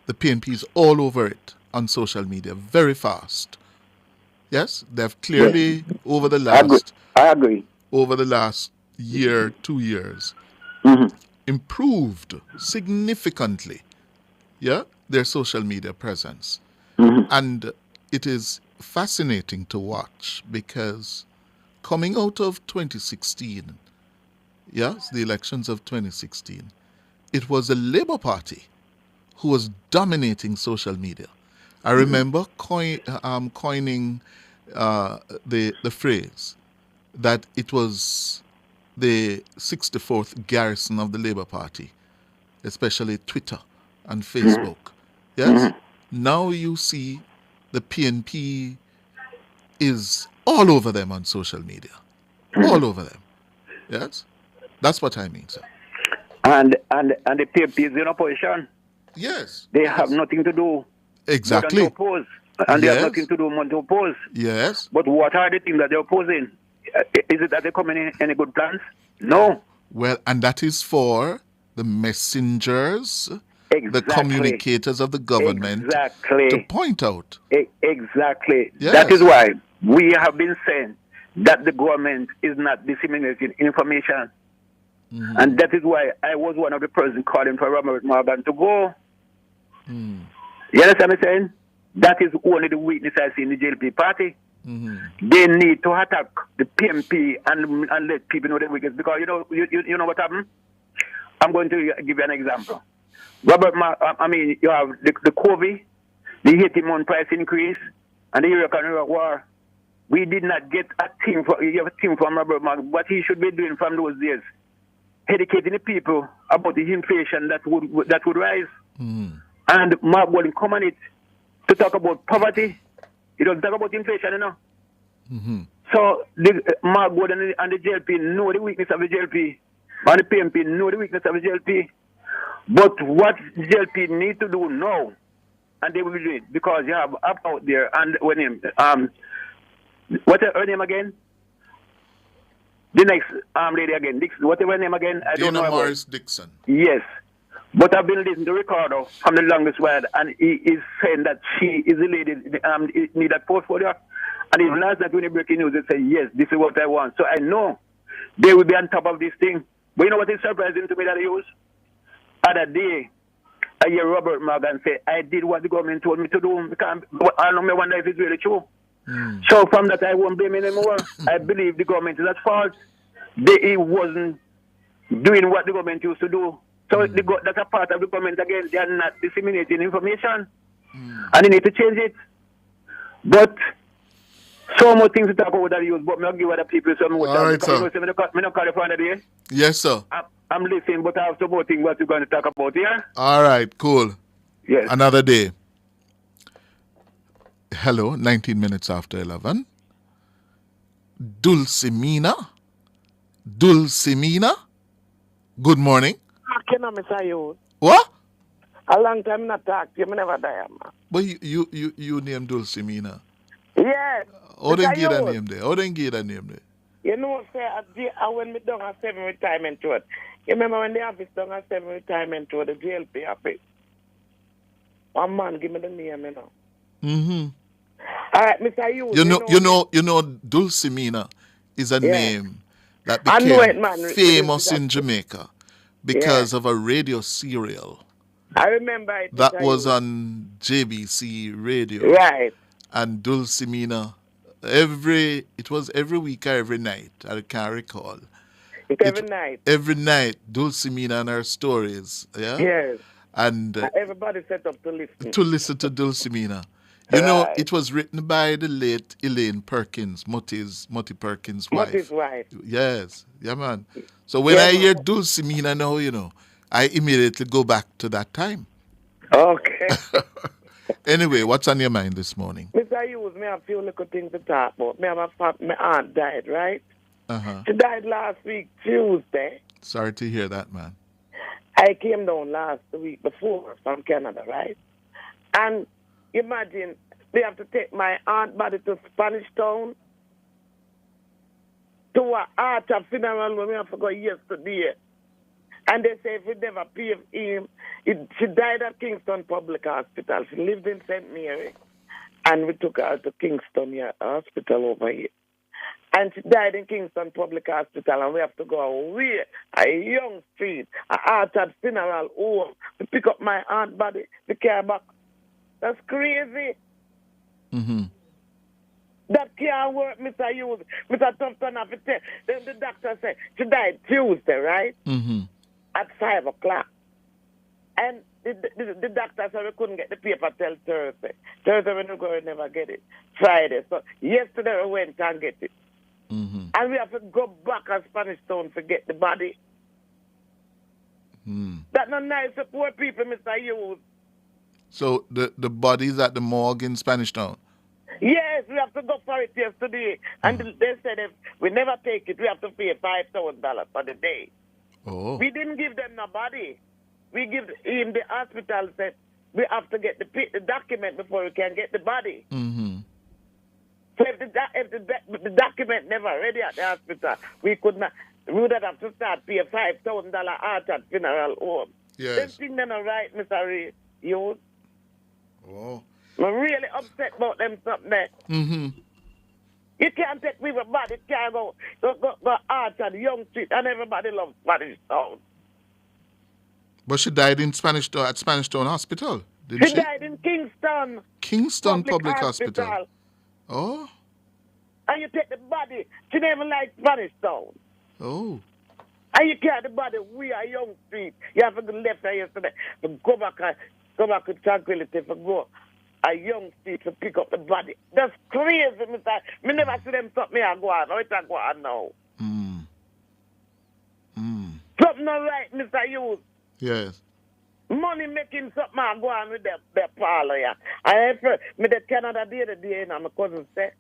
the PNP is all over it on social media very fast. Yes? They've clearly, over the last... I agree. Over the last year, 2 years, improved significantly, their social media presence. And it is fascinating to watch because coming out of 2016, the elections of 2016, it was the Labour Party who was dominating social media. I remember coining the phrase that it was the 64th garrison of the Labour Party, especially Twitter and Facebook. Yes? Now you see the PNP is all over them on social media. All over them. Yes? That's what I mean, sir. And the PNP is in opposition. Yes. They have nothing to do exactly more than to oppose. And they have nothing to do more than to oppose. Yes. But what are the things that they're opposing? Is it that they're coming in any good plans? No. Well, and that is for the messengers, the communicators of the government to point out. Exactly. Yes. That is why we have been saying that the government is not disseminating information. And that is why I was one of the persons calling for Robert Morgan to go. You understand what I'm saying? That is only the weakness I see in the JLP party. They need to attack the PMP and let people know the weakness. Because you know what happened? I'm going to give you an example. You have the COVID, the 80-month price increase, and the Iraq war. We did not get a thing from Robert Mark. What he should be doing from those days, educating the people about the inflation that would rise. And Mark Walling come on it to talk about poverty. He doesn't talk about inflation, So Mark Walling and the JLP know the weakness of the JLP, and the PMP know the weakness of the JLP. But what JLP need to do now, and they will do it, because you have up out there and what's her name again? The next lady again, Dixon. Whatever her name again, I don't know. Morris Dixon. Yes. But I've been listening to Ricardo from the longest while, and he is saying that she is the lady need that portfolio. And if last night when he breaking news, they say, yes, this is what I want. So I know they will be on top of this thing. But you know what is surprising to me that I use? Other day, I hear Robert Morgan say, I did what the government told me to do. I don't wonder if it's really true. So from that, I won't blame him anymore. I believe the government is at fault. He wasn't doing what the government used to do. So that's a part of the government again. They are not disseminating information. And they need to change it. But so much things to talk about that use, but I'll give other people some more time. All right, sir. I'm not calling for another day. Yes, sir. I'm listening, but I have some more things what we're going to talk about here. All right, cool. Yes. Another day. Hello, 19 minutes after 11. Dulcimina? Good morning. What? A long time not talk, you never die, man. But you named Dulcimina. Yes. How then get that name there? You know, say, I went me down a 7 retirement road. You remember when the office down a 7 retirement road, the JLP office? One man give me the name, you know. All right, Mr. Hughes. You know, Dulcimina is a name that became famous in Jamaica because of a radio serial. I remember it. That was on JBC radio. Right. And Dulcimina, it was every week or every night, I can't recall. Every night, Dulcimina and her stories. Yeah? Yes. And everybody set up to listen. To listen to Dulcimina. You know, it was written by the late Elaine Perkins, Mutty Perkins' wife. Mutty's wife. Yes. Yeah, man. So when I hear Dulcimina now, I immediately go back to that time. Okay. Anyway, what's on your mind this morning? Mr. Hughes, me have a few little things to talk about. My aunt died, right? Uh-huh. She died last week, Tuesday. Sorry to hear that, man. I came down last week before from Canada, right? And imagine, they have to take my aunt body to Spanish Town to a Hardship funeral when we have to go yesterday. And they say if we never pay him, she died at Kingston Public Hospital. She lived in St. Mary. And we took her to Kingston Hospital over here. And she died in Kingston Public Hospital, and we have to go away, a young street, a Hardship funeral home, to pick up my aunt body, to carry back. That's crazy. That can't work, Mr. Hughes. Mr. Thompson, the doctor said she died Tuesday, right? At 5 o'clock. And the doctor said we couldn't get the paper till Thursday. Thursday when we go, we never get it. Friday. So yesterday we went and get it. And we have to go back to Spanish Town to get the body. That's not nice for poor people, Mr. Hughes. So the body's at the morgue in Spanish Town? Yes, we have to go for it yesterday. And they said if we never take it, we have to pay $5,000 for the day. Oh. We didn't give them no body. We give him, the hospital said we have to get the document before we can get the body. So if the document never ready at the hospital, we would have to start pay $5,000 at funeral home. Yes. Them things are not right, Mr. Hughes. Oh. I'm really upset about them something there. You can't take people body, it can't go out at Young Street, and everybody loves Spanish Town. But she died in Spanish Town Hospital, didn't she? She died in Kingston. Kingston Public Hospital. Oh. And you take the body, she never like Spanish Town. Oh. And you carry the body, we are young street. You have to go left there yesterday. To go back with tranquility, for go a young street to pick up the body. That's crazy, Mr. Me never see them stop me and go on. How it a go on now? Something not right, Mr. Hughes. Yes. Money making something and go on with their parlor, yeah. I heard me the Canada the other day, and my cousin said,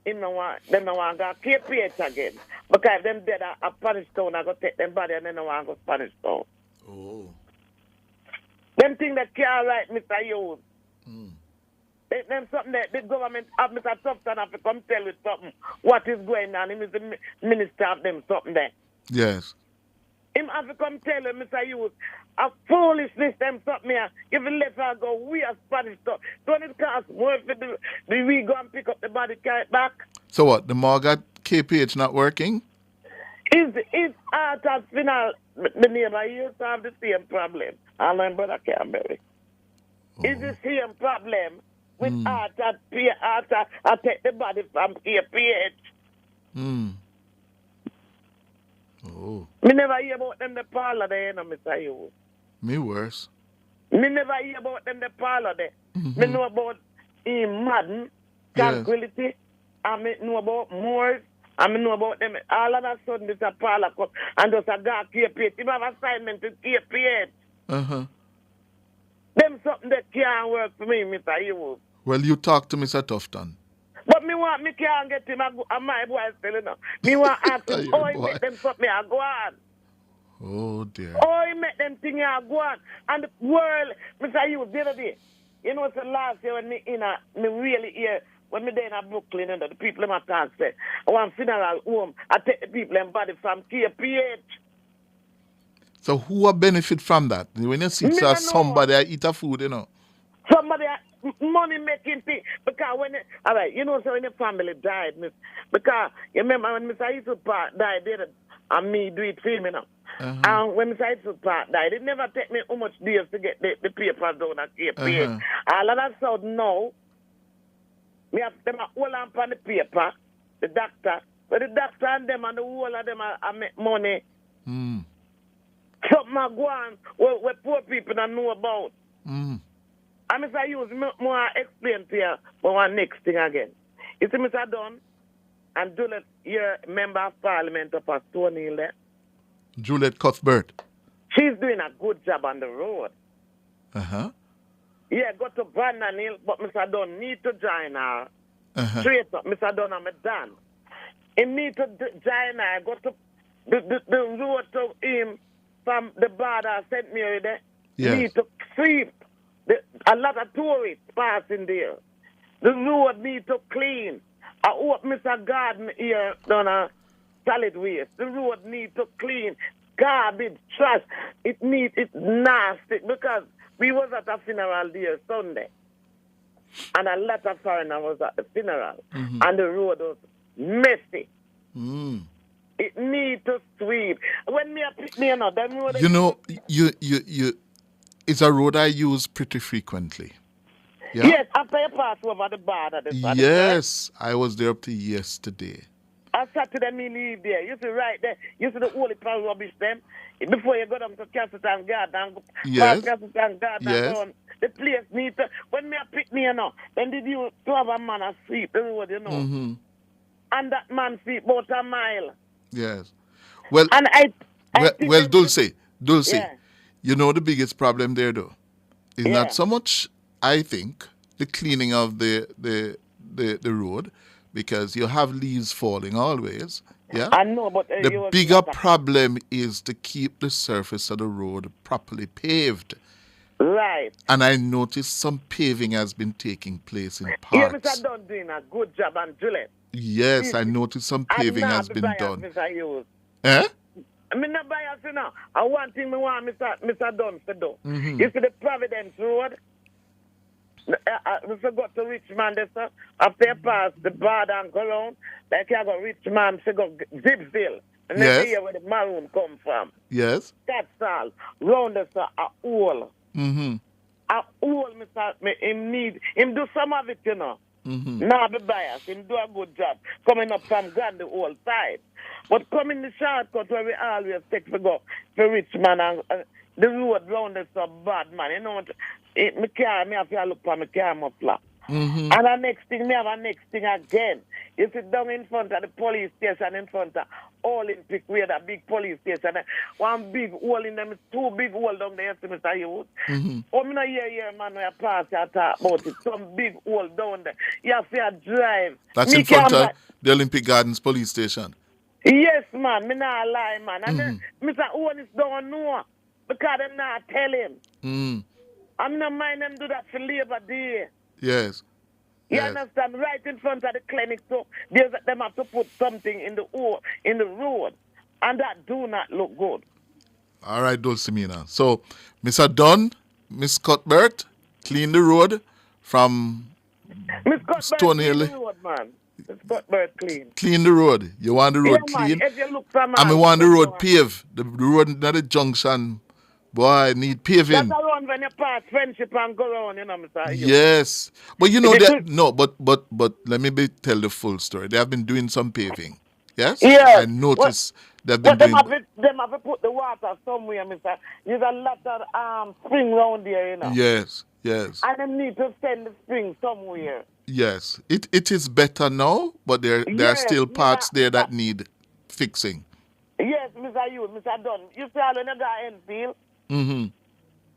them no want to go KPH again. Because if them dead a Spanish Town, I go take them body and then no want to go Spanish Town. Oh. Them things that can't right, Mr. Hughes. Them something that the government have Mr. Tufton have to come tell you something. What is going on? Him is the minister of them something there. Yes. Him have to come tell you, Mr. Hughes, a foolishness them something here. If you let her go, we are Spanish stuff. Don't it cost more if we go and pick up the body, carry it back? So what? The morgue at KPH not working? Is art as final the neighbor used to have the same problem. And my brother Canberry. Is the same problem with art I take the body from KPH. Oh. Me never hear about them the parlor there, you know, Mr. Hughes. Me worse. Me never hear about them the parlor there. Me know about Madden, Tranquility, and me know about Moores, and me know about them. All of a sudden, this a parlor come, and just a guy KPH. He have assignment to KPH. Them something that can't work for me, Mr. Hughes. Well, you talk to Mr. Tufton. But me can't get him, and my boy still, you know. Me want to ask him, how he make them something I go on. Oh, dear. Oh, he make them things I go on. And the world, Mr. Hughes, the other day, you know, so last year when me really hear, when me there in Brooklyn, you know, the people in my talk say, I want funeral home, I take the people and body from KPH. So who will benefit from that? When you see somebody eat a food, you know. Somebody money making thing. Because when all right, you know, so when the family died, because you remember when Mr. Yusuf died, and me do it for him, you know. And when Mr. Yusuf died, it never take me how much days to get the papers down at KPH. All of that sudden now, me have them all on the paper, the doctor. But the doctor and them and the whole of them are make money. Something are going where poor people don't know about. And Mr. Hughes, more explain to you one next thing again. You see, Mr. Dunn and Juliet, you're member of parliament up at Stony Hill there. Juliet Cuthbert. She's doing a good job on the road. Yeah, go to Brandon Hill, but Mr. Dunn need to join her. Straight up, Mr. Dunn, I'm done. He need to join her, go to the road to him from the border of St. Mary there. Yes. Need to sweep. A lot of tourists passing there. The road need to clean. I hope Mr. Garden here done a solid waste. The road need to clean. Garbage, trash. It's nasty because we was at a funeral there Sunday. And a lot of foreigners was at the funeral. And the road was messy. It need to sweep. When me you know, them road you know, you it's a road I use pretty frequently. Yeah? Yes, after you pass over the border. Yes, I was there up to yesterday. I Saturday me leave there. You see right there. You see the holy pile rubbish them. Before you go down to Castleton Garden, Castleton Garden, the place need to, when me a pick me, you know, then did you to have a man a sweep the road, you know. And that man sweep about a mile. Yes. Well, and well, Dulce, yeah. You know the biggest problem there, though, is not so much, I think, the cleaning of the road, because you have leaves falling always. Yeah, I know, but the bigger problem is to keep the surface of the road properly paved. Right. And I noticed some paving has been taking place in parts. Yeah, Mr. Dunn doing a good job on Juliet. Yes, I noticed some paving has been done. Mr. Hughes. Eh? I'm not biased, you know. I want thing I want Mr. Dunn to do. You see the Providence Road? We forgot to Richmond, sir. After you pass the border and go around, like you go Richmond, you go Zipsville. And then here where the maroon come from. Yes. That's all. Round us a hole. A hole, Mr. Him do some of it, you know. Nah, be biased. Him do a good job coming up from Grand the whole side. But coming the shortcut where we always take to go for rich man and the road round is so bad, man. You know what? Me have to look for my car muffler. And the next thing, me have a next thing again. You sit down in front of the police station, in front of Olympic, where that big police station. One big hole in them, two big hole down there, Mr. Hughes. Oh, me not hear man, when you pass, you talk about it. Some big hole down there. You have to drive. That's in front of the Olympic Gardens police station. Yes, man. Me not lie, man. And then Mr. Owens don't know because them not tell him. I'm not mind them do that for Labor Day. Yes. You understand? Right in front of the clinic, so them have to put something in the road, and that do not look good. All right, Dulcimina. So, Mr. Dunn, Miss Cuthbert, clean the road from Stonehill. Clean the road, man. Miss Cuthbert clean. Clean the road. You want the road clean? Man, if you look for and we want the road paved. The road, not the junction. Boy, need paving. That's around when you pass Friendship and go around, you know, Mr. Hughes. Yes. But you know that but let me tell the full story. They have been doing some paving. Yes? Yeah. I noticed they've been doing them have to put the water somewhere, Mr. There's a lot of spring around there, you know. Yes. And they need to send the spring somewhere. Yes. It is better now, but there are still parts there that need fixing. Yes, Mr. Hughes, Mr. Dunn. You see all when you got Enfield?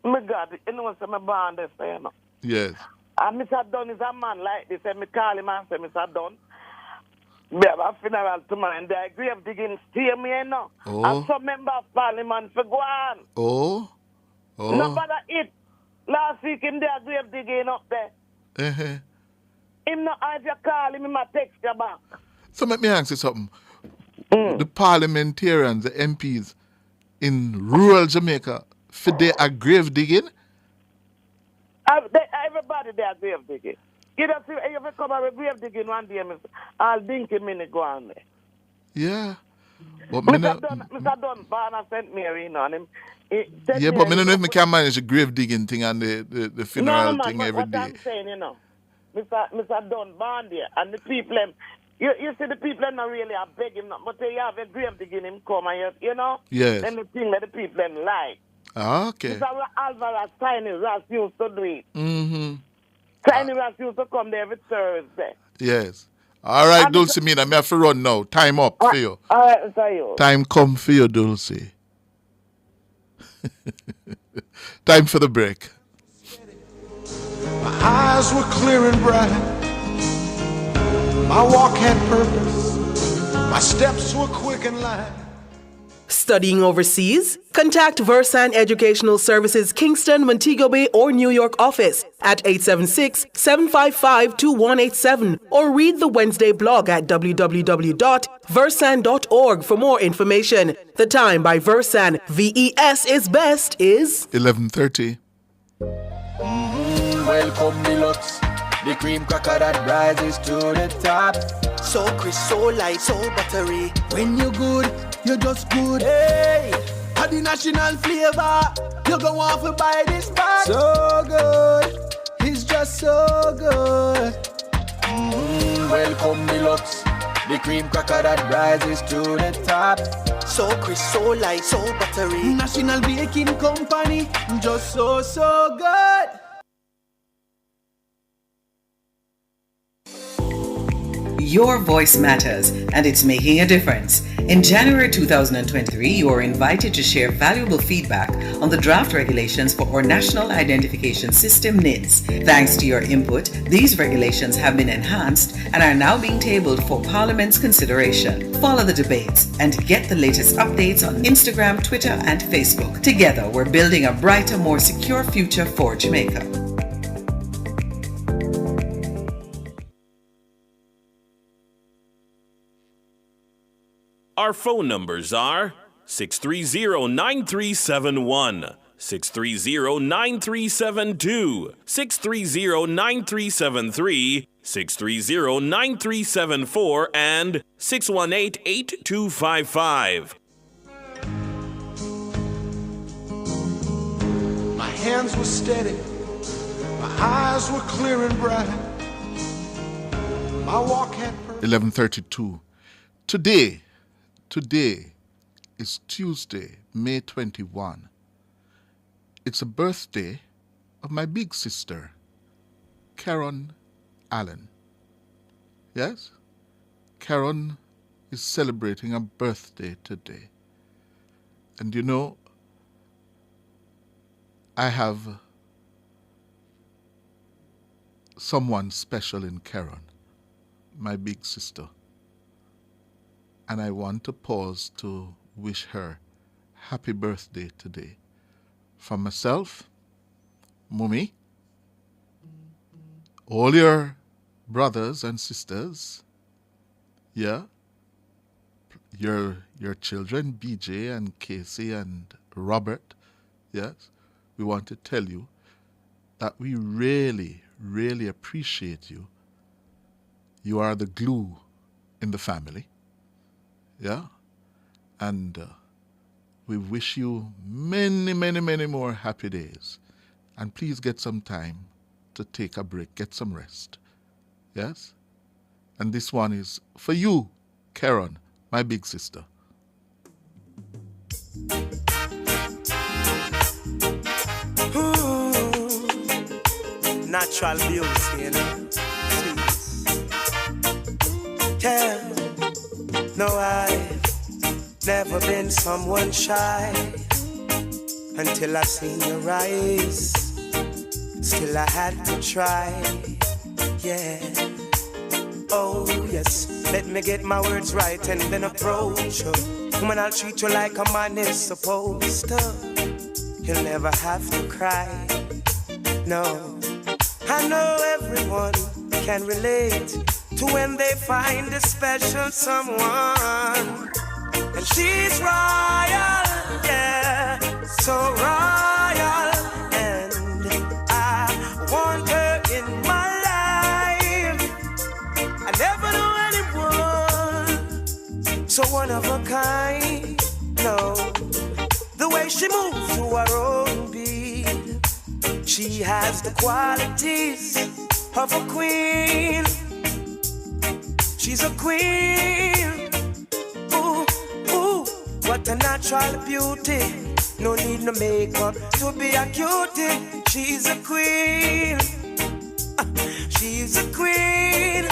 My God, you know what's my band they say, you know. Yes. And Mr. Dunn is a man like this, and me call him and say, Mr. Dunn, we have a funeral tomorrow, and the grave digging stay me, you know. And some member of parliament for go on. No bother it. Last week him there grave digging up there. Him not if you call him, he might text you back. So let me ask you something. The parliamentarians, the MPs in rural Jamaica, for they are grave digging? Everybody they are grave digging. You don't see if you come out with grave digging one day, I'll think a minute go on there. Yeah. But Mr. Dunn, Barna St. Mary, you know, and him. But I don't know if I can manage the grave digging thing and the funeral thing every day. What I'm saying, you know, Mr. Dunn, Bandia, and the people, you see the people not really are begging, but they have a grave digging him come and you know? Yes. Then the thing that the people like. Okay. Mr. Alvarez, Tiny Ras used to do it. Tiny Ras used to come there every Thursday. Yes. All right, Dulcimina, I have to run now. Time up for you. All right, Mr. Hughes. Time come for you, Dulce. Time for the break. My eyes were clear and bright. My walk had purpose. My steps were quick and light. Studying overseas? Contact Versan Educational Services Kingston, Montego Bay, or New York office at 876-755-2187 or read the Wednesday blog at www.versan.org for more information. The time by Versan, VES is best, is 11:30. Welcome deluxe, the cream cracker that rises to the top. So crisp, so light, so buttery. When you're good, you're just good. Hey, had the national flavor. You go want to buy this pack. So good, it's just so good. Welcome deluxe, the cream cracker that rises to the top. So crisp, so light, so buttery. National Baking Company, just so good. Your voice matters, and it's making a difference. In January 2023, you are invited to share valuable feedback on the draft regulations for our National Identification System, NIDS. Thanks to your input, these regulations have been enhanced and are now being tabled for Parliament's consideration. Follow the debates and get the latest updates on Instagram, Twitter, and Facebook. Together, we're building a brighter, more secure future for Jamaica. Our phone numbers are 630-9371, 630-9372, 630-9373, 630-9374, and 618-8255. My hands were steady, my eyes were clear and bright. 11:32. Today is Tuesday, May 21. It's a birthday of my big sister, Karen Allen. Yes? Karen is celebrating a birthday today. And you know, I have someone special in Karen, my big sister. And I want to pause to wish her happy birthday today. From myself, Mummy, all your brothers and sisters, yeah, your children, BJ and Casey and Robert, yes, we want to tell you that we really, really appreciate you. You are the glue in the family, yeah, and we wish you many, many, many more happy days. And please get some time to take a break, get some rest, yes? And this one is for you, Karen, my big sister. Natural beauty, you know. Yeah, no, I've never been someone shy until I seen your eyes. Still I had to try, yeah. Oh yes, let me get my words right and then approach you. Woman, I'll treat you like a man is supposed to. You'll never have to cry, no. I know everyone can relate to when they find a special someone. And she's royal, yeah, so royal. And I want her in my life. I never knew anyone so one of a kind, no. The way she moves to her own beat, she has the qualities of a queen. She's a queen. Ooh, ooh, what a natural beauty. No need no makeup to be a cutie. She's a queen. She's a queen.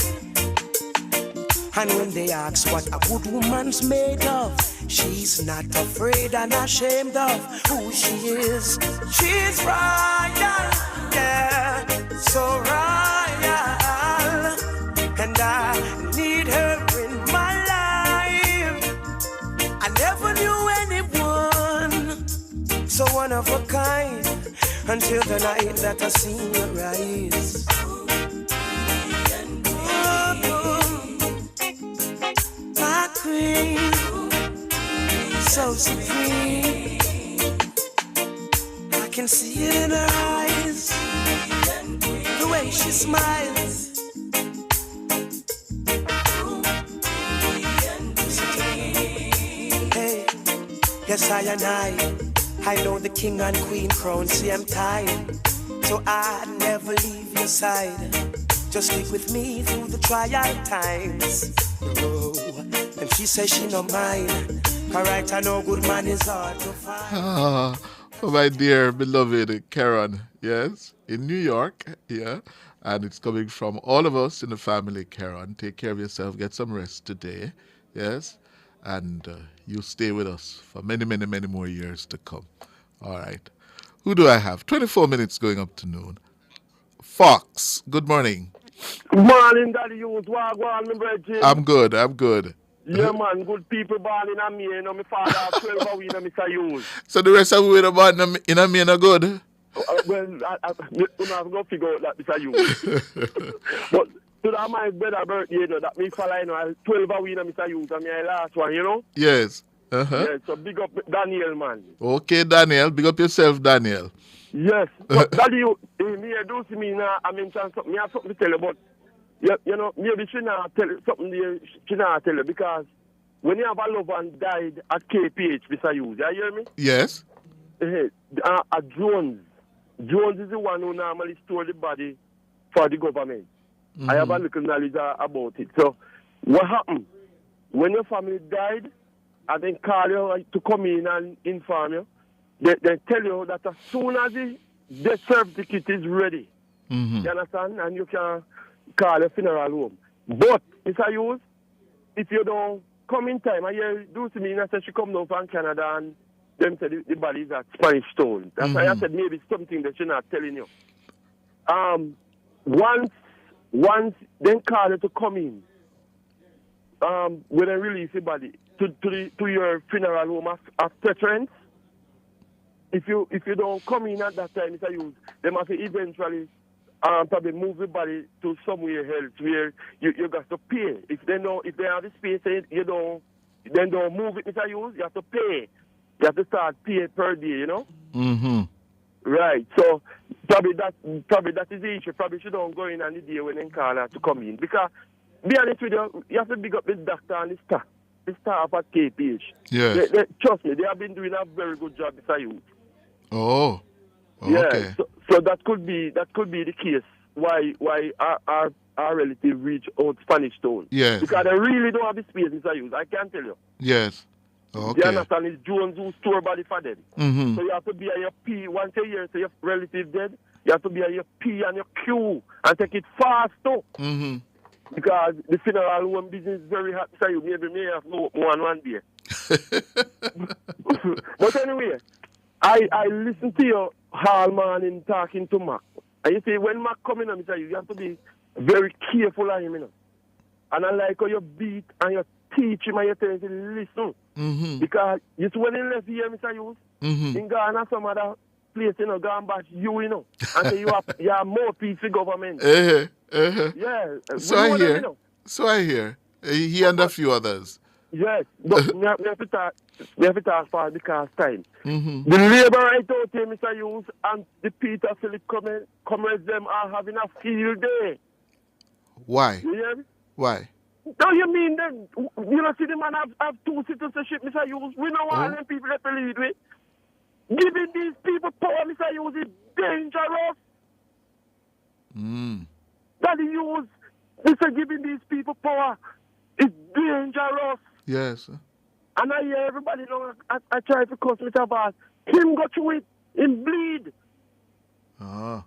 And when they ask what a good woman's made of, she's not afraid and ashamed of who she is. She's royal, yeah, so royal. And I need her in my life. I never knew anyone so one of a kind until the night that I seen her eyes. My queen, so supreme. I can see it in her eyes, the way she smiles. Hey, yes, I know the king and queen crown, see I'm tired, so I never leave your side. Just stick with me through the trial times. Oh, and she says she no mind. Alright, I know good man is hard to find. For my dear beloved Karen, yes, in New York, yeah, and it's coming from all of us in the family. Karen, take care of yourself, get some rest today, yes, and you stay with us for many, many, many more years to come. All right. Who do I have? 24 minutes going up to noon. Fox, good morning. Good morning, Daddy Hughes. Wagwan, my brethren. I'm good. Yeah, man, good people born in me, you know, my father have 12 of we, you know, Mr. Hughes. So the rest of we are born in me are good? Well, I have to go figure out that, Mr. Hughes. But to that my brother birthday, you know, that me follow, you know, 12 of we, you know, Mr. Hughes, and my last one, you know? Yes. Yeah, so big up Daniel, man. Okay, Daniel. Big up yourself, Daniel. Yes. But Daddy, you do see me now, I mean, me have something to tell you, but you know, maybe she not tell you something she not tell you, because when you have a loved one died at KPH, Mr. Hughes, you hear me? Yes. Jones is the one who normally store the body for the government. I have a little knowledge about it. So, what happened? When your family died, and then call you to come in and inform you, they tell you that as soon as the death certificate is ready, you understand, and you can call a funeral home. But, Mr. Hughes, if you don't come in time, I hear do to me, and I said she come down from Canada and them said the body is at Spanish Town. That's why I said maybe it's something that she's not telling you. Once then call you to come in, when I release the body to your funeral home of preference, if you don't come in at that time, Mr. Hughes, they must eventually probably move the body to somewhere else where you got to pay. If they have the space, don't move it, Mr. Hughes. You have to pay. You have to start pay per day, you know. Right. So probably that is the issue. Probably she don't go in on the day when they call her to come in, because be honest with you, you have to big up the doctor and the staff at KPH. Yes. Trust me, they have been doing a very good job, Mr. Hughes. Oh. Yeah, so that could be the case why our relative reach out Spanish Town. Yes. Because they really don't have the space, Mr. Hughes. I can tell you. Yes. Okay. You understand? It's Jones who store body for them. Mm-hmm. So you have to be at your P once a year. So your relative dead, you have to be at your P and your Q and take it fast too. Mm-hmm. Because the funeral home business is very hard. So you maybe may have no one day. But anyway, I listen to you all morning talking to Mac. And you see, when Mac come in, Mr. You have to be very careful of him, you know. And I like how you beat and you teach him and you tell him to listen. Mm-hmm. Because you see, when he left here, Mr. Hughes, in Ghana, some other place, you know, gone back you know, and say you have more peace for government. Yeah. So I hear. You know? So I hear. He and a few others. Yes, but we have to talk for because time. Mm-hmm. The labor right out here, Mr. Hughes, and the Peter Philip comrades, them are having a field day. Why? You hear me? Why? No, you mean then, you know, see the man have two citizenship, Mr. Hughes. We know all them people that lead with. Giving these people power, Mr. Hughes, is dangerous. That Hughes, Mr. Giving these people power is dangerous. Yes. And I hear everybody know, I try to cuss Mr. Boss. Him go through it, him bleed. Yeah.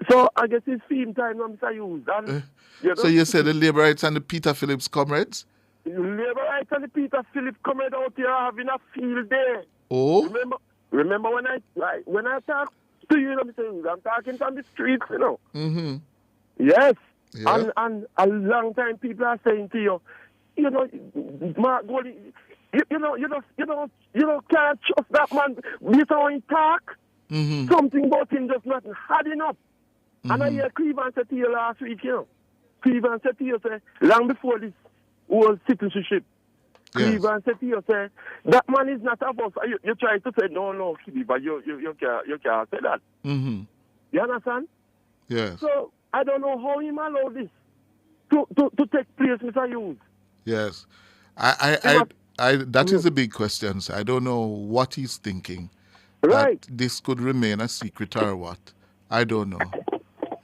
So I guess it's theme time now, Mr. Hughes. And, you know, so you said the Labour Rights and the Peter Phillips comrades? The Labour Rights and the Peter Phillips comrades out here are having a field day. Oh? Remember when I talk to you, Mr. Hughes, I'm talking from the streets, you know. Mm-hmm. Yes. Yeah. And a long time people are saying to you, you know, Mark Goldie, you can't trust that man. Based on he talk, something about him just not had enough. And I hear Cleveland said to you last week, you know. Cleveland said to you, say, long before this whole citizenship, Cleveland said to you, say, that man is not a boss. You try to say, no, but you can't say that. Mm-hmm. You understand? Yes. So I don't know how him allow this to take place, Mr. Hughes. Yes. That is a big question. So I don't know what he's thinking. Right. That this could remain a secret or what. I don't know.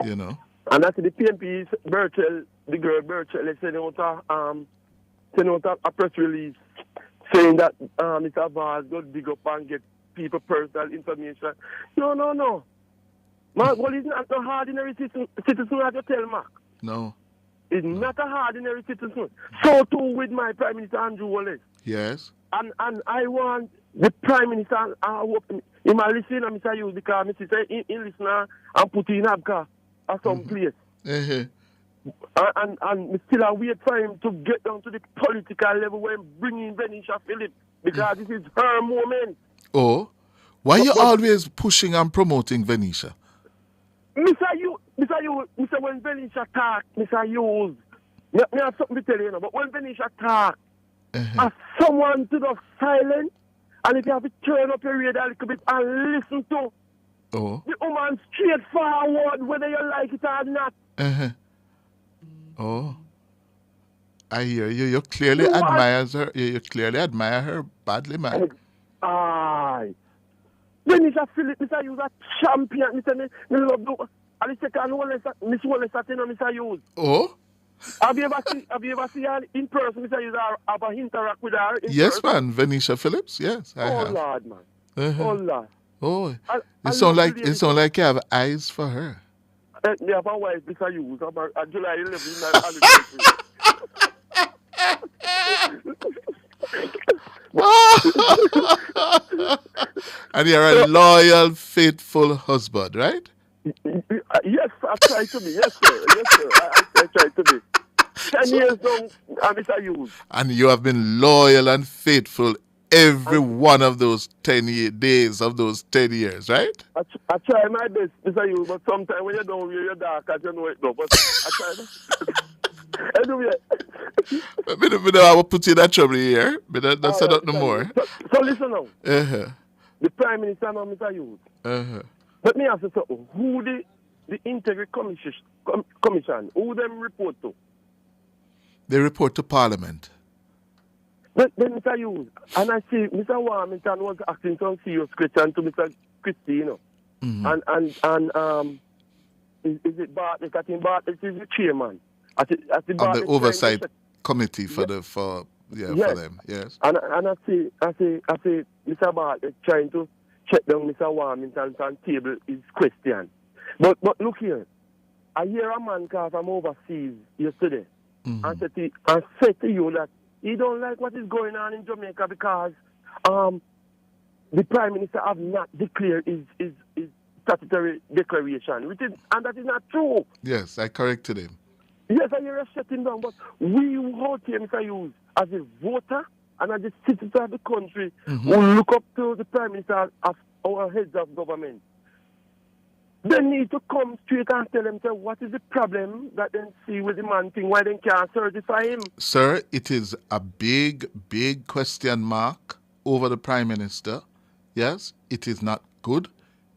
You know. And that's the PMP's the girl Birchell, is sending out a press release saying that Mr. Vaz got dig up and get people personal information. No. Mark, well, he's not a ordinary citizen, as you tell Mark. No. He's not a ordinary citizen. So too with my Prime Minister Andrew Wallace. Yes. And I want the Prime Minister, I hope he might listen to Mr. Hughes, because Mr. say he listen and put in Abka at some place. And we still wait for him to get down to the political level when bringing Venetia Philip, because this is her moment. Oh, why are you always pushing and promoting Venetia? Mr. when Venetia talk, Mr. Hughes, I have something to tell you, but when Venetia talk, as someone to the silent, and if you have to turn up your radio a little bit and listen to the woman straightforward, whether you like it or not. Oh, I hear you. You clearly admire her. You clearly admire her badly, man. Aye. Venetia Philip, Mr. Hughes, a champion. Mr. And the second one is Miss Wallace Mr. Hughes. Oh? Have you ever seen her in person, Mr. Hughes, or have a interact with her in Yes, person? man. Venetia Phillips. Yes, I Oh, have. Lord, man. Uh-huh. Oh, Lord. Oh, I it sounds love like you have eyes for her. Me have a wife, Mr. Hughes. I'm July 11. And you're a loyal, faithful husband, right? Yes, I try to be. Yes, sir. Yes, sir. I try to be. 10 years now, Mr. Hughes. And you have been loyal and faithful every one of those 10 days of those 10 years, right? I try my best, Mr. Hughes, but sometimes when you don't wear your dark, I don't know it, no. But I try. Anyway. I will put you in that trouble here. But that's not no more. So listen now. Uh-huh. The Prime Minister now, Mr. Hughes. Uh-huh. Let me ask you something. Who the Integrity Commission, who them report to? They report to Parliament. But then, Mr. Hughes, and I see Mr. Warmington was asking some serious question to Mr. Christie, you know. Mm-hmm. Is it Bartlett? I think Bartlett is the chairman. On the oversight committee for them, yes. And I say Mr. Bartlett trying to check down Mr. Warmington and table his question. But look here, I hear a man call from overseas yesterday and said to you that he don't like what is going on in Jamaica because the Prime Minister have not declared his statutory declaration, and that is not true. Yes, I corrected him. Yes, I hear us shutting down, but we out here, Mr. Hughes, as a voter and as a citizen of the country who look up to the Prime Minister as our heads of government, they need to come straight and tell them, what is the problem that they see with the man thing, why they can't certify him? Sir, it is a big, big question mark over the Prime Minister. Yes, it is not good.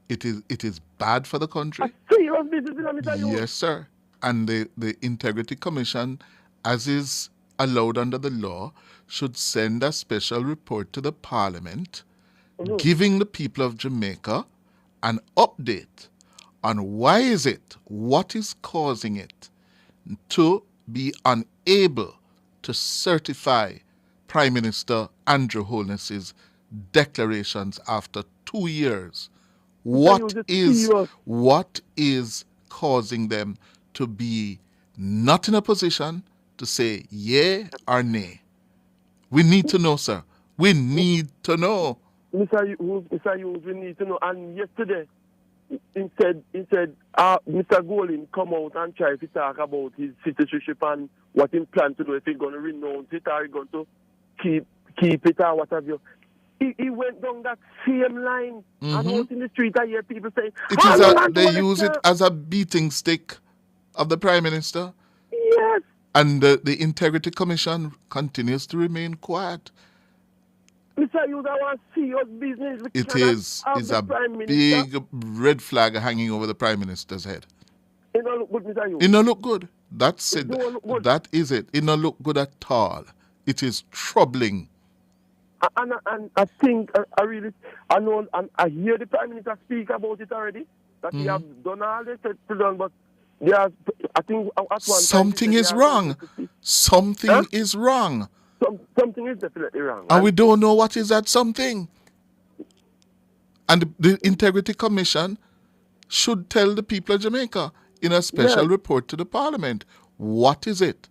It is bad for the country. Serious business, Mr. Hughes. Yes, sir. And the Integrity Commission, as is allowed under the law, should send a special report to the Parliament, giving the people of Jamaica an update on what is causing it to be unable to certify Prime Minister Andrew Holness's declarations after 2 years. What is causing them to be not in a position to say yea or nay? We need to know, sir. We need to know. Mr. Hughes, we need to know. And yesterday, Instead, Mr. Golin come out and try to talk about his citizenship and what he plans to do, if he's going to renounce it or he's going to keep it or what have you. He went down that same line and out in the street I hear people say, they use it as a beating stick of the Prime Minister. Yes. And the Integrity Commission continues to remain quiet. Mr. Hughes, I want to see your business. It is a big red flag hanging over the Prime Minister's head. It don't look good, Mr. Hughes. It don't look good. That's it. That is it. It don't look good at all. It is troubling. And I think, I know, and I hear the Prime Minister speak about it already, that he has done all this to done, but I think at one something is wrong. Something is wrong. Something is definitely wrong. And we don't know what is that something. And the Integrity Commission should tell the people of Jamaica in a special report to the Parliament, what is it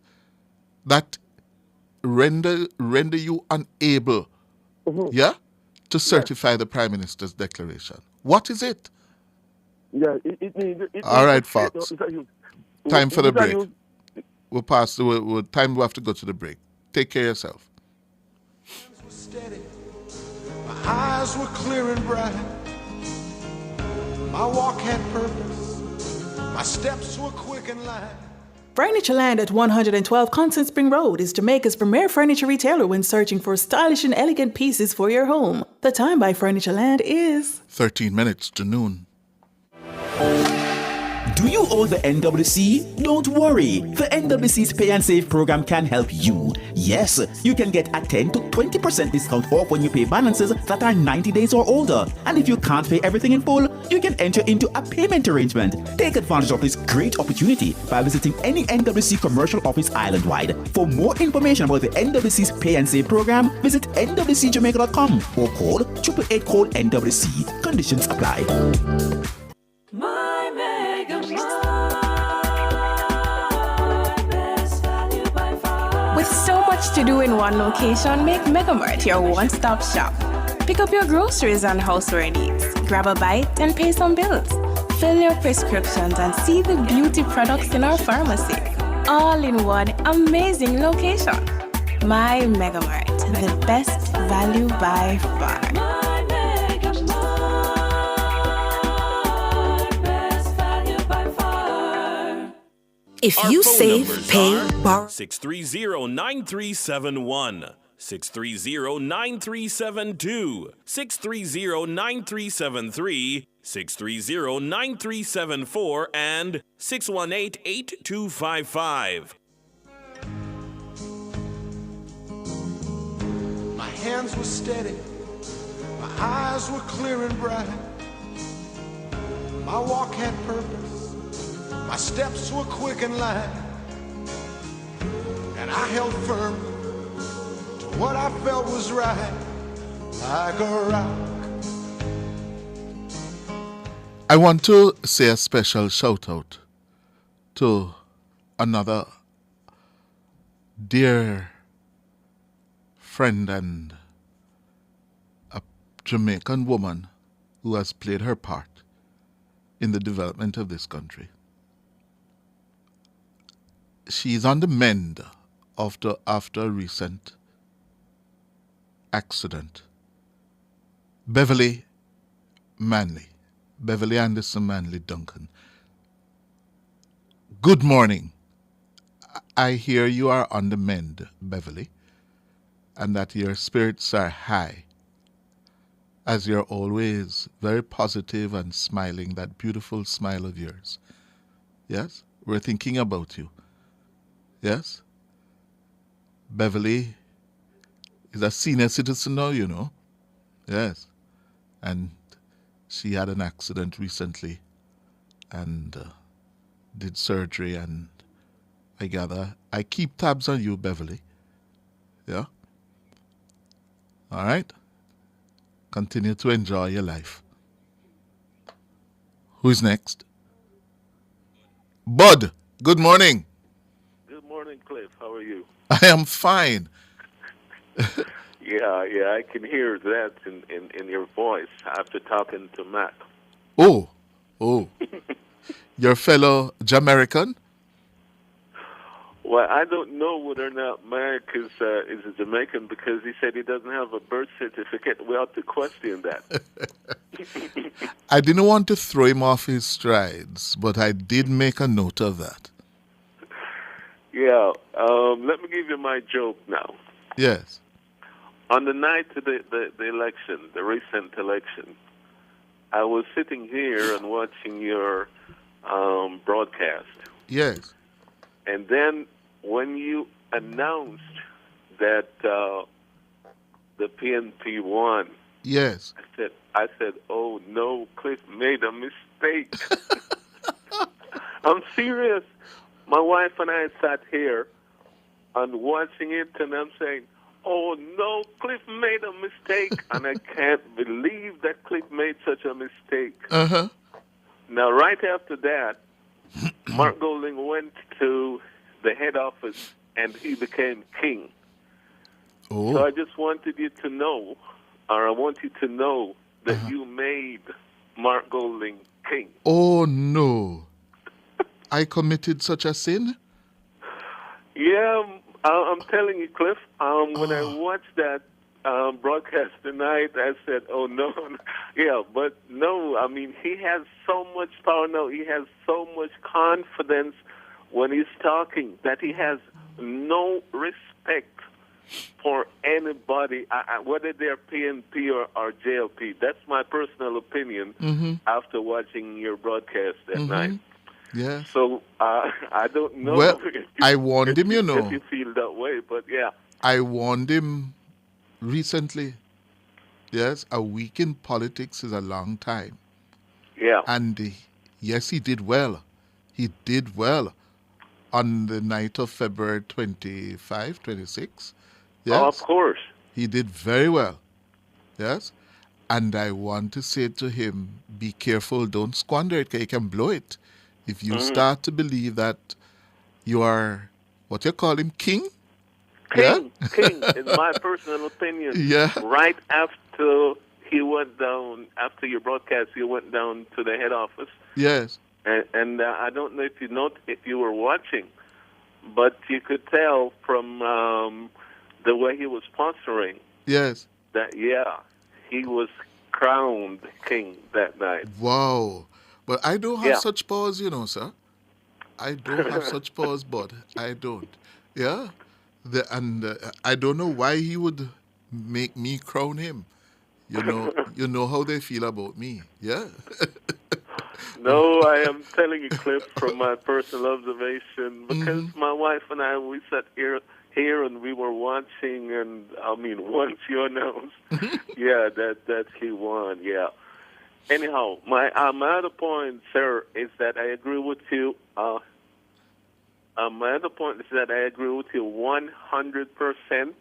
that render you unable to certify the Prime Minister's declaration? What is it? Yeah, all right, folks. Time for the break. We'll pass the time we have to go to the break. Take care of yourself. My eyes were clear and bright. My walk had purpose. My steps were quick and light. Furniture Land at 112 Constant Spring Road is Jamaica's premier furniture retailer when searching for stylish and elegant pieces for your home. The time by Furniture Land is 13 minutes to noon. Do you owe the NWC? Don't worry. The NWC's Pay and Save program can help you. Yes, you can get a 10 to 20% discount off when you pay balances that are 90 days or older. And if you can't pay everything in full, you can enter into a payment arrangement. Take advantage of this great opportunity by visiting any NWC commercial office island-wide. For more information about the NWC's Pay and Save program, visit nwcjamaica.com or call 888-NWC. Conditions apply. My Mega With so much to do in one location, make Megamart your one-stop shop. Pick up your groceries and houseware needs, grab a bite and pay some bills, fill your prescriptions and see the beauty products in our pharmacy. All in one amazing location. My Megamart, the best value by far. If you save, pay, borrow. 630-9371, 630-9372, 630-9373, 630-9374, and 618-8255. My hands were steady, my eyes were clear and bright. My walk had purpose, my steps were quick and light. And I held firm to what I felt was right, like a rock. I want to say a special shout out to another dear friend and a Jamaican woman who has played her part in the development of this country. She's on the mend after a recent accident. Beverly Anderson Manley Duncan. Good morning. I hear you are on the mend, Beverly, and that your spirits are high, as you're always very positive and smiling, that beautiful smile of yours. Yes? We're thinking about you. Yes? Beverly is a senior citizen now, you know. Yes. And she had an accident recently and did surgery, and I gather I keep tabs on you, Beverly. Yeah? All right? Continue to enjoy your life. Who's next? Bud, good morning. Good morning, Cliff. How are you? I am fine. Yeah, I can hear that in your voice after talking to Matt. Oh. Your fellow Jamaican? Well, I don't know whether or not Mark is a Jamaican, because he said he doesn't have a birth certificate. We ought to question that. I didn't want to throw him off his strides, but I did make a note of that. Yeah, let me give you my joke now. Yes. On the night of the election, the recent election, I was sitting here and watching your broadcast. Yes. And then when you announced that the PNP won, yes, I said, oh no, Cliff made a mistake. I'm serious. My wife and I sat here and watching it, and I'm saying, oh no, Cliff made a mistake. And I can't believe that Cliff made such a mistake. Uh-huh. Now, right after that, Mark Golding went to the head office and he became king. Oh. So I just wanted you to know, or I want you to know, that you made Mark Golding king. Oh, no. I committed such a sin? Yeah, I'm telling you, Cliff, when I watched that broadcast tonight, I said, oh, no. Yeah, but no, I mean, he has so much power now. He has so much confidence when he's talking that he has no respect for anybody, whether they're PNP or JLP. That's my personal opinion after watching your broadcast that night. Yes. So I don't know. Well, if I warned him, you if know. you feel that way, but yeah. I warned him recently. Yes, a week in politics is a long time. Yeah. And yes, he did well. He did well on the night of February 25, 26. Yes. Oh, of course. He did very well. Yes. And I want to say to him, be careful, don't squander it, 'cause you can blow it. If you start to believe that you are, what you call him, king? King, in my personal opinion. Yeah. Right after he went down, after your broadcast, he went down to the head office. Yes. And I don't know if you were watching, but you could tell from the way he was sponsoring. Yes. That he was crowned king that night. Wow. But I don't have Yeah. such powers, you know, sir. I don't have such powers, but I don't. Yeah. I don't know why he would make me crown him. You know how they feel about me. Yeah. No, I am telling you, Cliff, from my personal observation, because my wife and I, we sat here and we were watching, and I mean, once you announced, that he won, yeah. Anyhow, my other point, sir, is that I agree with you. My other point is that I agree with you 100%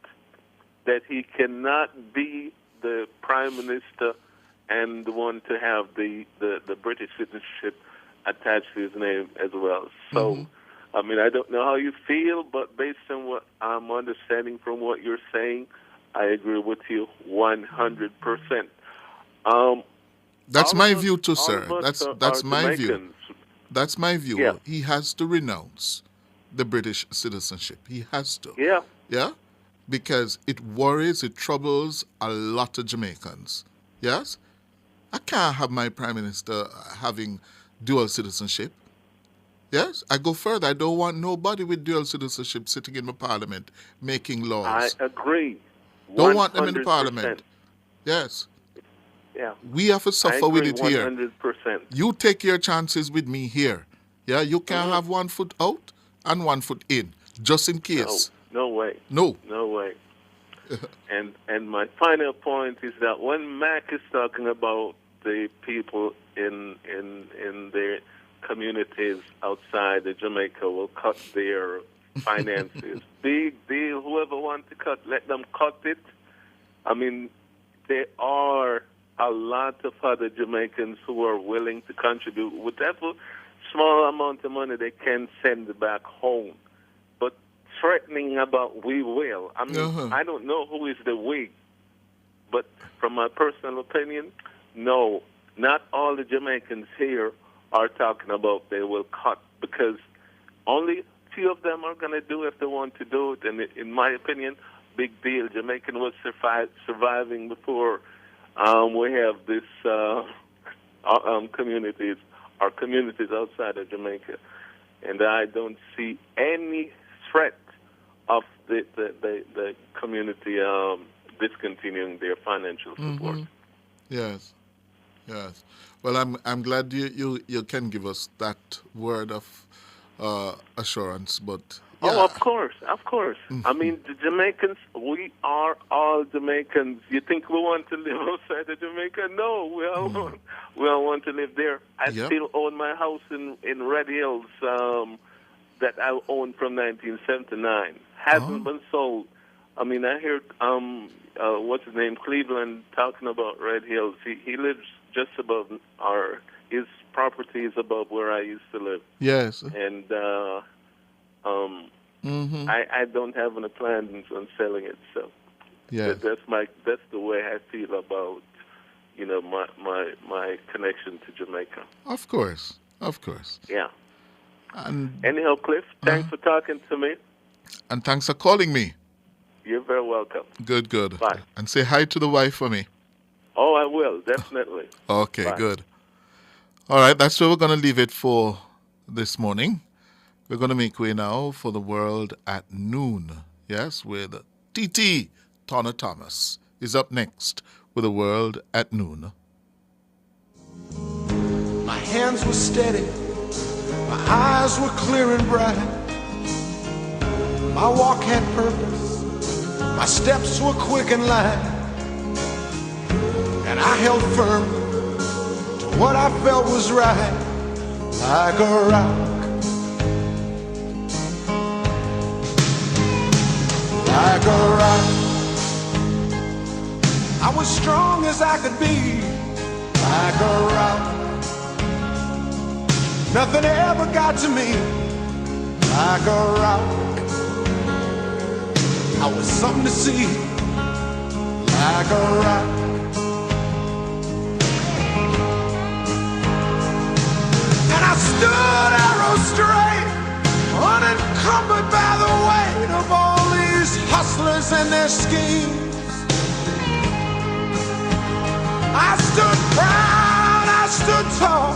that he cannot be the prime minister and the one to have the British citizenship attached to his name as well. So, I mean, I don't know how you feel, but based on what I'm understanding from what you're saying, I agree with you 100%. That's my view too, sir. That's my view. Jamaicans. That's my view. Yeah. He has to renounce the British citizenship. He has to. Yeah. Yeah? Because it worries, it troubles a lot of Jamaicans. Yes? I can't have my prime minister having dual citizenship. Yes? I go further. I don't want nobody with dual citizenship sitting in my parliament making laws. I agree. Don't want them in the 100%. parliament. Yes. Yeah. We have to suffer with it here. 100%. You take your chances with me here. Yeah, you can't have 1 foot out and 1 foot in, just in case. No way. No. No way. And my final point is that when Mac is talking about the people in their communities outside of Jamaica will cut their finances, big deal. Whoever wants to cut, let them cut it. I mean, there are a lot of other Jamaicans who are willing to contribute whatever small amount of money they can send back home. But threatening about we will, I mean, I don't know who is the we, but from my personal opinion, no, not all the Jamaicans here are talking about they will cut, because only few of them are going to do if they want to do it. And in my opinion, big deal. Jamaican was surviving before we have this communities, our communities outside of Jamaica, and I don't see any threat of the community discontinuing their financial support. Yes, yes. Well, I'm glad you can give us that word of assurance, but. Yeah. Oh, of course. I mean, the Jamaicans, we are all Jamaicans. You think we want to live outside of Jamaica? No, we all want to live there. I still own my house in Red Hills that I owned from 1979. Hasn't been sold. I mean, I hear, what's his name, Cleveland, talking about Red Hills. He lives just above his property is above where I used to live. Yes. And I don't have any plans on selling it, so that's the way I feel about my connection to Jamaica. Of course. Yeah. And anyhow, Cliff, thanks for talking to me. And thanks for calling me. You're very welcome. Good. Bye. And say hi to the wife for me. Oh, I will, definitely. Okay, Bye. good. All right, that's where we're going to leave it for this morning. We're going to make way now for the world at noon. Yes, with TT Tonna Thomas is up next with the world at noon. My hands were steady, my eyes were clear and bright. My walk had purpose. My steps were quick and light. And I held firm to what I felt was right, like a rock. Like a rock. I was strong as I could be, like a rock. Nothing ever got to me, like a rock. I was something to see, like a rock. And I stood arrow straight, unencumbered by the weight of all these hustlers and their schemes. I stood proud, I stood tall,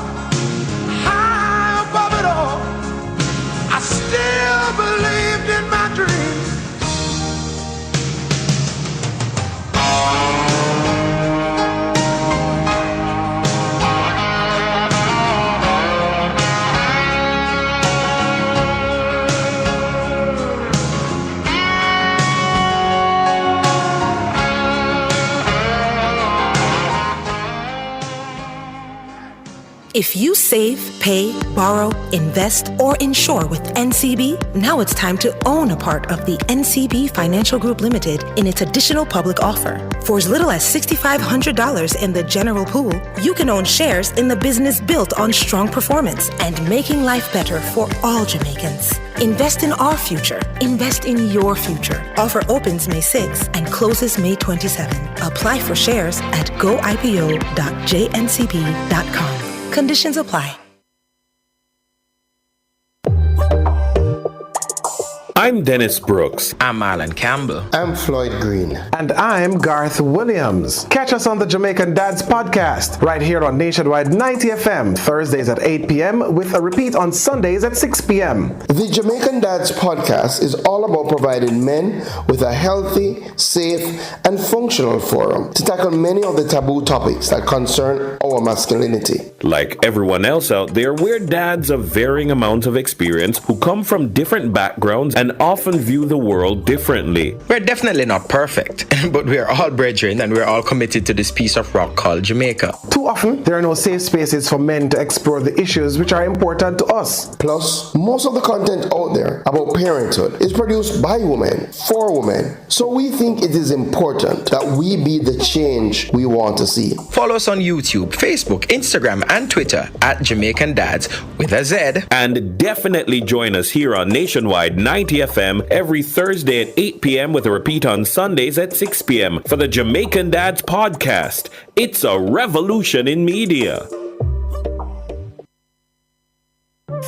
high above it all. I still believed in my dreams. If you save, pay, borrow, invest, or insure with NCB, now it's time to own a part of the NCB Financial Group Limited in its additional public offer. For as little as $6,500 in the general pool, you can own shares in the business built on strong performance and making life better for all Jamaicans. Invest in our future. Invest in your future. Offer opens May 6 and closes May 27. Apply for shares at goipo.jncb.com. Conditions apply. I'm Dennis Brooks. I'm Alan Campbell. I'm Floyd Green. And I'm Garth Williams. Catch us on the Jamaican Dads podcast right here on Nationwide 90 FM, Thursdays at 8 p.m. with a repeat on Sundays at 6 p.m. The Jamaican Dads podcast is all about providing men with a healthy, safe, and functional forum to tackle many of the taboo topics that concern our masculinity. Like everyone else out there, we're dads of varying amounts of experience who come from different backgrounds and often view the world differently. We're definitely not perfect, but we are all brethren and we're all committed to this piece of rock called Jamaica. Too often, there are no safe spaces for men to explore the issues which are important to us. Plus, most of the content out there about parenthood is produced by women, for women. So we think it is important that we be the change we want to see. Follow us on YouTube, Facebook, Instagram, and Twitter at Jamaican Dads with a Z. And definitely join us here on Nationwide 90 FM every Thursday at 8 p.m. with a repeat on Sundays at 6 p.m. for the Jamaican Dads podcast. It's a revolution in media.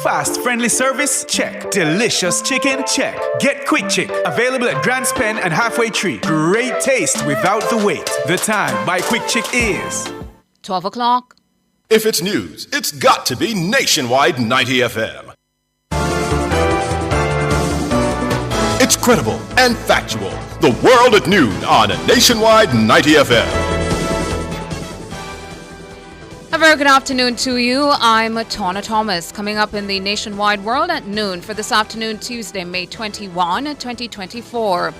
Fast, friendly service? Check. Delicious chicken? Check. Get Quick Chick. Available at Grants Pen and Halfway Tree. Great taste without the wait. The time by Quick Chick is 12 o'clock. If it's news, it's got to be Nationwide 90 FM. It's credible and factual. The World at Noon on Nationwide 90 FM. A very good afternoon to you. I'm Tawna Thomas. Coming up in the Nationwide World at Noon for this afternoon, Tuesday, May 21, 2024.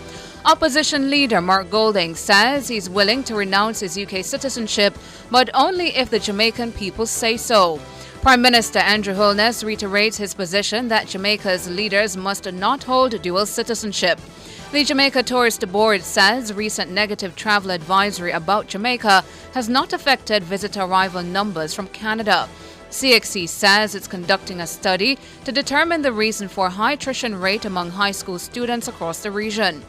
Opposition leader Mark Golding says he's willing to renounce his UK citizenship, but only if the Jamaican people say so. Prime Minister Andrew Holness reiterates his position that Jamaica's leaders must not hold dual citizenship. The Jamaica Tourist Board says recent negative travel advisory about Jamaica has not affected visitor arrival numbers from Canada. CXC says it's conducting a study to determine the reason for high attrition rate among high school students across the region.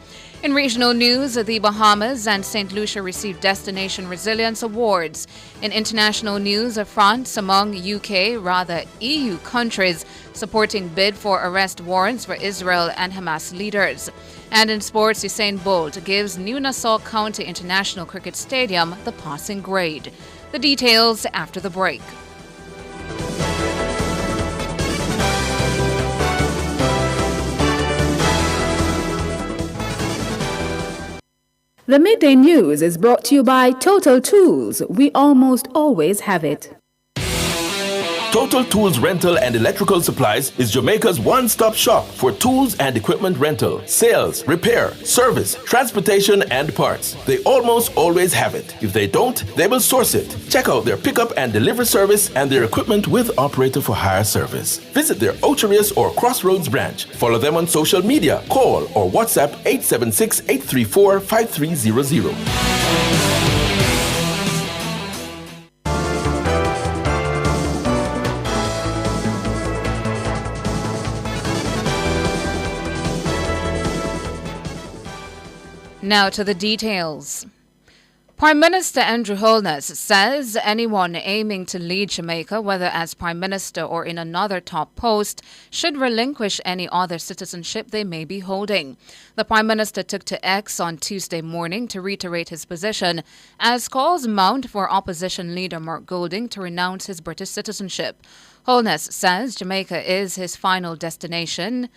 In regional news, the Bahamas and St. Lucia received Destination Resilience Awards. In international news, France among EU countries supporting bid for arrest warrants for Israel and Hamas leaders. And in sports, Usain Bolt gives New Nassau County International Cricket Stadium the passing grade. The details after the break. The Midday News is brought to you by Total Tools. We almost always have it. Total Tools Rental and Electrical Supplies is Jamaica's one-stop shop for tools and equipment rental, sales, repair, service, transportation, and parts. They almost always have it. If they don't, they will source it. Check out their pickup and deliver service and their equipment with operator for hire service. Visit their Ocherius or Crossroads branch. Follow them on social media. Call or WhatsApp 876-834-5300. Now to the details. Prime Minister Andrew Holness says anyone aiming to lead Jamaica, whether as Prime Minister or in another top post, should relinquish any other citizenship they may be holding. The Prime Minister took to X on Tuesday morning to reiterate his position as calls mount for opposition leader Mark Golding to renounce his British citizenship. Holness says Jamaica is his final destination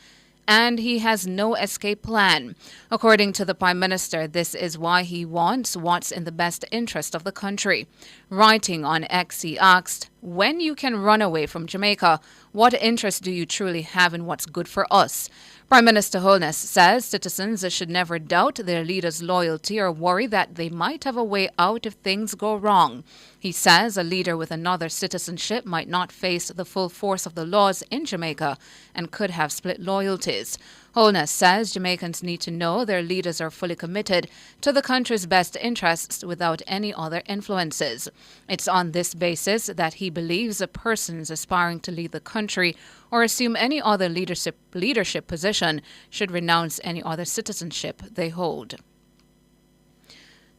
and he has no escape plan. According to the Prime Minister, this is why he wants what's in the best interest of the country. Writing on X, he asked, "When you can run away from Jamaica, what interest do you truly have in what's good for us?" Prime Minister Holness says citizens should never doubt their leader's loyalty or worry that they might have a way out if things go wrong. He says a leader with another citizenship might not face the full force of the laws in Jamaica and could have split loyalties. Holness says Jamaicans need to know their leaders are fully committed to the country's best interests without any other influences. It's on this basis that he believes persons aspiring to lead the country or assume any other leadership position should renounce any other citizenship they hold.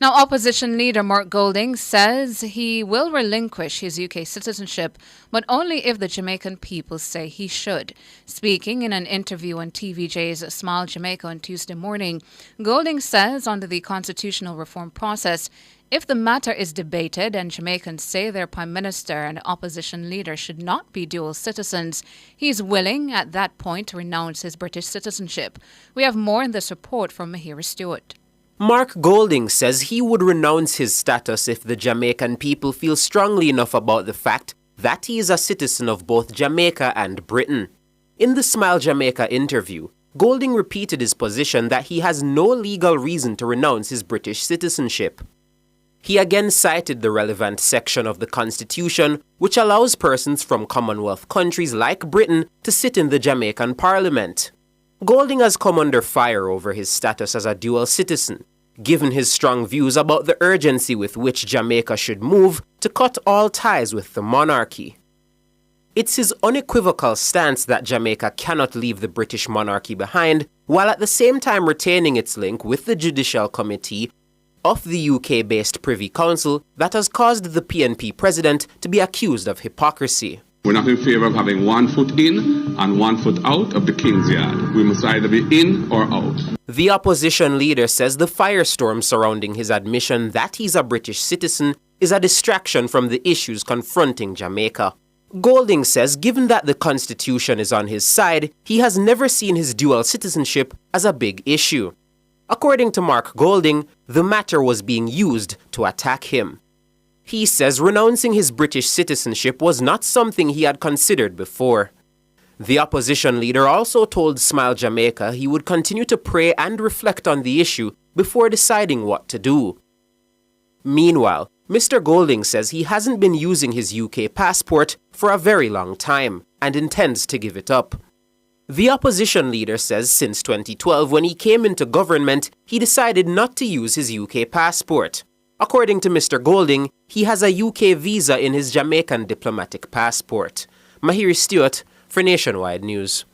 Now, opposition leader Mark Golding says he will relinquish his UK citizenship, but only if the Jamaican people say he should. Speaking in an interview on TVJ's Smile Jamaica on Tuesday morning, Golding says under the constitutional reform process, if the matter is debated and Jamaicans say their Prime Minister and opposition leader should not be dual citizens, he is willing at that point to renounce his British citizenship. We have more in this report from Mahira Stewart. Mark Golding says he would renounce his status if the Jamaican people feel strongly enough about the fact that he is a citizen of both Jamaica and Britain. In the Smile Jamaica interview, Golding repeated his position that he has no legal reason to renounce his British citizenship. He again cited the relevant section of the Constitution, which allows persons from Commonwealth countries like Britain to sit in the Jamaican Parliament. Golding has come under fire over his status as a dual citizen, given his strong views about the urgency with which Jamaica should move to cut all ties with the monarchy. It's his unequivocal stance that Jamaica cannot leave the British monarchy behind, while at the same time retaining its link with the Judicial Committee of the UK-based Privy Council that has caused the PNP president to be accused of hypocrisy. We're not in favour of having 1 foot in and 1 foot out of the King's Yard. We must either be in or out. The opposition leader says the firestorm surrounding his admission that he's a British citizen is a distraction from the issues confronting Jamaica. Golding says given that the Constitution is on his side, he has never seen his dual citizenship as a big issue. According to Mark Golding, the matter was being used to attack him. He says renouncing his British citizenship was not something he had considered before. The opposition leader also told Smile Jamaica he would continue to pray and reflect on the issue before deciding what to do. Meanwhile, Mr. Golding says he hasn't been using his UK passport for a very long time and intends to give it up. The opposition leader says since 2012, when he came into government, he decided not to use his UK passport. According to Mr. Golding, he has a UK visa in his Jamaican diplomatic passport. Mahiri Stewart for Nationwide News.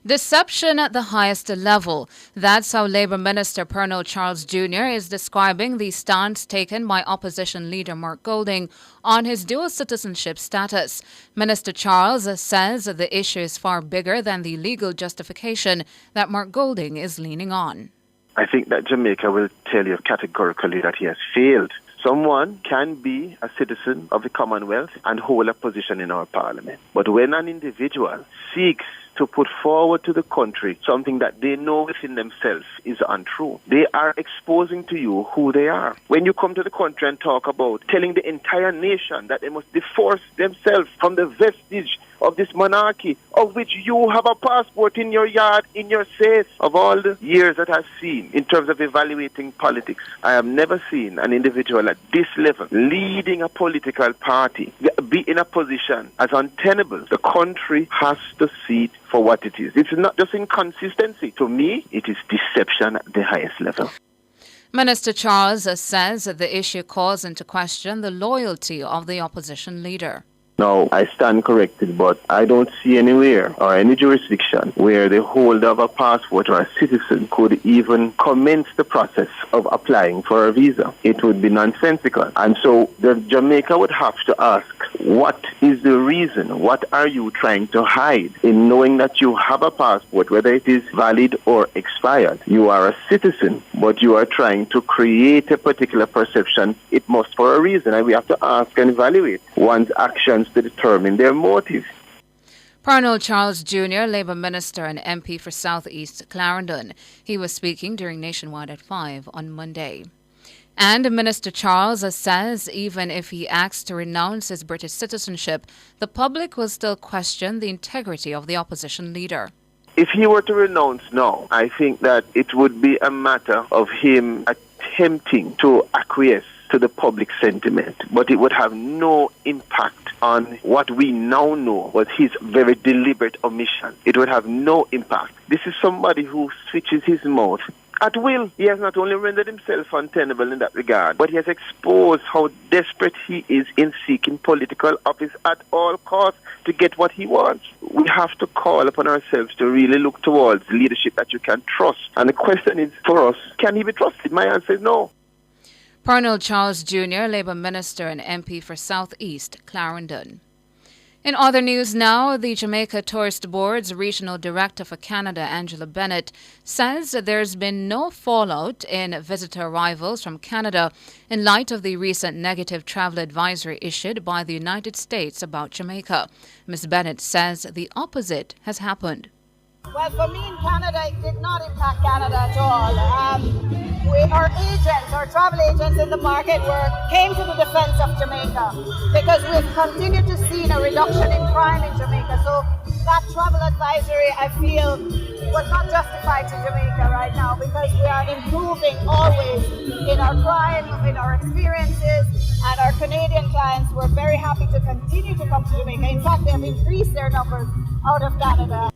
Deception at the highest level. That's how Labour Minister Pernell Charles Jr. is describing the stance taken by opposition leader Mark Golding on his dual citizenship status. Minister Charles says the issue is far bigger than the legal justification that Mark Golding is leaning on. I think that Jamaica will tell you categorically that he has failed. Someone can be a citizen of the Commonwealth and hold a position in our parliament. But when an individual seeks to put forward to the country something that they know within themselves is untrue. They are exposing to you who they are. When you come to the country and talk about telling the entire nation that they must divorce themselves from the vestige of this monarchy, of which you have a passport in your yard, in your safe. Of all the years that I've seen in terms of evaluating politics, I have never seen an individual at this level leading a political party be in a position as untenable. The country has to see it for what it is. It's not just inconsistency. To me, it is deception at the highest level. Minister Charles says that the issue calls into question the loyalty of the opposition leader. Now, I stand corrected, but I don't see anywhere or any jurisdiction where the holder of a passport or a citizen could even commence the process of applying for a visa. It would be nonsensical. And so Jamaica would have to ask, what is the reason? What are you trying to hide in knowing that you have a passport, whether it is valid or expired? You are a citizen, but you are trying to create a particular perception. It must for a reason, and we have to ask and evaluate one's actions to determine their motive. Parnell Charles Jr., Labour Minister and MP for South East Clarendon. He was speaking during Nationwide at 5 on Monday. And Minister Charles says even if he acts to renounce his British citizenship, the public will still question the integrity of the opposition leader. If he were to renounce now, I think that it would be a matter of him attempting to acquiesce to the public sentiment, but it would have no impact on what we now know was his very deliberate omission. It would have no impact. This is somebody who switches his mouth at will. He has not only rendered himself untenable in that regard, but he has exposed how desperate he is in seeking political office at all costs to get what he wants. We have to call upon ourselves to really look towards leadership that you can trust. And the question is for us, can he be trusted? My answer is no. Parnell Charles Jr., Labour Minister and MP for South East Clarendon. In other news now, the Jamaica Tourist Board's Regional Director for Canada, Angela Bennett, says that there's been no fallout in visitor arrivals from Canada in light of the recent negative travel advisory issued by the United States about Jamaica. Ms. Bennett says the opposite has happened. Well, for me in Canada, it did not impact Canada at all. Our agents, our travel agents in the market came to the defense of Jamaica because we've continued to see a reduction in crime in Jamaica. So that travel advisory, I feel, was not justified to Jamaica right now because we are improving always in our crime, in our experiences, and our Canadian clients were very happy to continue to come to Jamaica. In fact, they have increased their numbers out of Canada.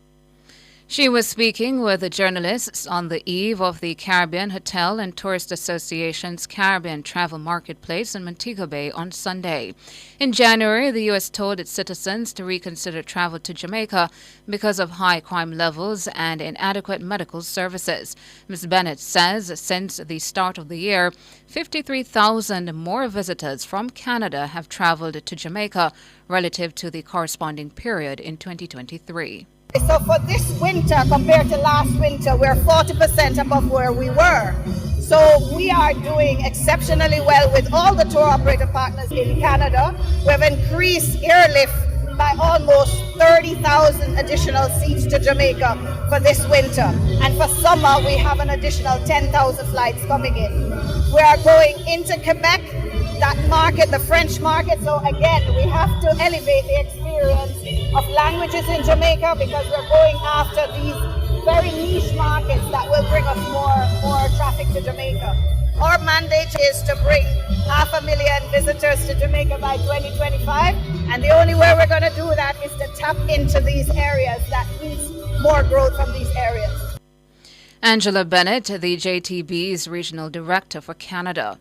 She was speaking with the journalists on the eve of the Caribbean Hotel and Tourist Association's Caribbean Travel Marketplace in Montego Bay on Sunday. In January, the U.S. told its citizens to reconsider travel to Jamaica because of high crime levels and inadequate medical services. Ms. Bennett says since the start of the year, 53,000 more visitors from Canada have traveled to Jamaica relative to the corresponding period in 2023. So for this winter, compared to last winter, we're 40% above where we were. So we are doing exceptionally well with all the tour operator partners in Canada. We have increased airlift by almost 30,000 additional seats to Jamaica for this winter. And for summer, we have an additional 10,000 flights coming in. We are going into Quebec, that market, the French market. So again, we have to elevate the experience of languages in Jamaica because we're going after these very niche markets that will bring us more traffic to Jamaica. Our mandate is to bring 500,000 visitors to Jamaica by 2025, and the only way we're going to do that is to tap into these areas that needs more growth from these areas. Angela Bennett, the JTB's Regional Director for Canada.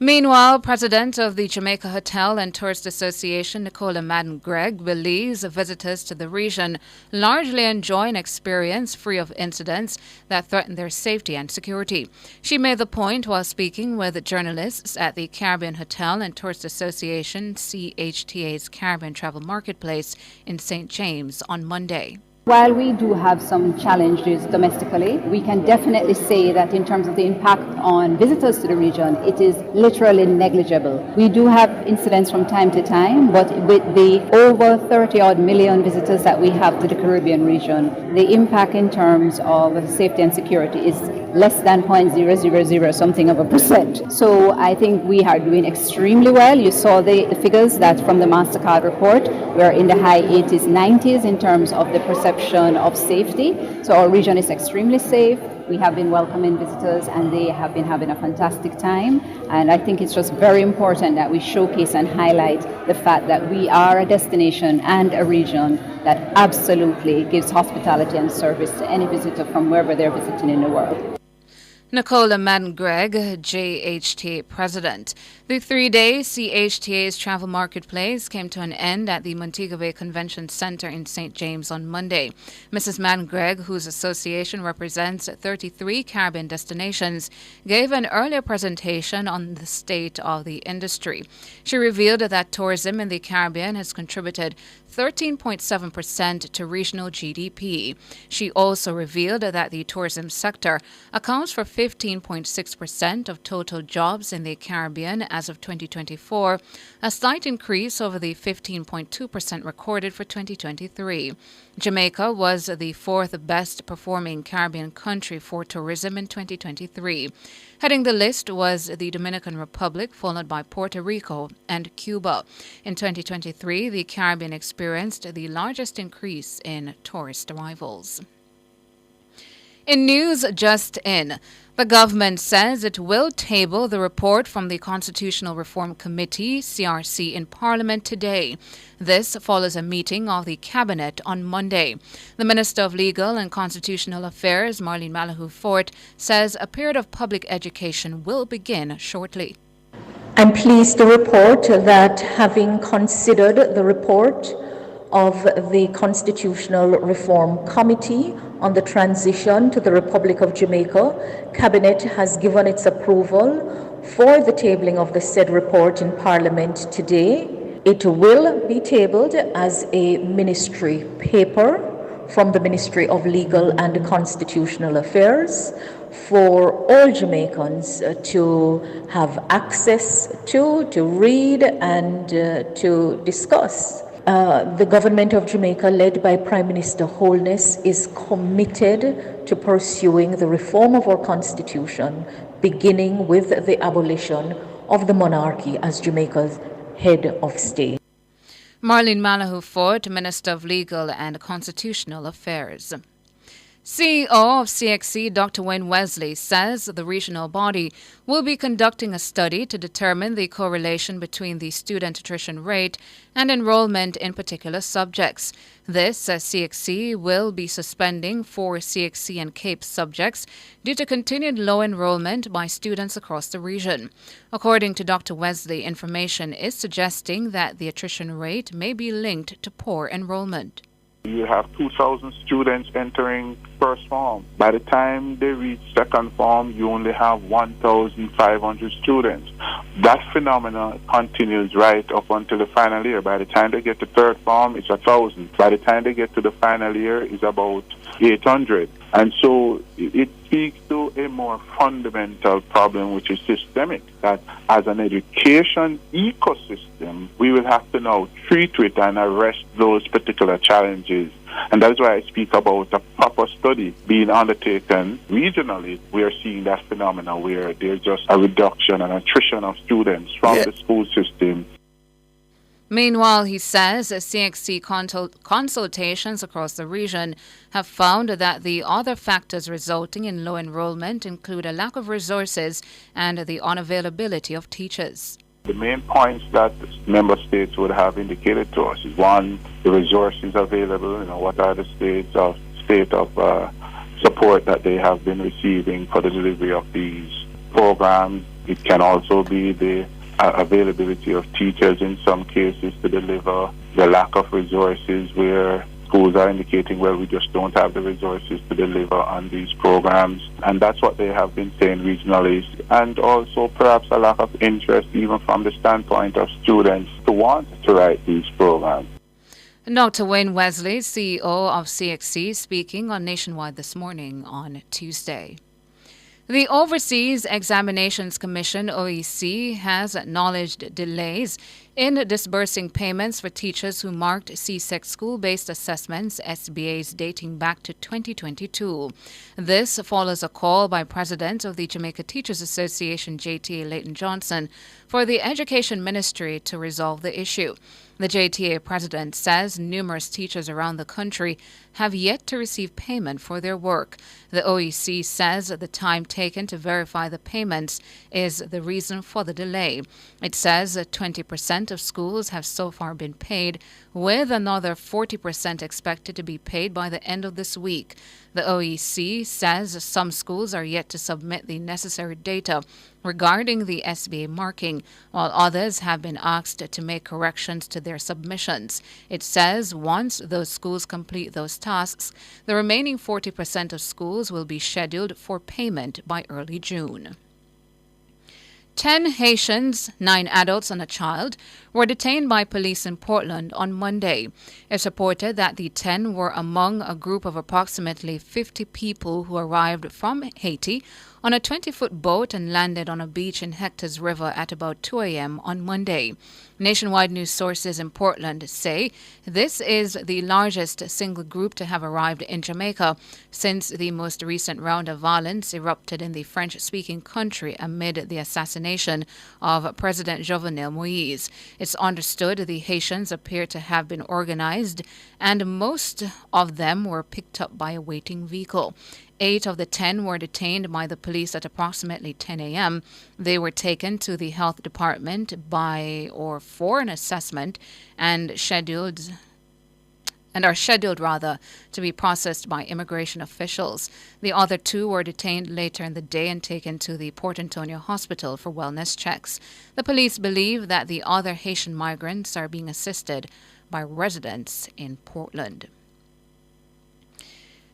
Meanwhile, President of the Jamaica Hotel and Tourist Association, Nicola Madden-Gregg, believes visitors to the region largely enjoy an experience free of incidents that threaten their safety and security. She made the point while speaking with journalists at the Caribbean Hotel and Tourist Association, CHTA's Caribbean Travel Marketplace in St. James on Monday. While we do have some challenges domestically, we can definitely say that in terms of the impact on visitors to the region, it is literally negligible. We do have incidents from time to time, but with the over 30-odd million visitors that we have to the Caribbean region, the impact in terms of safety and security is less than 0.000 something of a percent. So I think we are doing extremely well. You saw the figures that from the MasterCard report, we're in the high 80s, 90s in terms of the perception of safety. So our region is extremely safe. We have been welcoming visitors and they have been having a fantastic time. And I think it's just very important that we showcase and highlight the fact that we are a destination and a region that absolutely gives hospitality and service to any visitor from wherever they're visiting in the world. Nicola Madden-Gregg, JHTA President. The 3-day CHTA's travel marketplace came to an end at the Montego Bay Convention Center in St. James on Monday. Mrs. Madden-Gregg, whose association represents 33 Caribbean destinations, gave an earlier presentation on the state of the industry. She revealed that tourism in the Caribbean has contributed 13.7% to regional GDP. She also revealed that the tourism sector accounts for 15.6% of total jobs in the Caribbean as of 2024, a slight increase over the 15.2% recorded for 2023. Jamaica was the fourth best performing Caribbean country for tourism in 2023. Heading the list was the Dominican Republic, followed by Puerto Rico and Cuba. In 2023, the Caribbean experienced the largest increase in tourist arrivals. In news just in, the government says it will table the report from the Constitutional Reform Committee, CRC, in Parliament today. This follows a meeting of the Cabinet on Monday. The Minister of Legal and Constitutional Affairs, Marlene Malahou-Fort, says a period of public education will begin shortly. I'm pleased to report that having considered the report of the Constitutional Reform Committee on the transition to the Republic of Jamaica, Cabinet has given its approval for the tabling of the said report in Parliament today. It will be tabled as a ministry paper from the Ministry of Legal and Constitutional Affairs for all Jamaicans to have access to read and to discuss. The government of Jamaica, led by Prime Minister Holness, is committed to pursuing the reform of our constitution, beginning with the abolition of the monarchy as Jamaica's head of state. Marlene Malahou-Fort, Minister of Legal and Constitutional Affairs. CEO of CXC, Dr. Wayne Wesley, says the regional body will be conducting a study to determine the correlation between the student attrition rate and enrollment in particular subjects. This, CXC will be suspending 4 CXC and CAPE subjects due to continued low enrollment by students across the region. According to Dr. Wesley, information is suggesting that the attrition rate may be linked to poor enrollment. You have 2,000 students entering first form. By the time they reach second form, you only have 1,500 students. That phenomenon continues right up until the final year. By the time they get to third form, it's 1,000. By the time they get to the final year, it's about 800. And so it speaks to a more fundamental problem, which is systemic, that as an education ecosystem, we will have to now treat it and arrest those particular challenges. And that's why I speak about a proper study being undertaken regionally. We are seeing that phenomenon where there's just a reduction and attrition of students from the school system. Meanwhile, he says CXC consultations across the region have found that the other factors resulting in low enrollment include a lack of resources and the unavailability of teachers. The main points that member states would have indicated to us is, one, the resources available. What are the state of support that they have been receiving for the delivery of these programs. It can also be the availability of teachers in some cases to deliver, the lack of resources where schools are indicating, well, we just don't have the resources to deliver on these programs. And that's what they have been saying regionally. And also perhaps a lack of interest even from the standpoint of students to want to write these programs. Dr. Wayne Wesley, CEO of CXC, speaking on Nationwide this morning on Tuesday. The Overseas Examinations Commission, OEC, has acknowledged delays in disbursing payments for teachers who marked CSEC school-based assessments, SBAs, dating back to 2022. This follows a call by President of the Jamaica Teachers Association, JTA Leighton Johnson, for the Education Ministry to resolve the issue. The JTA president says numerous teachers around the country have yet to receive payment for their work. The OEC says the time taken to verify the payments is the reason for the delay. It says 20% of schools have so far been paid, with another 40% expected to be paid by the end of this week. The OEC says some schools are yet to submit the necessary data regarding the SBA marking, while others have been asked to make corrections to their submissions. It says once those schools complete those tasks, the remaining 40% of schools will be scheduled for payment by early June. 10 Haitians, 9 adults and a child, were detained by police in Portland on Monday. It's reported that the 10 were among a group of approximately 50 people who arrived from Haiti on a 20-foot boat and landed on a beach in Hector's River at about 2 a.m. on Monday. Nationwide news sources in Portland say this is the largest single group to have arrived in Jamaica since the most recent round of violence erupted in the French-speaking country amid the assassination of President Jovenel Moïse. It's understood the Haitians appear to have been organized, and most of them were picked up by a waiting vehicle. 8 of the 10 were detained by the police at approximately 10 a.m. They were taken to the health department for an assessment and are scheduled to be processed by immigration officials. The other 2 were detained later in the day and taken to the Port Antonio Hospital for wellness checks. The police believe that the other Haitian migrants are being assisted by residents in Portland.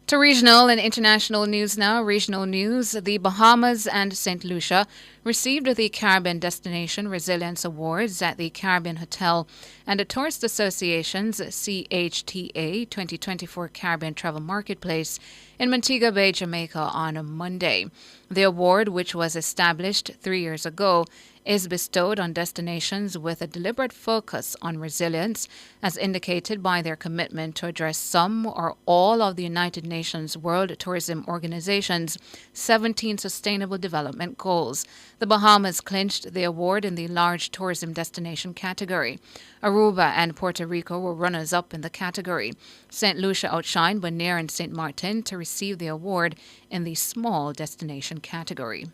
To regional and international news now. Regional news. The Bahamas and St. Lucia received the Caribbean Destination Resilience Awards at the Caribbean Hotel and the Tourist Association's CHTA 2024 Caribbean Travel Marketplace in Montego Bay, Jamaica on Monday. The award, which was established 3 years ago, is bestowed on destinations with a deliberate focus on resilience, as indicated by their commitment to address some or all of the United Nations World Tourism Organization's 17 Sustainable Development Goals. The Bahamas clinched the award in the large tourism destination category. Aruba and Puerto Rico were runners-up in the category. St. Lucia outshined Bonaire and St. Martin to receive the award in the small destination category.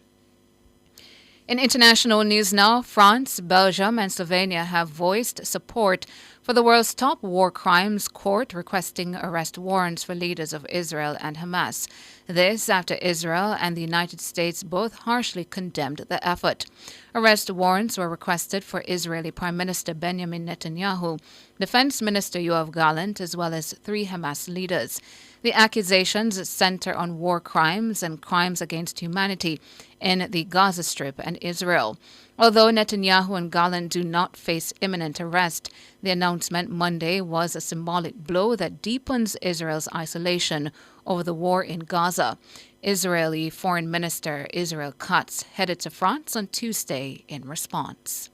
In international news now, France, Belgium, and Slovenia have voiced support for the world's top war crimes court requesting arrest warrants for leaders of Israel and Hamas. This after Israel and the United States both harshly condemned the effort. Arrest warrants were requested for Israeli Prime Minister Benjamin Netanyahu, Defense Minister Yoav Gallant, as well as 3 Hamas leaders. The accusations center on war crimes and crimes against humanity in the Gaza Strip and Israel. Although Netanyahu and Gallant do not face imminent arrest, the announcement Monday was a symbolic blow that deepens Israel's isolation over the war in Gaza. Israeli Foreign Minister Israel Katz headed to France on Tuesday in response.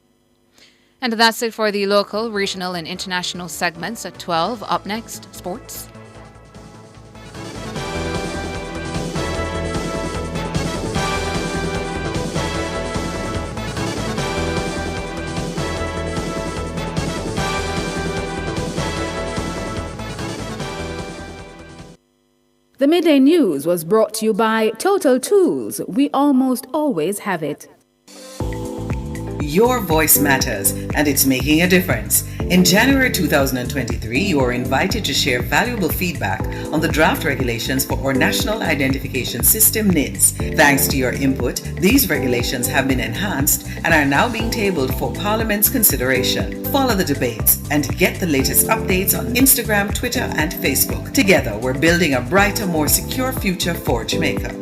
And that's it for the local, regional, and international segments at 12. Up next, sports. The Midday News was brought to you by Total Tools. We almost always have it. Your voice matters, and it's making a difference. In January 2023, you are invited to share valuable feedback on the draft regulations for our National Identification System, NIDS. Thanks to your input, these regulations have been enhanced and are now being tabled for Parliament's consideration. Follow the debates and get the latest updates on Instagram, Twitter, and Facebook. Together, we're building a brighter, more secure future for Jamaica.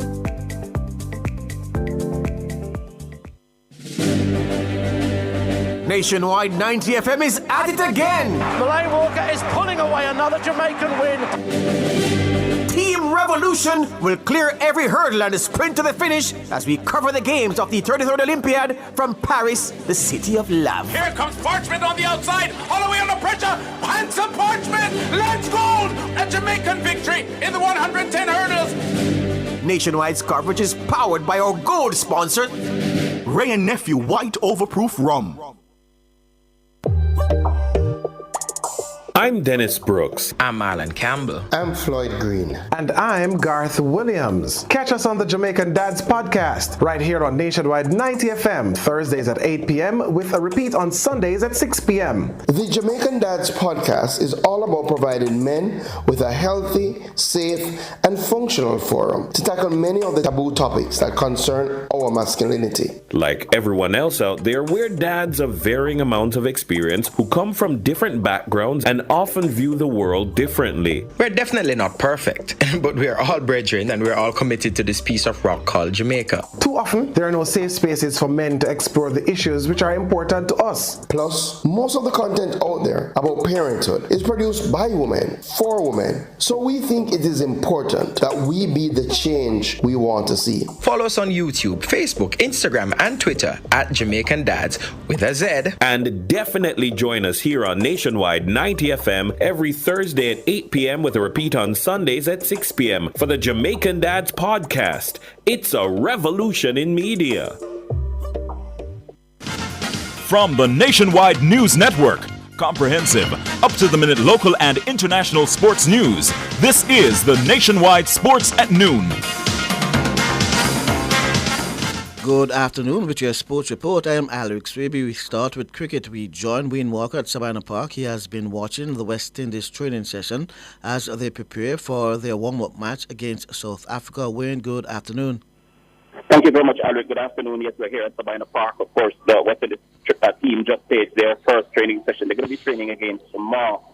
Nationwide 90 FM is at it again. Malay Walker is pulling away another Jamaican win. Team Revolution will clear every hurdle and sprint to the finish as we cover the games of the 33rd Olympiad from Paris, the city of love. Here comes Parchment on the outside. Holloway under pressure. Handsome Parchment. Let's gold. A Jamaican victory in the 110 hurdles. Nationwide's coverage is powered by our gold sponsor, Ray and Nephew White Overproof Rum. I'm Dennis Brooks. I'm Marlon Campbell. I'm Floyd Green. And I'm Garth Williams. Catch us on the Jamaican Dads podcast right here on Nationwide 90 FM, Thursdays at 8 p.m. with a repeat on Sundays at 6 p.m. The Jamaican Dads podcast is all about providing men with a healthy, safe, and functional forum to tackle many of the taboo topics that concern our masculinity. Like everyone else out there, we're dads of varying amounts of experience who come from different backgrounds and often view the world differently. We're definitely not perfect, but we're all brethren and we're all committed to this piece of rock called Jamaica. Too often, there are no safe spaces for men to explore the issues which are important to us. Plus, most of the content out there about parenthood is produced by women, for women. So we think it is important that we be the change we want to see. Follow us on YouTube, Facebook, Instagram, and Twitter at Jamaican Dads with a Z. And definitely join us here on Nationwide 90 FM every Thursday at 8 p.m. with a repeat on Sundays at 6 p.m. for the Jamaican Dads podcast. It's a revolution in media. From the Nationwide News Network, comprehensive, up-to-the-minute local and international sports news, this is the Nationwide Sports at Noon. Good afternoon with your sports report. I am Alex Raby. We start with cricket. We join Wayne Walker at Savannah Park. He has been watching the West Indies training session as they prepare for their warm-up match against South Africa. Wayne, good afternoon. Thank you very much, Alex. Good afternoon. Yes, we're here at Savannah Park. Of course, the West Indies team just staged their first training session. They're going to be training again tomorrow.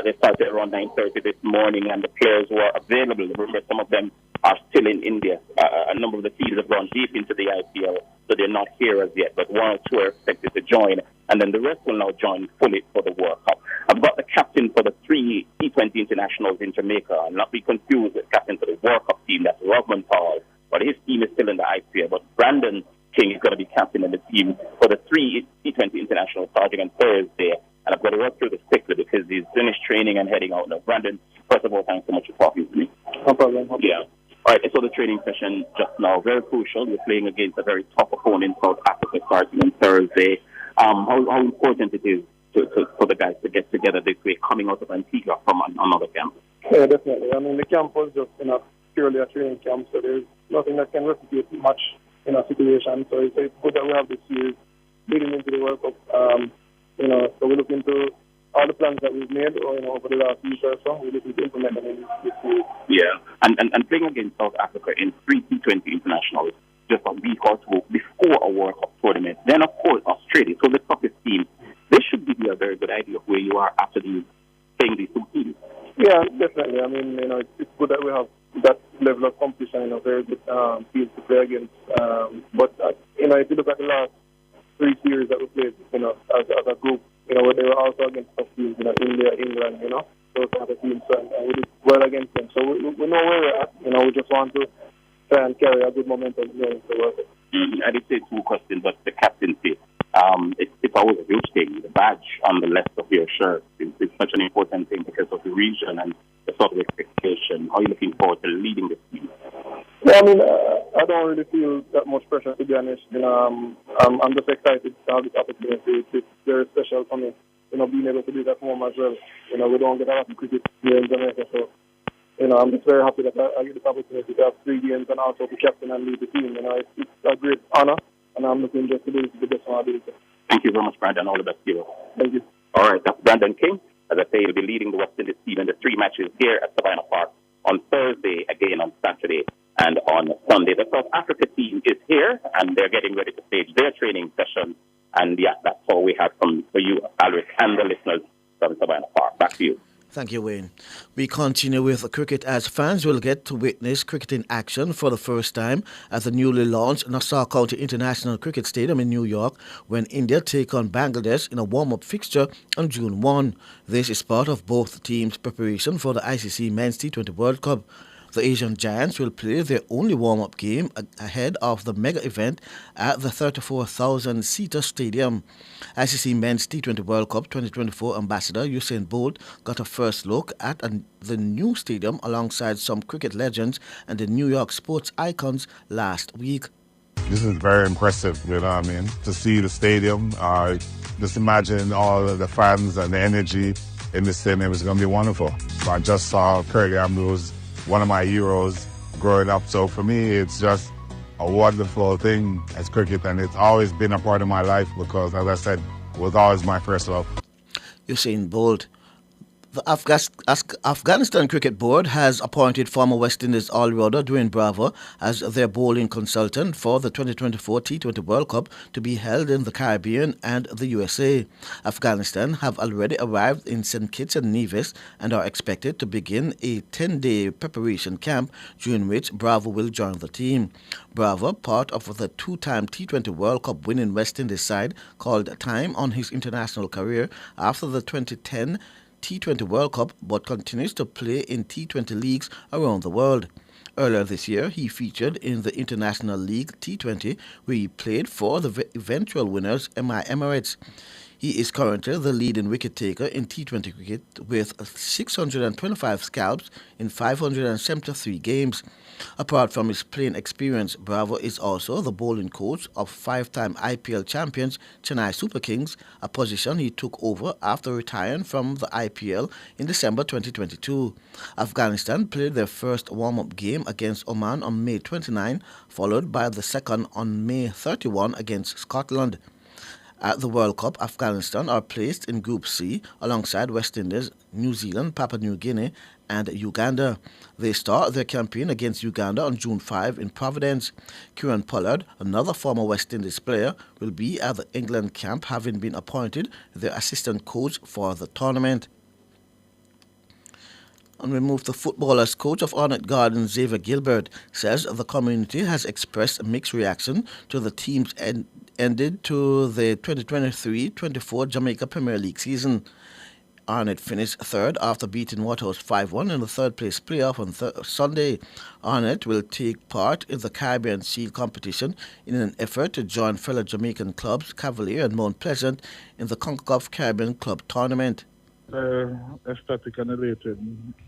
They started around 9:30 this morning, and the players were available. Remember, some of them are still in India. A number of the teams have gone deep into the IPL, so they're not here as yet. But one or two are expected to join, and then the rest will now join fully for the World Cup. I've got the captain for the 3 T20 internationals in Jamaica, and not be confused with captain for the World Cup team. That's Rodman Paul, but his team is still in the IPL. But Brandon King is going to be captain in the team for the 3 T20 internationals starting on Thursday. And I've got to work through this quickly because he's finished training and heading out now. Brandon, first of all, thanks so much for talking to me. No problem. Yeah. All right, so the training session just now, very crucial. You're playing against a very tough opponent, South Africa, starting on Thursday. How important it is for the guys to get together this way, coming out of Antigua from another camp? Yeah, definitely. I mean, the camp was just purely a training camp, so there's nothing that can replicate much in a situation. So it's good that we have this series leading into the World Cup. So we look into all the plans that we've made over the last week or so. We looking to implement them in this series. Yeah, and playing against South Africa in 3 T20 internationals just a week or two before a World Cup tournament. Then, of course, Australia. So the toughest team. This should give you a very good idea of where you are after playing these two teams. Yeah, definitely. I mean, it's good that we have that level of competition, very good teams to play against. But if you look at the last 3 series that we played, as a group, where they were also against tough teams, India, England, those other teams, and we did well against them. So we know where we're at. We just want to try and carry a good momentum here into the World Cup. I did say 2 questions, but the captaincy, it's always a huge thing. The badge on the left of your shirt is such an important thing because of the region and the sort of expectation. How are you looking forward to leading this team? Yeah, I mean, I don't really feel that much pressure, to be honest. I'm just excited to have this opportunity. It's very special for me, being able to do that home as well. We don't get a lot of cricket here in Jamaica, so, I'm just very happy that I get this opportunity to have 3 games and also be captain and lead the team. It's a great honor, and I'm looking just to do it to the best of my ability. Thank you very much, Brandon. All the best to you. Thank you. All right, that's Brandon King. As I say, he'll be leading the West Indies team in the 3 matches here at Savannah Park on Thursday, again on Saturday, and on Sunday. The South Africa team is here, and they're getting ready to stage their training session. And yeah, that's all we have for you, Alric, and the listeners from Savannah Park. Back to you. Thank you, Wayne. We continue with cricket as fans will get to witness cricket in action for the first time at the newly launched Nassau County International Cricket Stadium in New York when India take on Bangladesh in a warm-up fixture on June 1. This is part of both teams' preparation for the ICC Men's T20 World Cup. The Asian Giants will play their only warm-up game ahead of the mega event at the 34,000-seater stadium. ICC Men's T20 World Cup 2024 ambassador Usain Bolt got a first look at the new stadium alongside some cricket legends and the New York sports icons last week. This is very impressive, you know what I mean? To see the stadium, just imagine all of the fans and the energy in the stadium is going to be wonderful. I just saw Craig Ambrose, one of my heroes growing up. So for me, it's just a wonderful thing as cricket, and it's always been a part of my life because, as I said, it was always my first love. Usain Bolt. The Afghanistan Cricket Board has appointed former West Indies all-rounder Dwayne Bravo as their bowling consultant for the 2024 T20 World Cup to be held in the Caribbean and the USA. Afghanistan have already arrived in St. Kitts and Nevis and are expected to begin a 10-day preparation camp during which Bravo will join the team. Bravo, part of the two-time T20 World Cup winning West Indies side, called time on his international career after the 2010 T20 World Cup, but continues to play in T20 leagues around the world. Earlier this year, he featured in the International League T20, where he played for the eventual winners, MI Emirates. He is currently the leading wicket-taker in T20 cricket with 625 scalps in 573 games. Apart from his playing experience, Bravo is also the bowling coach of five-time IPL champions Chennai Super Kings, a position he took over after retiring from the IPL in December 2022. Afghanistan played their first warm-up game against Oman on May 29, followed by the second on May 31 against Scotland. At the World Cup, Afghanistan are placed in Group C alongside West Indies, New Zealand, Papua New Guinea and Uganda. They start their campaign against Uganda on June 5 in Providence. Kieran Pollard, another former West Indies player, will be at the England camp, having been appointed their assistant coach for the tournament. And we move to footballers. Coach of Hornet Gardens, Xavier Gilbert, says the community has expressed a mixed reaction to the team's ended to the 2023-24 Jamaica Premier League season. Arnett finished third after beating Waterhouse 5-1 in the third-place playoff on Sunday. Arnett will take part in the Caribbean Shield competition in an effort to join fellow Jamaican clubs Cavalier and Mount Pleasant in the CONCACAF Caribbean Club Tournament. Ecstatic and elated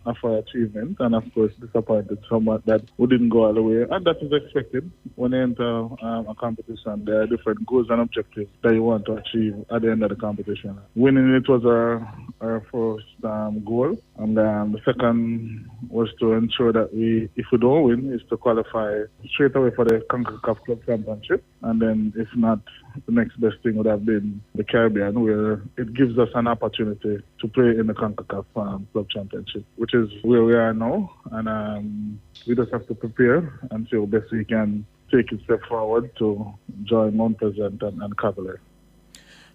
of our achievement, and of course disappointed somewhat that we didn't go all the way, and that is expected when you enter a competition. There are different goals and objectives that you want to achieve at the end of the competition. Winning it was our first goal, and the second was to ensure that if we don't win, is to qualify straight away for the CONCACAF Club Championship, and then if not, the next best thing would have been the Caribbean, where it gives us an opportunity to play in the CONCACAF Club Championship, which is where we are now. And we just have to prepare and see how best we can take a step forward to join Mount Pleasant and Cavalier.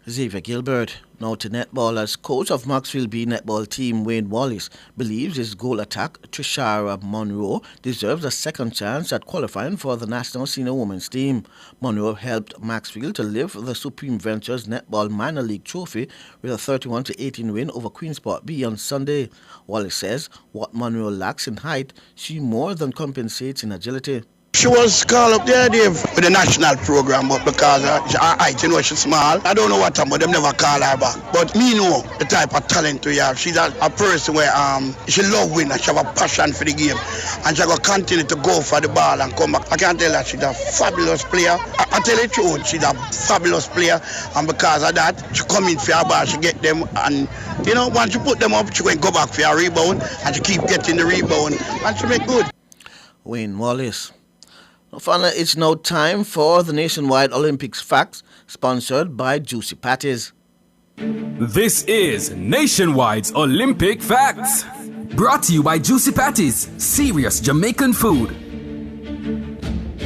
Xavier Gilbert. Now to netball, as coach of Maxfield B netball team Wayne Wallace believes his goal attack Trishara Monroe deserves a second chance at qualifying for the national senior women's team. Monroe helped Maxfield to lift the Supreme Ventures Netball Minor League trophy with a 31-18 win over Queensport B on Sunday. Wallace says what Monroe lacks in height, she more than compensates in agility. She was called up the idea with the national program, but because her height, she's small. I don't know what time, but them never call her back. But me know the type of talent we have. She's a person where she love winning, she have a passion for the game, and she will continue to go for the ball and come back. I can tell her she's a fabulous player. I tell you the truth, she's a fabulous player, and because of that, she come in for her ball, she get them, and once you put them up, she will go back for her rebound, and she keep getting the rebound, and she make good. Wayne Wallace. Finally, it's now time for the Nationwide Olympics Facts, sponsored by Juicy Patties. This is Nationwide's Olympic Facts, brought to you by Juicy Patties, serious Jamaican food.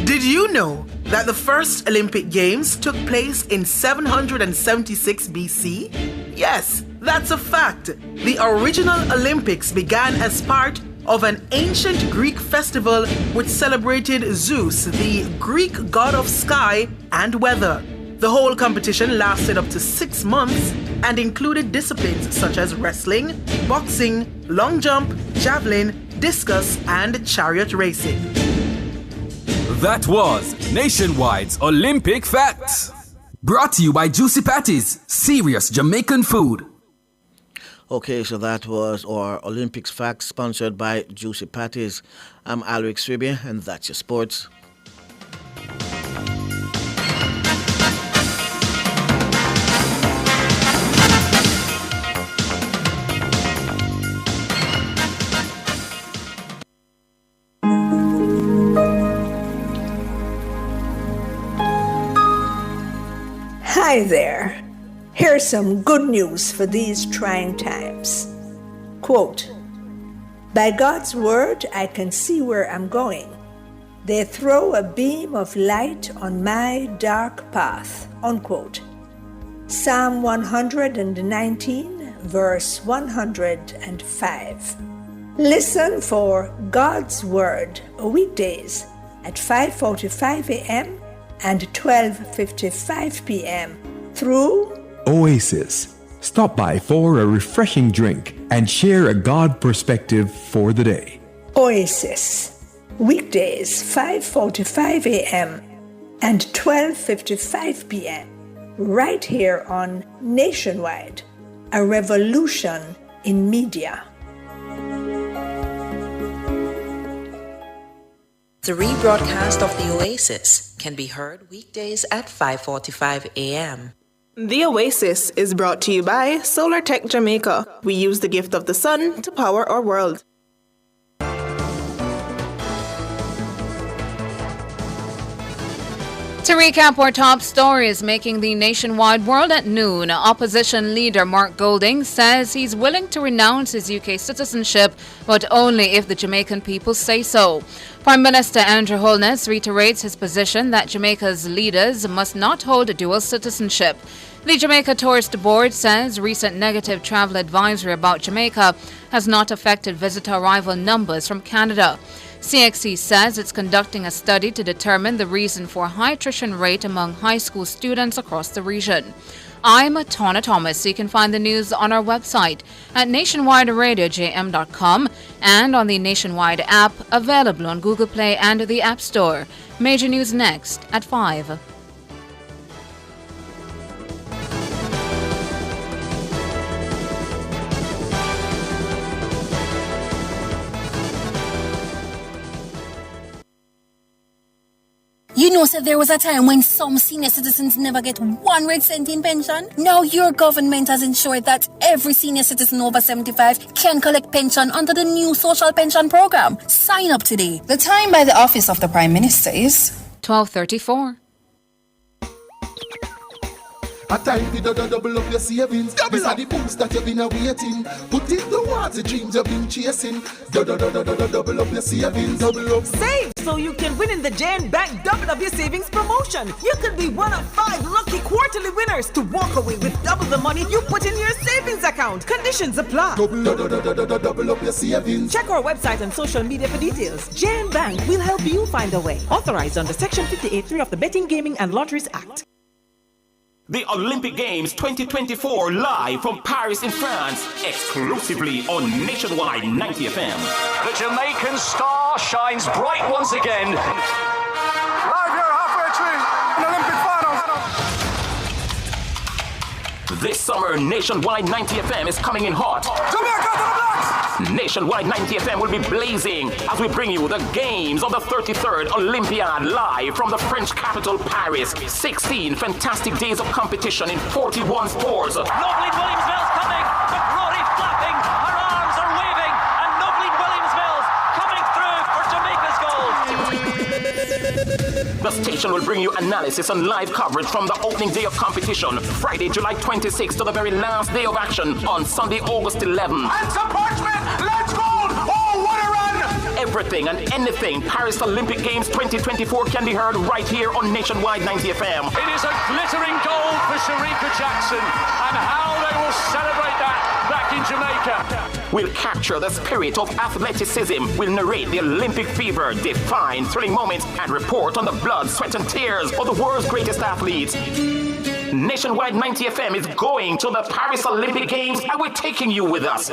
Did you know that the first Olympic Games took place in 776 BC? Yes, That's a fact. The original Olympics began as part of an ancient Greek festival which celebrated Zeus, the Greek god of sky and weather. The whole competition lasted up to 6 months and included disciplines such as wrestling, boxing, long jump, javelin, discus, and chariot racing. That was Nationwide's Olympic Facts. Brought to you by Juicy Patties, serious Jamaican food. Okay, so that was our Olympics Facts sponsored by Juicy Patties. I'm Alric Swiby, and that's your sports. Hi there. Here's some good news for these trying times. Quote, "By God's word, I can see where I'm going. They throw a beam of light on my dark path." Unquote. Psalm 119, verse 105. Listen for God's word weekdays at 5:45 a.m. and 12:55 p.m. through Oasis. Stop by for a refreshing drink and share a God perspective for the day. Oasis, weekdays 5:45 a.m. and 12:55 p.m. right here on Nationwide, a revolution in media. The rebroadcast of The Oasis can be heard weekdays at 5:45 a.m. The Oasis is brought to you by Solar Tech Jamaica. We use the gift of the sun to power our world. To recap our top stories making the nationwide world at noon, opposition leader Mark Golding says he's willing to renounce his UK citizenship, but only if the Jamaican people say so. Prime Minister Andrew Holness reiterates his position that Jamaica's leaders must not hold a dual citizenship. The Jamaica Tourist Board says recent negative travel advisory about Jamaica has not affected visitor arrival numbers from Canada. CXC says it's conducting a study to determine the reason for a high attrition rate among high school students across the region. I'm Tawna Thomas. You can find the news on our website at nationwideradiojm.com and on the Nationwide app available on Google Play and the App Store. Major news next at 5. You know, so there was a time when some senior citizens never get 1 red cent in pension. Now your government has ensured that every senior citizen over 75 can collect pension under the new social pension program. Sign up today. The time by the Office of the Prime Minister is 12:34. A time to double up your savings. This are the boost that you've been awaiting. Put it towards the dreams you've been chasing. Double up your savings. Double up. Save so you can win in the Jan Bank Double Up Your Savings promotion. You could be one of 5 lucky quarterly winners to walk away with double the money you put in your savings account. Conditions apply. Double up your savings. Check our website and social media for details. Jan Bank will help you find a way. Authorized under Section 58(3) of the Betting, Gaming and Lotteries Act. The Olympic Games 2024 live from Paris in France, exclusively on Nationwide 90 FM. The Jamaican star shines bright once again. Live here halfway through an Olympic final. This summer, Nationwide 90 FM is coming in hot. Jamaica to the blacks! Nationwide 90 FM will be blazing as we bring you the games of the 33rd Olympiad live from the French capital, Paris. 16 fantastic days of competition in 41 sports. Nobly Williams Mills coming, but Rory flapping, her arms are waving, and Nobly Williams Mills coming through for Jamaica's goal. The station will bring you analysis and live coverage from the opening day of competition, Friday, July 26th to the very last day of action on Sunday, August 11th. And Parchment, let's go! Oh, what a run! Everything and anything Paris Olympic Games 2024 can be heard right here on Nationwide 90 FM. It is a glittering goal for Sharika Jackson, and how they will celebrate that in Jamaica. We'll capture the spirit of athleticism. We'll narrate the Olympic fever, define thrilling moments, and report on the blood, sweat, and tears of the world's greatest athletes. Nationwide 90 FM is going to the Paris Olympic Games, and we're taking you with us.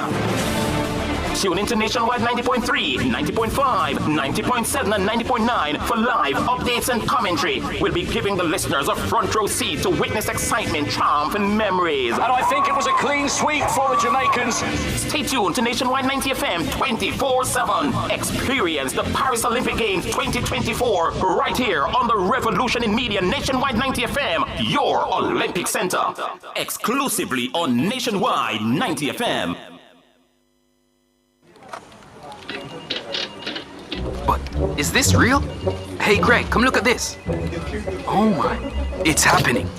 Tune into Nationwide 90.3, 90.5, 90.7, and 90.9 for live updates and commentary. We'll be giving the listeners a front row seat to witness excitement, triumph, and memories. And I think it was a clean sweep for the Jamaicans. Stay tuned to Nationwide 90 FM 24/7. Experience the Paris Olympic Games 2024 right here on the Revolution in Media Nationwide 90 FM, your Olympic Center. Exclusively on Nationwide 90 FM. But is this real? Hey, Greg, come look at this. Oh my, it's happening.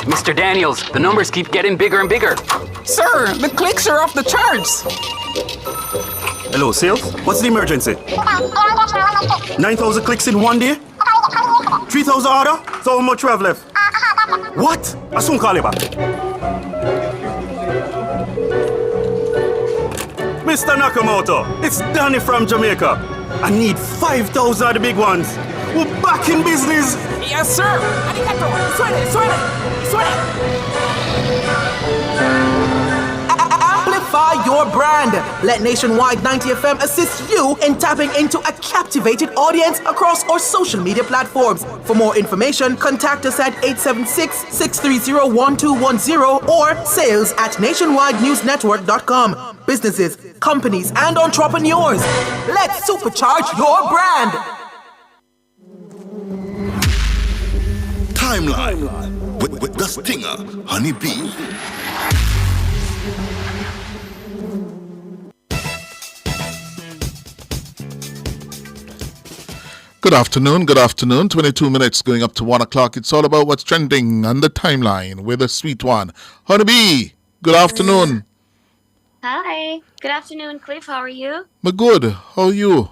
Mr. Daniels, the numbers keep getting bigger and bigger. Sir, the clicks are off the charts. Hello, sales? What's the emergency? 9,000 clicks in one day? 3,000 order? So how much we have left? What? I'll soon call you back. Mr. Nakamoto, it's Danny from Jamaica. I need 5,000 of the big ones. We're back in business. Yes, sir. Arigato. Suene. Amplify your brand. Let Nationwide 90 FM assist you in tapping into a captivated audience across our social media platforms. For more information, contact us at 876-630-1210 or sales@nationwidenewsnetwork.com. Businesses, companies, and entrepreneurs, let's supercharge your brand. Timeline with the stinger, Honey Bee. Good afternoon. 22 minutes going up to 1 o'clock. It's all about what's trending on the timeline with a sweet one. Honey Bee, good afternoon. Hi. Good afternoon, Cliff. How are you? I'm good. How are you?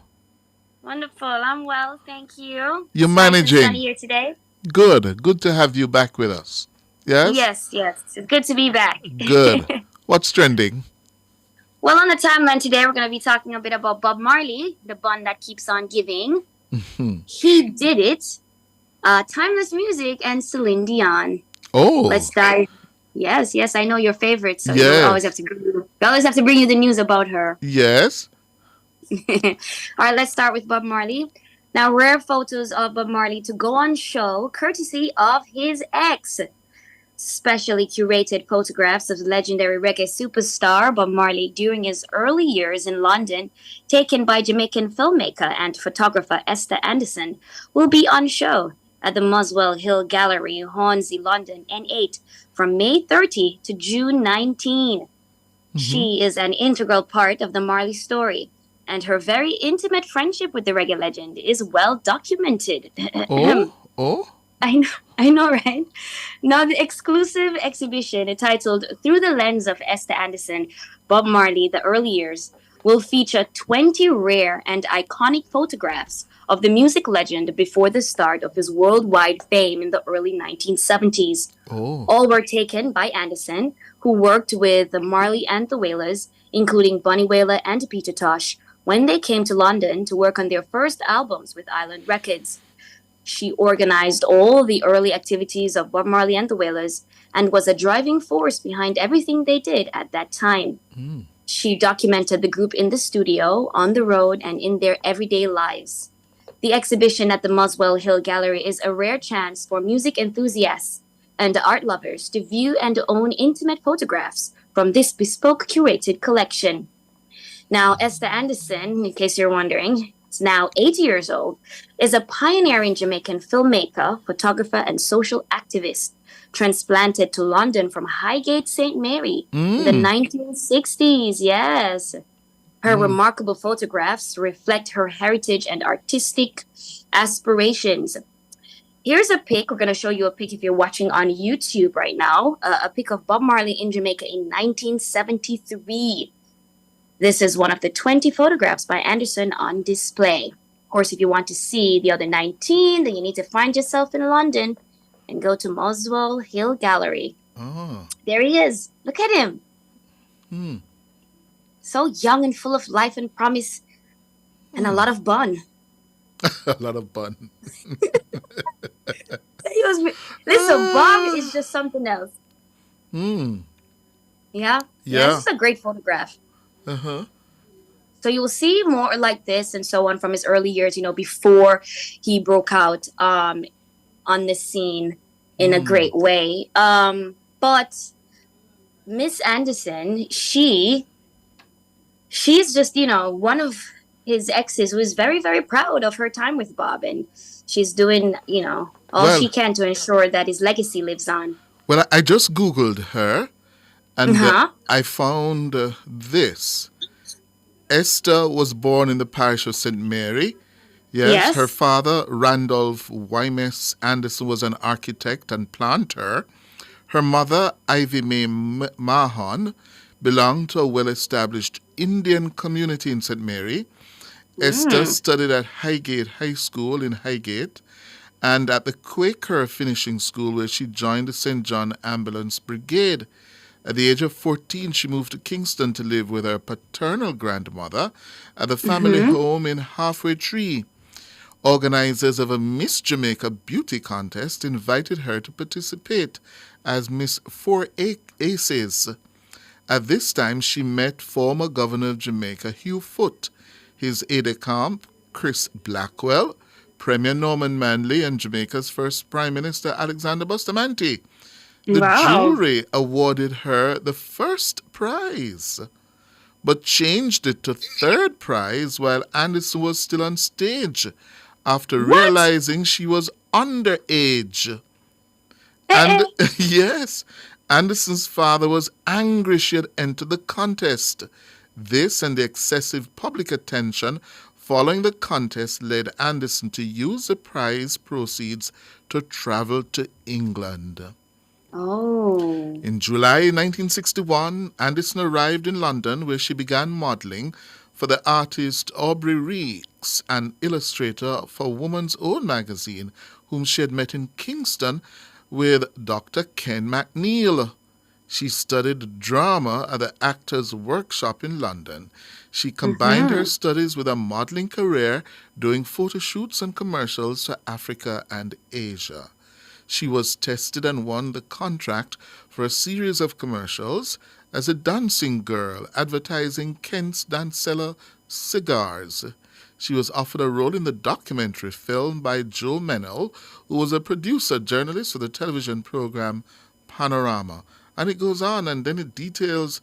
Wonderful. I'm well, thank you. You're It's managing. sunny here today. Good. Good to have you back with us. Yes? Yes. It's good to be back. Good. What's trending? Well, on the timeline today, we're going to be talking a bit about Bob Marley, the bun that keeps on giving. He did it. Timeless music and Celine Dion. Oh. Let's dive. Yes. I know your favorite, so Yes. we always have to bring you the news about her. Yes. All right, let's start with Bob Marley. Now, rare photos of Bob Marley to go on show, courtesy of his ex. Specially curated photographs of the legendary reggae superstar Bob Marley during his early years in London, taken by Jamaican filmmaker and photographer Esther Anderson, will be on show at the Muswell Hill Gallery, Hornsey, London, N8, from May 30 to June 19. She is an integral part of the Marley story, and her very intimate friendship with the reggae legend is well documented. Oh? I know, right? Now, the exclusive exhibition entitled Through the Lens of Esther Anderson, Bob Marley, The Early Years, will feature 20 rare and iconic photographs of the music legend before the start of his worldwide fame in the early 1970s. All were taken by Anderson, who worked with Marley and the Wailers, including Bunny Wailer and Peter Tosh, when they came to London to work on their first albums with Island Records. She organized all the early activities of Bob Marley and the Wailers and was a driving force behind everything they did at that time. She documented the group in the studio, on the road, and in their everyday lives. The exhibition at the Muswell Hill Gallery is a rare chance for music enthusiasts and art lovers to view and own intimate photographs from this bespoke curated collection. Now, Esther Anderson, in case you're wondering, is now 80 years old, is a pioneering Jamaican filmmaker, photographer, and social activist, transplanted to London from Highgate St. Mary in the 1960s. Yes. Her remarkable photographs reflect her heritage and artistic aspirations. Here's a pic. We're going to show you a pic if you're watching on YouTube right now. A pic of Bob Marley in Jamaica in 1973. This is one of the 20 photographs by Anderson on display. Of course, if you want to see the other 19, then you need to find yourself in London and go to Muswell Hill Gallery. There he is. Look at him. So young and full of life and promise, and a lot of bun. A lot of bun. Listen, Bob is just something else. Yeah? This is a great photograph. Uh-huh. So you will see more like this and so on from his early years, before he broke out on the scene in a great way. But Miss Anderson, she's just, one of his exes who is very, very proud of her time with Bob. And she's doing, all she can to ensure that his legacy lives on. Well, I just Googled her, and I found this. Esther was born in the parish of St. Mary. Yes. Her father, Randolph Wymes Anderson, was an architect and planter. Her mother, Ivy Mae Mahon, belonged to a well-established Indian community in St. Mary. Esther studied at Highgate High School in Highgate and at the Quaker Finishing School, where she joined the St. John Ambulance Brigade. At the age of 14, she moved to Kingston to live with her paternal grandmother at the family home in Halfway Tree. Organizers of a Miss Jamaica beauty contest invited her to participate as Miss Four Aces. At this time, she met former Governor of Jamaica, Hugh Foote, his aide-de-camp, Chris Blackwell, Premier Norman Manley, and Jamaica's first Prime Minister, Alexander Bustamante. The jury awarded her the first prize, but changed it to third prize while Anderson was still on stage after realizing she was underage. And yes, Anderson's father was angry she had entered the contest. This and the excessive public attention following the contest led Anderson to use the prize proceeds to travel to England. In July 1961, Anderson arrived in London, where she began modeling for the artist Aubrey Reeks, an illustrator for Woman's Own magazine, whom she had met in Kingston with Dr. Ken MacNeil. She studied drama at the Actors' Workshop in London. She combined her studies with a modeling career, doing photo shoots and commercials for Africa and Asia. She was tested and won the contract for a series of commercials as a dancing girl advertising Kent's Dancella cigars. She was offered a role in the documentary film by Joe Mennell, who was a producer journalist for the television program Panorama. And it goes on, and then it details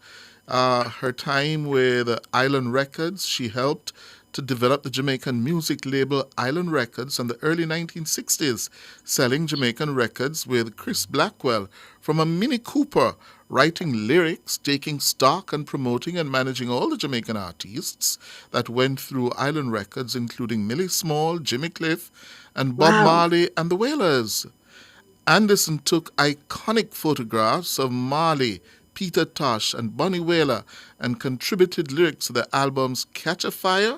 her time with Island Records. She helped to develop the Jamaican music label Island Records in the early 1960s, selling Jamaican records with Chris Blackwell from a Mini Cooper, writing lyrics, taking stock and promoting and managing all the Jamaican artists that went through Island Records, including Millie Small, Jimmy Cliff, and Bob Marley and the Wailers. Anderson took iconic photographs of Marley, Peter Tosh, and Bunny Wailer and contributed lyrics to the albums Catch a Fire,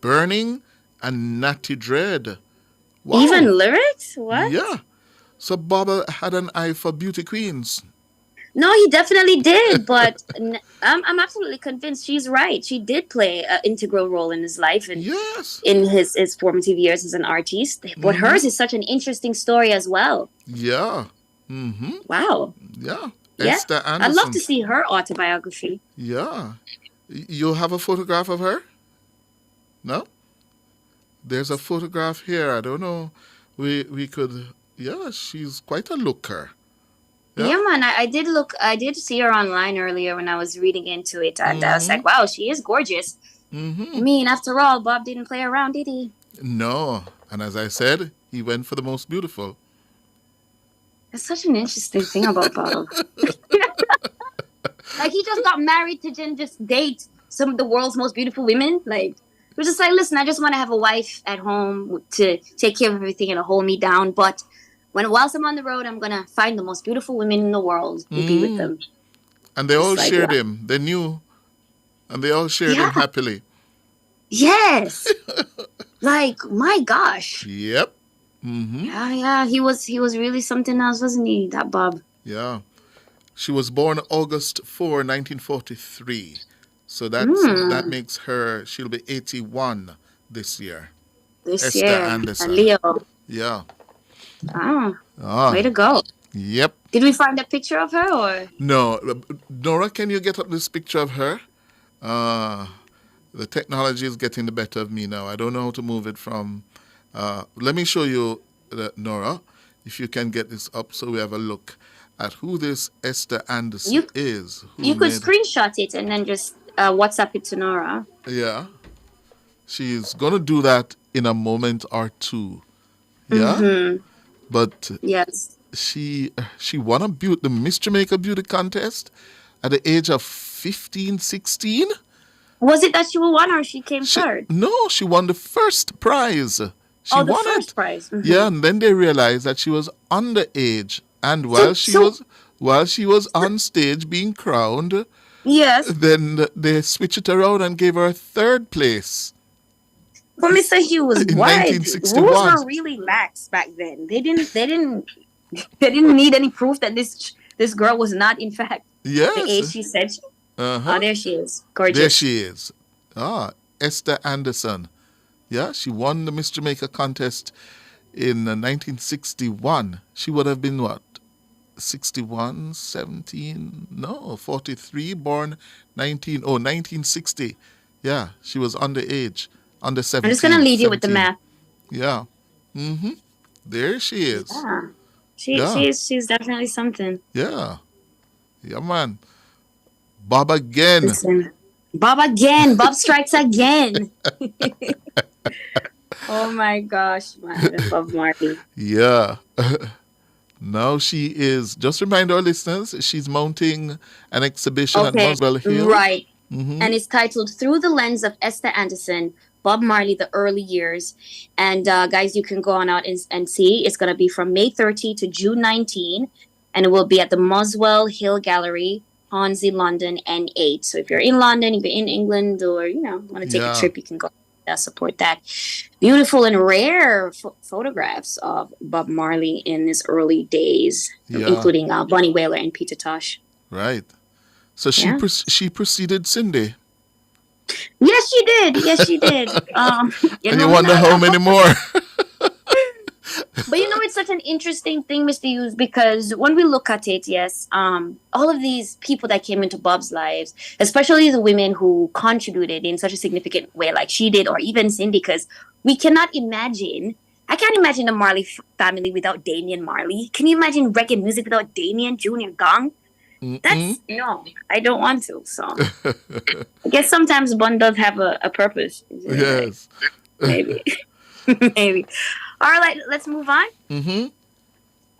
Burning, and Natty Dread. Wow. Even lyrics? What? Yeah. So Bob had an eye for beauty queens. No, he definitely did, but I'm absolutely convinced she's right. She did play an integral role in his life and in his formative years as an artist. But hers is such an interesting story as well. Yeah. Wow. Yeah. Yeah. Esther Anderson. I'd love to see her autobiography. Yeah. You have a photograph of her? No? There's a photograph here. I don't know. We could... Yeah, she's quite a looker. Yeah, man. I did see her online earlier when I was reading into it. And I was like, wow, she is gorgeous. I mean, after all, Bob didn't play around, did he? No. And as I said, he went for the most beautiful. That's such an interesting thing about Bob. Like, he just got married to just date some of the world's most beautiful women. Like, he was just like, listen, I just want to have a wife at home to take care of everything and to hold me down. But whilst I'm on the road, I'm going to find the most beautiful women in the world and be with them. And they all shared him. They knew. And they all shared him happily. Yes. Like, my gosh. Yep. Yeah. He was really something else, wasn't he, that Bob? Yeah. She was born August 4, 1943. So that makes her, she'll be 81 this year. Esther year. Anderson. A Leo. Yeah. Way to go. Yep. Did we find a picture of her or? No. Nora, can you get up this picture of her? The technology is getting the better of me now. I don't know how to move it from... let me show you, Nora, if you can get this up so we have a look at who this Esther Anderson is. You could screenshot it and then just WhatsApp it to Nora. Yeah. She's going to do that in a moment or two. Yeah? Mm-hmm. But yes, she won the Miss Jamaica Beauty Contest at the age of 15, 16. Was it that she won or she came third? No, she won the first prize. She won the first prize. Mm-hmm. Yeah, and then they realized that she was underage. And while she was on stage being crowned, yes, then they switched it around and gave her a third place. But Mr. Hughes, why? 1961. Rules were really lax back then. They didn't need any proof that this girl was not, in fact, the age she said. Oh, there she is. Gorgeous. There she is. Esther Anderson. Yeah, she won the Miss Jamaica contest in 1961. She would have been what? 61, 17, no, 43, born 1960. Yeah, she was underage, under 17. I'm just going to lead you with the math. Yeah. Mm-hmm. There she is. Yeah. She's definitely something. Yeah. Yeah, man. Bob again. Listen. Bob again. Bob strikes again. Oh my gosh, man. Bob Marley. Yeah. Now she is, just remind our listeners, she's mounting an exhibition at Muswell Hill. Right. Mm-hmm. And it's titled Through the Lens of Esther Anderson, Bob Marley, The Early Years. And guys, you can go on out and see. It's going to be from May 30 to June 19. And it will be at the Muswell Hill Gallery, Hornsey, London, N8. So if you're in London, if you're in England, or, want to take a trip, you can go support that. Beautiful and rare photographs of Bob Marley in his early days, including Bonnie Whaler and Peter Tosh. Right. So she preceded Cindy. Yes, she did. Yes, she did. And you wonder how many more. But it's such an interesting thing, Mr. Hughes, because when we look at it, all of these people that came into Bob's lives, especially the women who contributed in such a significant way like she did, or even Cindy, because I can't imagine the Marley family without Damian Marley. Can you imagine reggae music without Damian Junior Gong? No, I don't want to. So I guess sometimes one does have a purpose. Yes. Maybe. Maybe. All right, let's move on. Mm-hmm.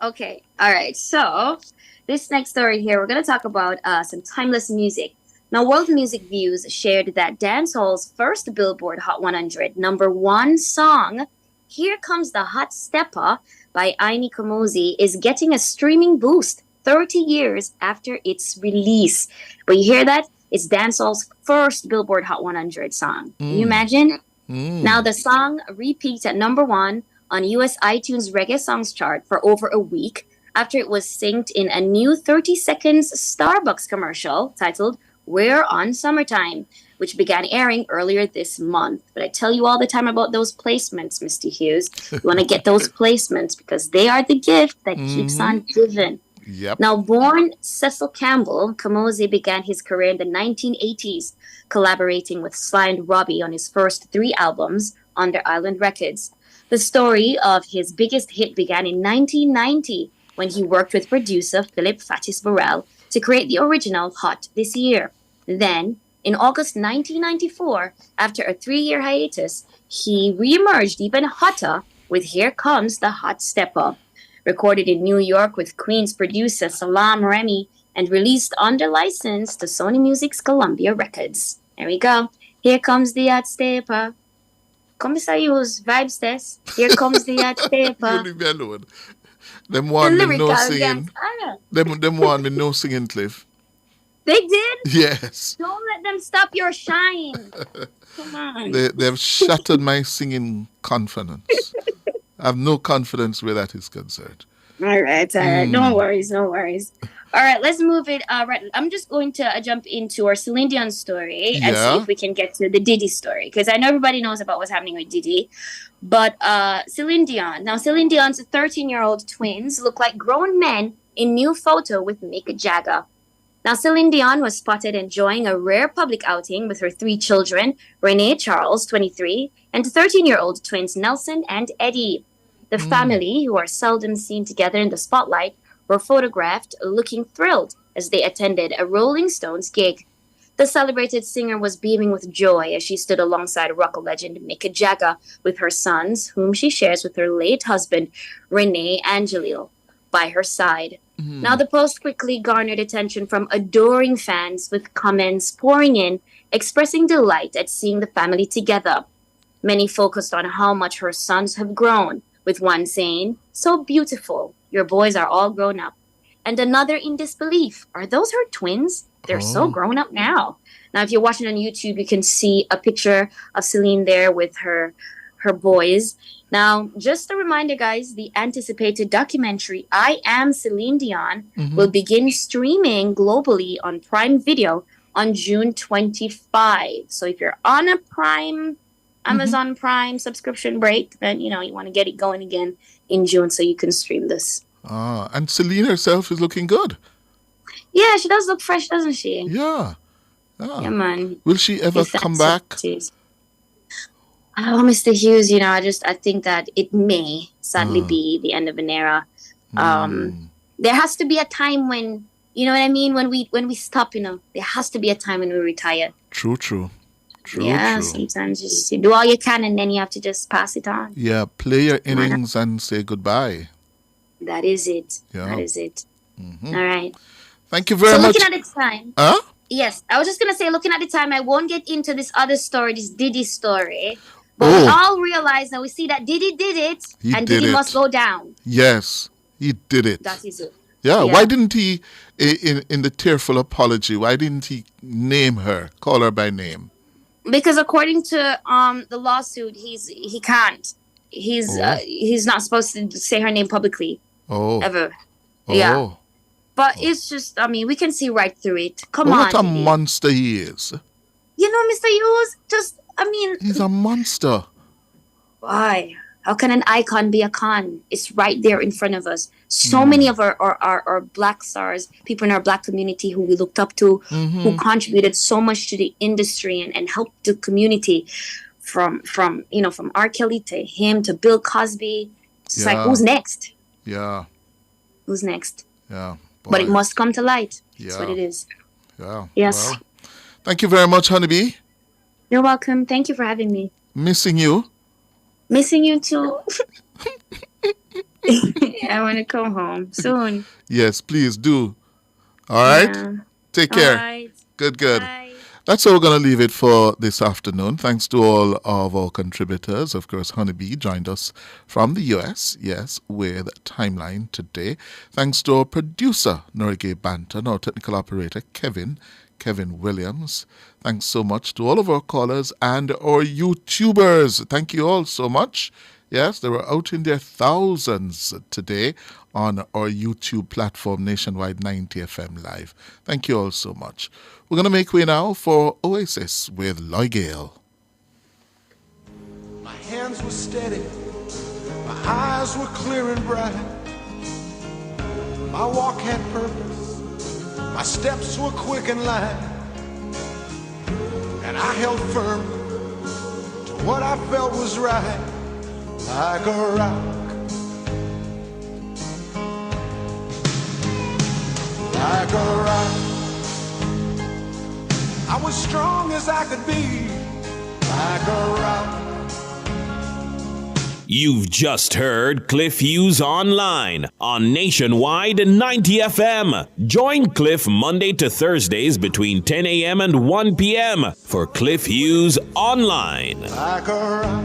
Okay. All right. So this next story here, we're going to talk about some timeless music. Now, World Music Views shared that dancehall's first Billboard Hot 100 #1 song, Here Comes the Hot Stepper by Aini Kamoze, is getting a streaming boost 30 years after its release. But you hear that? It's dancehall's first Billboard Hot 100 song. Can you imagine? Now, the song repeats at #1 on US iTunes Reggae Songs chart for over a week after it was synced in a new 30 seconds Starbucks commercial titled We're on Summertime, which began airing earlier this month. But I tell you all the time about those placements, Mr. Hughes. You want to get those placements because they are the gift that keeps on giving. Yep. Now, born Cecil Campbell, Kamoze began his career in the 1980s, collaborating with Sly and Robbie on his first 3 albums under Island Records. The story of his biggest hit began in 1990 when he worked with producer Philip Fatis Burrell to create the original Hot This Year. Then, in August 1994, after a 3-year hiatus, he reemerged even hotter with Here Comes the Hot Stepper. Recorded in New York with Queen's producer Salam Remy and released under license to Sony Music's Columbia Records. There we go. Here comes the hot stepper. Come Mr. Hughes, vibes test. Here comes the hot stepper. Leave me alone. Them one with no singing. Them one with no singing, Cliff. They did? Yes. Don't let them stop your shine. Come on. They've shattered my singing confidence. I have no confidence where that is concerned. All right. No worries. All right, let's move it. Right, I'm just going to jump into our Celine Dion story and see if we can get to the Diddy story, because I know everybody knows about what's happening with Diddy, but Celine Dion. Now, Celine Dion's 13-year-old twins look like grown men in new photo with Mick Jagger. Now, Celine Dion was spotted enjoying a rare public outing with her 3 children, Renee Charles, 23, and 13-year-old twins Nelson and Eddie. The family, who are seldom seen together in the spotlight, were photographed looking thrilled as they attended a Rolling Stones gig. The celebrated singer was beaming with joy as she stood alongside rock legend Mick Jagger with her sons, whom she shares with her late husband, Renee Angelil, by her side. Now, the post quickly garnered attention from adoring fans, with comments pouring in, expressing delight at seeing the family together. Many focused on how much her sons have grown, with one saying, "So beautiful, your boys are all grown up." And another in disbelief, "Are those her twins? They're so grown up now." Now, if you're watching on YouTube, you can see a picture of Celine there with her boys. Now, just a reminder, guys, the anticipated documentary, I Am Celine Dion, will begin streaming globally on Prime Video on June 25. So if you're on a Amazon Prime subscription break, then, you want to get it going again in June so you can stream this. And Celine herself is looking good. Yeah, she does look fresh, doesn't she? Yeah. Yeah, man. Will she ever come back? Oh, Mr. Hughes, I think that it may sadly be the end of an era. There has to be a time when, you know what I mean? When we stop, there has to be a time when we retire. True. Sometimes you do all you can and then you have to just pass it on. Yeah, play your innings and say goodbye. That is it. Yeah. That is it. All right. Thank you very much. Looking at the time. Huh? Yes, I was just going to say, looking at the time, I won't get into this other story, this Diddy story. But we all realize now, we see that Diddy did it, and Diddy must go down. Yes, he did it. That is it. Yeah, why didn't he, in the tearful apology, why didn't he name her, call her by name? Because according to the lawsuit, he can't. He's not supposed to say her name publicly. Ever. Yeah. But it's just, we can see right through it. Come on. What a monster he is. Mr. Hughes, he's a monster. Why? How can an icon be a con? It's right there in front of us. So many of our black stars, people in our black community who we looked up to, who contributed so much to the industry and helped the community, from R. Kelly to him to Bill Cosby. It's like, who's next? Yeah. Who's next? Yeah. Boy. But it must come to light. That's what it is. Yeah. Yes. Well, thank you very much, Honeybee. You're welcome. Thank you for having me. Missing you. Missing you too. I want to come home soon. Yes, please do. All right? Yeah. Take care. All right. Good. Bye. That's how we're going to leave it for this afternoon. Thanks to all of our contributors. Of course, Honeybee joined us from the US, yes, with Timeline today. Thanks to our producer, Norige Banton, our technical operator, Kevin Williams. Thanks so much to all of our callers and our YouTubers. Thank you all so much. Yes, they were out in their thousands today on our YouTube platform, Nationwide 90 FM Live. Thank you all so much. We're going to make way now for Oasis with Loy Gale. My hands were steady, my eyes were clear and bright. My walk had purpose, my steps were quick and light. And I held firm to what I felt was right, like a rock. Like a rock. I was strong as I could be, like a rock. You've just heard Cliff Hughes Online on Nationwide 90 FM. Join Cliff Monday to Thursdays between 10 a.m. and 1 p.m. for Cliff Hughes Online. Like a rock.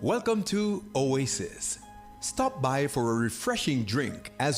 Welcome to Oasis. Stop by for a refreshing drink as